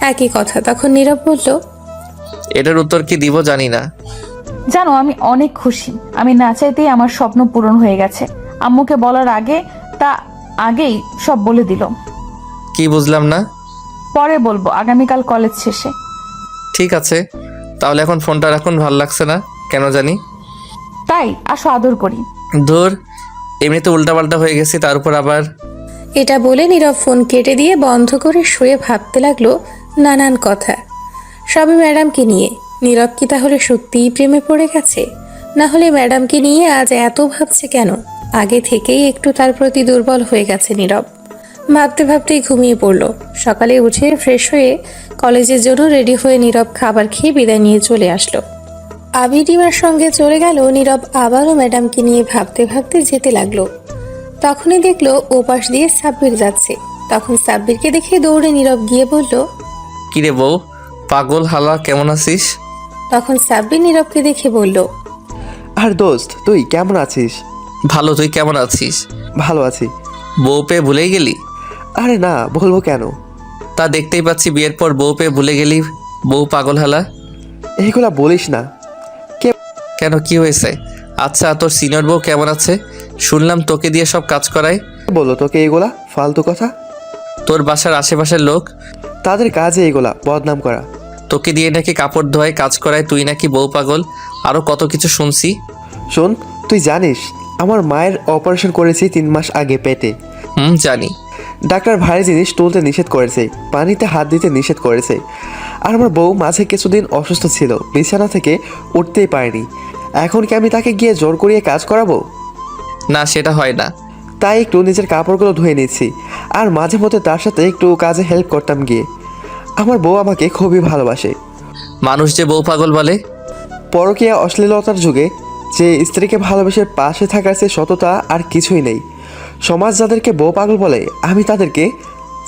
একই কথা। তখন নীরব বলল, এটার উত্তর কি দিব জানি না। জানো, আমি অনেক খুশি। আমি না চাইতেই আমার স্বপ্ন পূরণ হয়ে গেছে। আম্মুকে বলার আগে আগেই সব বলে দিল। কি বুঝলাম না? পরে বলবো, আগামীকাল কলেজ শেষে। ঠিক আছে, তাহলে এখন ফোনটা রাখুন, ভাল লাগছে না কেন জানি। তাই আসো আদর করি। ধুর, এমনিতে উল্টাপাল্টা হয়ে গেছি, তার উপর আবার। এটা বলে নীরব ফোন কেটে দিয়ে বন্ধ করে শুয়ে ভাবতে লাগলো নানান কথা, সবই ম্যাডামকে নিয়ে। নীরব কি তাহলে সত্যিই প্রেমে পড়ে গেছে? না হলে ম্যাডামকে নিয়ে আজ এত ভাবছে কেন? আগে থেকেই একটু তার প্রতি দুর্বল হয়ে গেছে নীরব। ভাবতে ভাবতেই ঘুমিয়ে পড়ল। সকালে উঠে ফ্রেশ হয়ে কলেজের জন্য রেডি হয়ে নীরব খাবার খেয়ে বিদায় নিয়ে চলে আসলো। আবির রিমার সঙ্গে চলে গেল। নীরব আবারও ম্যাডামকে নিয়ে ভাবতে ভাবতে যেতে লাগলো। তখনই দেখলো ওপাশ দিয়ে সাব্বির যাচ্ছে। তখন সাব্বিরকে দেখে দৌড়ে নীরব গিয়ে বলল, কিরে বউ, পাগল হালা, কেমন আছিস? তখন সাব্বির নীরবকে দেখে বলল, আর দোস্ত তুই কেমন আছিস? ভালো, তুই কেমন আছিস? ভালো আছি। বউ পেয়ে ভুলেই গেলি? আরে না, বলবো কেন? তা দেখতেই পাচ্ছি বিয়ের পর বউ পেয়ে ভুলে গেলি। বউ পাগল হালা। এইগুলা বলিস না। কেন, কি হয়েছে? আচ্ছা, তোর সিনিয়র বউ কেমন আছে? শুনলাম তোকে দিয়ে সব কাজ করায়। বলো তোকে এইগুলা ফালতু কথা? তোর বাসার আশেপাশের লোক, তাদের কাজে এইগুলা বদনাম করা। তোকে দিয়ে নাকি কাপড় ধোয়ায়, কাজ করায়, তুই নাকি বউ পাগল, আরো কত কিছু শুনছি। শোন, তুই জানিস আমার মায়ের অপারেশন করেছি 3 মাস আগে পেটে। জানি। ডাক্তার ভারী জিনিস তুলতে নিষেধ করেছে, পানিতে হাত দিতে নিষেধ করেছে। আর আমার বউ মাঝে কিছুদিন অসুস্থ ছিল, বিছানা থেকে উঠতেই পারেনি। এখন কি আমি তাকে গিয়ে জোর করিয়ে কাজ করাবো? না, সেটা হয় না। তাই একটু নিজের কাপড়গুলো ধুয়ে নিচ্ছি, আর মাঝে মধ্যে তার সাথে একটু কাজে হেল্প করতাম গিয়ে। আমার বউ আমাকে খুবই ভালোবাসে। মানুষ যে বউ পাগল বলে। পরকীয়া অশ্লীলতার যুগে যে স্ত্রীকে ভালোবেসে পাশে থাকার চেয়ে সততা আর কিছুই নেই। সমাজ যাদেরকে বউ পাগল বলে, আমি তাদেরকে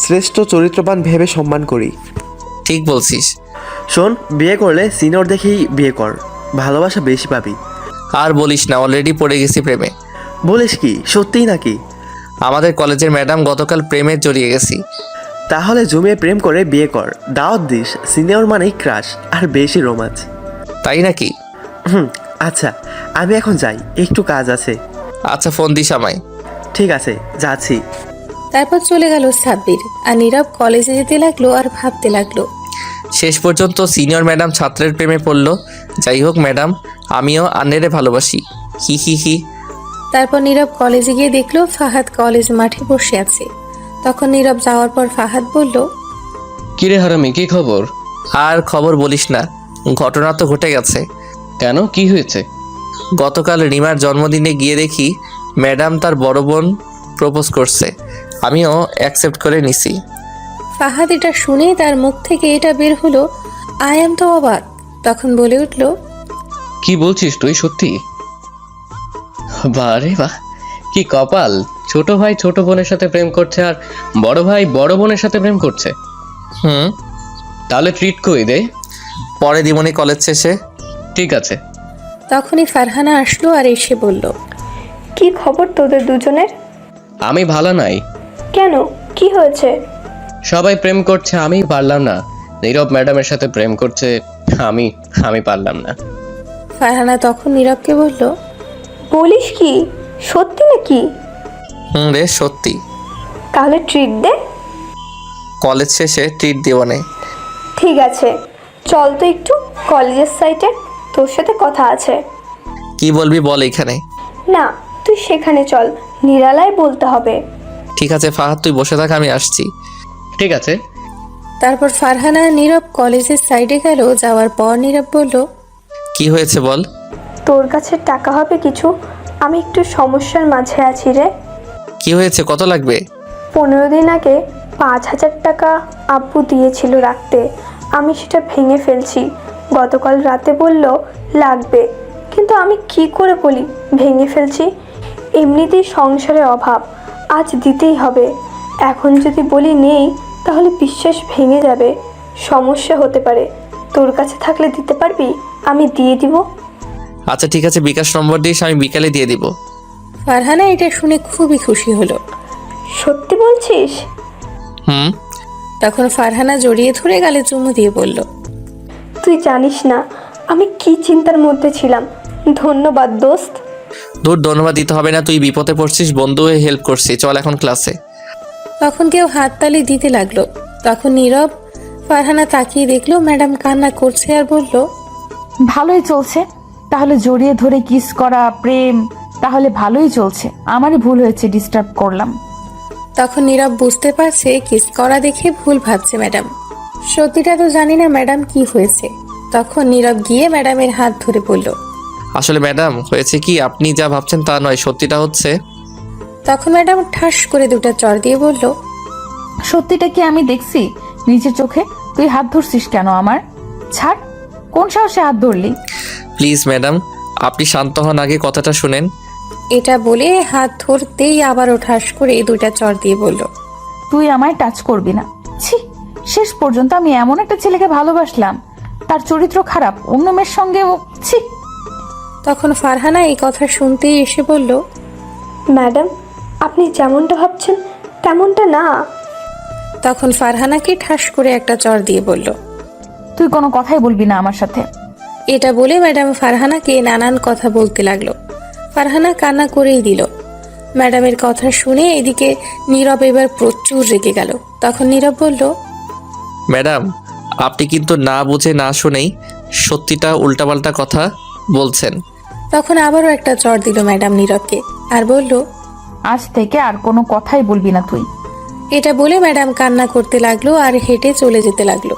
শ্রেষ্ঠ চরিত্রবান ভেবে সম্মান করি। ঠিক বলছিস। শোন, বিয়ে করলে সিনিয়র দেখেই বিয়ে কর, ভালোবাসা বেশি পাবি। আর বলিস না, অলরেডি পড়ে গেছি প্রেমে। বলিস কি, সত্যিই নাকি? আমাদের কলেজের ম্যাডাম গতকাল প্রেমে জড়িয়ে গেছি। তাহলে জমিয়ে প্রেম করে বিয়ে কর, দাওয়াত দিস। সিনিয়র মানেই ক্রাশ আর বেশি রোমাঞ্চ। তাই নাকি? আচ্ছা, আমি এখন যাই, একটু কাজ আছে। আচ্ছা, ফোন দিস আমায়। ঠিক আছে, যাচ্ছি। তারপর চলে গেল সাব্বির। আর নীরব কলেজে যেতে লাগলো আর ভাবতে লাগলো। শেষ পর্যন্ত সিনিয়র ম্যাডাম ছাত্রের প্রেমে পড়লো। যাই হোক ম্যাডাম, আমিও আন্নেরে ভালোবাসি। হি হি হি। তারপর নীরব কলেজে গিয়ে দেখলো ফাহাদ কলেজ মাঠে বসে আছে। তখন নীরব যাওয়ার পর ফাহাদ বলল, কিরে হারামি, কি খবর? আর খবর বলিস না, ঘটনা তো ঘটে গেছে। কেন, কি হয়েছে? গতকাল রিমার জন্মদিনে গিয়ে দেখি ম্যাডাম তার বড় বোন প্রপোজ করছে। আমিও অ্যাকসেপ্ট করে নিছি। ফাহাদ এটা শুনে তার মুখ থেকে এটা বের হলো, আই এম তো অবাক। তখন বলে উঠল, কি বলছিস তুই, সত্যি? বারে বাহ, কি কপাল! ছোট ভাই ছোট বোনের সাথে প্রেম করছে, আর বড় ভাই বড় বোনের সাথে প্রেম করছে। তাহলে ট্রিট কই দে। পরে দিমনি কলেজ শেষে। ঠিক আছে। তখনই ফারহানা আসলো আর এসে বলল, কি খবর তোদের দুজনের? আমি ভালো নাই। কেন, কি হয়েছে? সবাই প্রেম করছে, আমি পারলাম না। নীরব ম্যাডামের সাথে প্রেম করছে, আমি পারলাম না। ফারহানা তখন নীরবকে বলল, বলিস কি, সত্যি নাকি? রে, সত্যি। তাহলে ট্রিট দে। কলেজ শেষে ট্রিট দিবনে। ঠিক আছে, চল তো একটু কলেজের সাইডে, তোর সাথে কথা আছে। কি বলবি বল এখানে। না, তুই সেখানে চল, নিরালায় বলতে হবে। ঠিক আছে ফাহাদ, তুই বসে থাক, আমি আসছি। ঠিক আছে। তারপর ফারহানা আর নীরব কলেজের সাইডে গেল। যাওয়ার পর নীরব বলল, কি হয়েছে বল। তোর কাছে টাকা হবে কিছু? আমি একটু সমস্যার মাঝে আছি রে। কি হয়েছে, কত লাগবে? 15 দিন আগে 5,000 টাকা আব্বু দিয়েছিল রাখতে, আমি সেটা ভেঙে ফেলছি। গতকাল রাতে বলল লাগবে, কিন্তু আমি কি করে বলি ভেঙে ফেলছি? এমনিতেই সংসারে অভাব, আজ দিতেই হবে। এখন যদি বলি নেই তাহলে বিশ্বাস ভেঙে যাবে, সমস্যা হতে পারে। তোর কাছে থাকলে দিতে পারবি? আমি দিয়ে দিব। আচ্ছা ঠিক আছে, বিকাশ নম্বর দিস, আমি বিকালে দিয়ে দিব। ফারহানা এটা শুনে খুবই খুশি হলো। সত্যি বলছিস? হুম। তখন ফারহানা জড়িয়ে ধরে গালে চুমু দিয়ে বলল, তুই জানিস না আমি কি চিন্তার মধ্যে ছিলাম। ধন্যবাদ দোস্ত। দূর ধন্যবাদ দিতে হবে না, তুই বিপদে পড়ছিস, বন্ধু হয়ে হেল্প করছিস, চল এখন ক্লাসে। তখন কেউ হাততালি দিতে লাগলো। তখন নীরব। ফারহানা তাকিয়ে দেখলো ম্যাডাম কান্না করছে আর বলল, ভালোই চলছে তাহলে, জড়িয়ে ধরে কিস করা প্রেম তাহলে ভালোই চলছে। আমারই ভুল হয়েছে, ডিস্টার্ব করলাম। তখন নীরব বুঝতে পারছে কিস করা দেখে ভুল ভাবছে ম্যাডাম। সত্যিটা তো জানি না ম্যাডাম কি হয়েছে। তখন নীরব গিয়ে ম্যাডামের হাত ধরে বলল, আসলে ম্যাডাম হয়েছে কি, আপনি যা ভাবছেন তা নয়, সত্যিটা হচ্ছে। তখন ম্যাডাম ঠাস করে দুটো চড় দিয়ে বলল, সত্যিটা কি আমি দেখছি নিজের চোখে। তুই হাত ধরছিস কেন আমার? ছাড়, কোন সাহসে হাত ধরলি? প্লিজ ম্যাডাম, আপনি শান্ত হন, আগে কথাটা শুনেন। এটা বলে হাত ধরতেই আবারও ঠাস করে দুইটা চড় দিয়ে বলল, তুই আমায় টাচ করবি না। ছি, শেষ পর্যন্ত আমি এমন একটা ছেলেকে ভালোবাসলাম, তার চরিত্র খারাপ, অন্য মেয়ের সঙ্গেও। ছি। তখন ফারহানা এই কথা শুনতেই এসে বলল, ম্যাডাম আপনি যেমনটা ভাবছেন তেমনটা না। তখন ফারহানাকে ঠাস করে একটা চড় দিয়ে বলল, তুই কোনো কথাই বলবি না আমার সাথে। এটা বলে ম্যাডাম ফারহানাকে নানান কথা বলতে লাগলো। ফারহানা কান্না করেই দিল। ম্যাডামের কথা শুনে এদিকে নীরব এবার প্রচুর রেগে গেল। তখন নীরব বলল, ম্যাডাম আপনি কিন্তু না বুঝে না শুনেই সত্যিটা উল্টাপাল্টা কথা বলছেন। তখন আবারও একটা চড় দিল ম্যাডাম নীরবকে আর বলল, আজ থেকে আর কোনো কথাই বলবি না তুই। এটা বলে ম্যাডাম কান্না করতে লাগলো আর হেঁটে চলে যেতে লাগলো।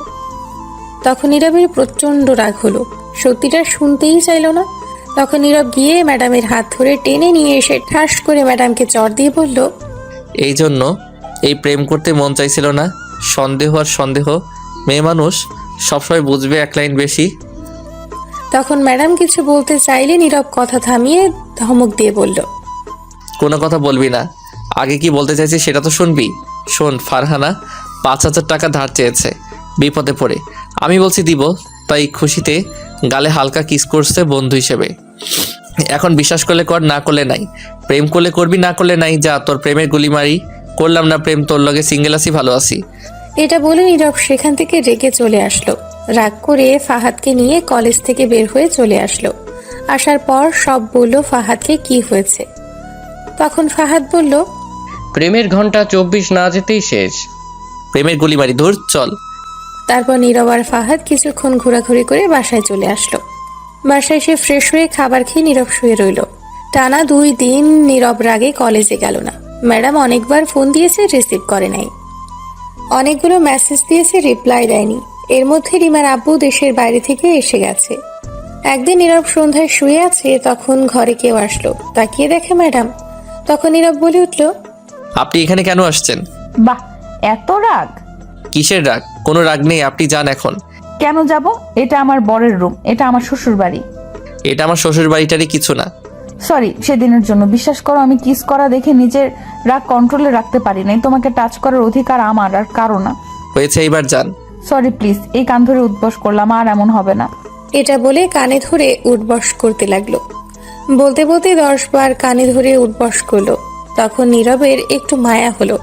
তখন নীরবের প্রচন্ড রাগ হলো, সত্যিটা শুনতেই চাইল না। তখন নীরব গিয়ে ম্যাডামের হাত ধরে টেনে নিয়ে এসে ঠাস করে ম্যাডামকে চড় দিয়ে বলল, এই জন্য এই প্রেম করতে মন চাইছিল না। সন্দেহ আর সন্দেহ, মেয়ে মানুষ সবসময় বুঝবে এক লাইন বেশি। তখন ম্যাডাম কিছু বলতে চাইলে নীরব কথা থামিয়ে ধমক দিয়ে বলল, কোনো কথা বলবি না, আগে কি বলতে চাইছি সেটা তো শুনবি। শোন, ফারহানা 5,000 টাকা ধার চেয়েছে বিপদে পড়ে, আমি বলছি দিব, তাই খুশিতে গালে হালকা কিস করছে বন্ধু হিসেবে। এখন বিশ্বাস করলে কর, না করলে নাই। প্রেম করলে করবি, না করলে নাই। যা, তোর প্রেমের গুলি মারি। করলাম না প্রেম, তোর লগে সিঙ্গেল আছি, ভালো আছি। এটা বলে নীরব সেখান থেকে রেগে চলে আসলো। রাগ করে ফাহাদকে নিয়ে কলেজ থেকে বের হয়ে চলে আসলো। আসার পর সব বলল ফাহাদকে কি হয়েছে। তখন ফাহাদ বলল, প্রেমের ঘন্টা 24 না যেতেই শেষ। প্রেমের গুলি মারি, ধুর চল। তারপর নীরব আর ফাহাদ কিছুক্ষণ ঘোরাঘুরি করে বাসায় চলে আসলো। বাসায় এসে ফ্রেশ হয়ে খাবার খেয়ে নীরব শুয়ে রইল। টানা 2 দিন নীরব রাগে কলেজে গেল না। ম্যাডাম অনেকবার ফোন দিয়েছে, রিসিভ করে নাই। অনেকগুলো মেসেজ দিয়েছে, রিপ্লাই দেয়নি। এর মধ্যে রিমার আব্বু দেশের বাইরে থেকে এসে গেছে। একদিন নীরব সন্ধ্যায় শুয়ে আছে, তখন ঘরে কেউ আসলো। তাকিয়ে দেখে ম্যাডাম। তখন নীরব বলে উঠল, আপনি এখানে কেন আসছেন? বাহ, এত রাগ? কিসের রাগ? কোনো রাগ নেই, আপনি যান এখন। কেন যাব? এটা আমার বরের রুম, এটা আমার শ্বশুর বাড়ি। এটা আমার শ্বশুর বাড়িটারই কিছু না। সরি সেদিনের জন্য। বিশ্বাস করো, আমি কিস করা দেখে নিজের রাগ কন্ট্রোলে রাখতে পারি নাই। তোমাকে টাচ করার অধিকার আমার, আর কারো না। হয়েছে, এইবার যান। সরি প্লিজ, এই কান ধরে উদ্বস করলাম, আর এমন হবে না। এটা বলে কানে ধরে উঠবস করতে লাগলো। বলতে বলতে 10 বার কানে ধরে উঠবস করলো। তখন নীরবের একটু মায়া হলো।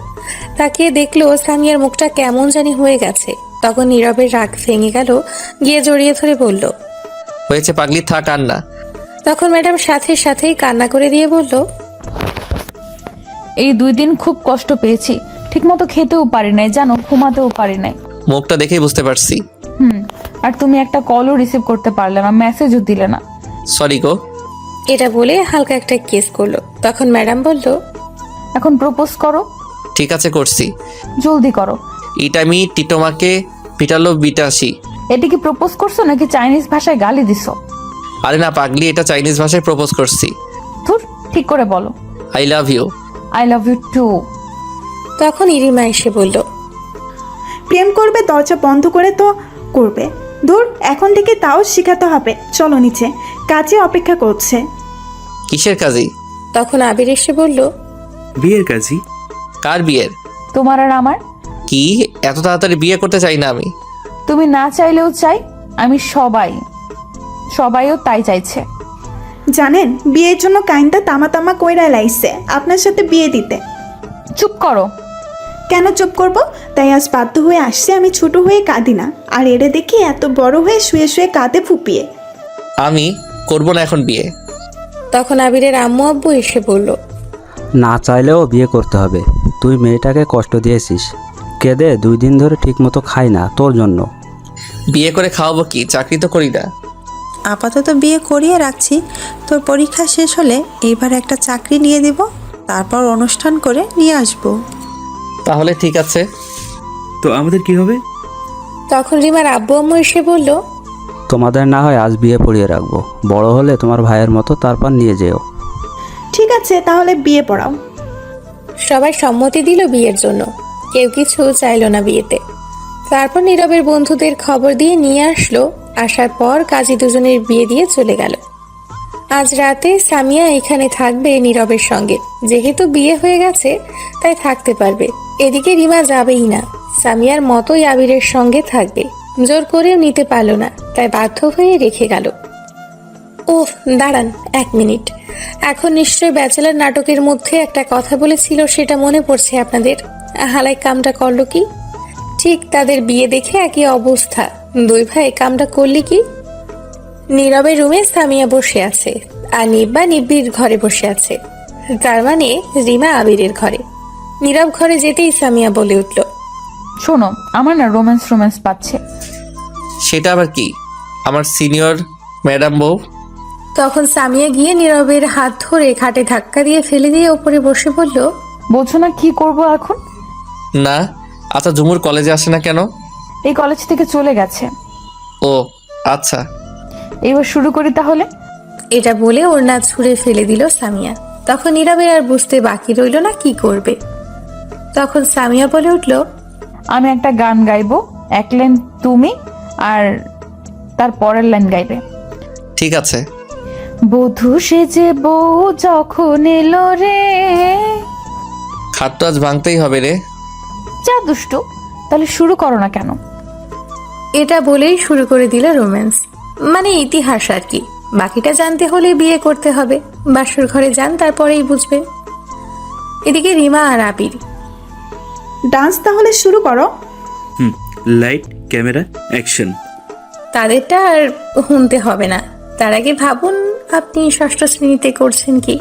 তাকিয়ে দেখলো সামিয়ার মুখটা কেমন জানি হয়ে গেছে। তখন নীরবের রাগ ভেঙে গেল, গিয়ে জড়িয়ে ধরে বলল, হয়েছে পাগলি, থাক আর না। তখন ম্যাডাম সাথে সাথেই কান্না করে দিয়ে বলল, এই 2 দিন খুব কষ্ট পেয়েছি, ঠিকমতো খেতেও পারি নাই, জানো, ঘুমাতেও পারি নাই। মুখটা দেখেই বুঝতে পারছি। আর তুমি একটা কলও রিসিভ করতে পারলে না, মেসেজও দিলে না। সরি গো। এটা বলে হালকা একটা কেস করলো। তখন ম্যাডাম বলল, এখন প্রপোজ করো। ঠিক আছে, করছি। জলদি করো। ইটামি টিটোমাকে পিটালো বিটাসি। এটা কি প্রপোজ করছো নাকি চাইনিজ ভাষায় গালি দিছো? আরে না পাগলি, এটা চাইনিজ ভাষায় প্রপোজ করছি। ধুর, ঠিক করে বলো। I love you. I love you too. তখন রিমা এসে বলল, প্রেম করবে দরজা বন্ধ করে তো করবে। দূর, এখন থেকে তাও শেখাতে হবে। চলো নিচে, কাজে অপেক্ষা করছে। কিসের কাজী? তখন আবির এসে বলল, বিয়ের কাজী। কার বিয়ের? তোমার আর আমার। কি এত তাড়াতাড়ি বিয়ে করতে চাই না আমি। তুমি না চাইলেও চাই, আমি সবাইও তাই চাইছে। জানেন, বিয়ের জন্য কাইনটা তামা তামা কইরা লাইছে আপনার সাথে বিয়ে দিতে। চুপ করো। কেন চুপ করব? তাই আজ বাধ্য হয়ে আসছে। আমি ছোট হয়ে কাঁদি না, আর এরে দেখি এত বড় হয়ে শুয়ে শুয়ে কাঁদে ফুপিয়ে। আমি করব না এখন বিয়ে। তখন আবিরের আম্মু আব্বু এসে বলল, না চাইলেও বিয়ে করতে হবে। তুই মেয়েটাকে কষ্ট দিয়েছিস, কেঁদে 2 দিন ধরে ঠিকমতো খাই না তোর জন্য। বিয়ে করে খাওয়াবো কি? চাকরি তো করি না। আপাতত বিয়ে করিয়ে রাখছি, তোর পরীক্ষা শেষ হলে এইবার একটা চাকরি নিয়ে দিব, তারপর অনুষ্ঠান করে নিয়ে আসবো। তাহলে ঠিক আছে। তো আমাদের কি হবে? তখন রিমার আব্বু আম্মু এসে বলল, তোমাদের না হয় আজ বিয়ে পড়িয়ে রাখবো, বড় হলে তোমার ভাইয়ের মতো তারপর নিয়ে যেও। ঠিক আছে, তাহলে বিয়ে পড়াও। সবাই সম্মতি দিল বিয়ের জন্য, কেউ কিছু চাইল না বিয়েতে। তারপর নীরবের বন্ধুদের খবর দিয়ে নিয়ে আসলো। আসার পর কাজী দুজনের বিয়ে দিয়ে চলে গেল। আজ রাতে সামিয়া এখানে থাকবে নীরবের সঙ্গে, যেহেতু বিয়ে হয়ে গেছে তাই থাকতে পারবে। এদিকে রিমা যাবেই না, সামিয়ার মতোই আবিরের সঙ্গে থাকবে। জোর করেও নিতে পারল না, তাই বাধ্য হয়ে রেখে গেল। ওহ দাঁড়ান 1 মিনিট, এখন নিশ্চয় ব্যাচেলার নাটকের মধ্যে একটা কথা বলেছিল, সেটা মনে পড়ছে আপনাদের? হালাই কামটা করলো কি? ঠিক তাদের বিয়ে দেখে একই অবস্থা। 2 ভাই কামটা করলি কি? নীরবের রুমে সামিয়া বসে আছে, আর নিব্বা নিব্বির ঘরে বসে আছে। তার মানে রিমা আবিরের ঘরে। নীরব ঘরে যেতেই সামিয়া বলে উঠল, শোনো, আমার না রোম্যান্স পাচ্ছে। সেটা আবার কি? আমার সিনিয়র ম্যাডাম বউ। তখন সামিয়া গিয়ে নীরবের হাত ধরে খাটে ধাক্কা দিয়ে ফেলে দিয়ে ওপরে বসে বলল, বোঝো না কি করব এখন? না। আচ্ছা, ঝুমুর কলেজে আসে না কেন? এই কলেজ থেকে চলে গেছে। ও আচ্ছা। এবার শুরু করি তাহলে। এটা বলে ওড়না ছুঁড়ে ফেলে দিল সামিয়া। তখন নীরবের আর বুঝতে বাকি রইল না কি করবে। তখন সামিয়া বলে উঠল, আমি একটা গান গাইবো, 1 লাইন তুমি আর তার পরের লাইন গাইবে। ঠিক আছে। বধূ সেজে বউ যখন এলো রে। খাট তো আজ ভাঙতেই হবে রে। যা দুষ্টু, তাহলে শুরু করো না কেন? এটা বলেই শুরু করে দিল রোম্যান্স, মানে ইতিহাস আর কি। বাকিটা জানতে হলে বিয়ে করতে হবে। বাসর ঘরে যান, তারপরেই বুঝবেন। এদিকে রিমা আর আবির, ডান্স তাহলে শুরু করো। Light, camera, action. তাদেরটা আর শুনতে হবে না। তার আগে ভাবুন আপনি 6ষ্ঠ শ্রেণীতে করছেন কি।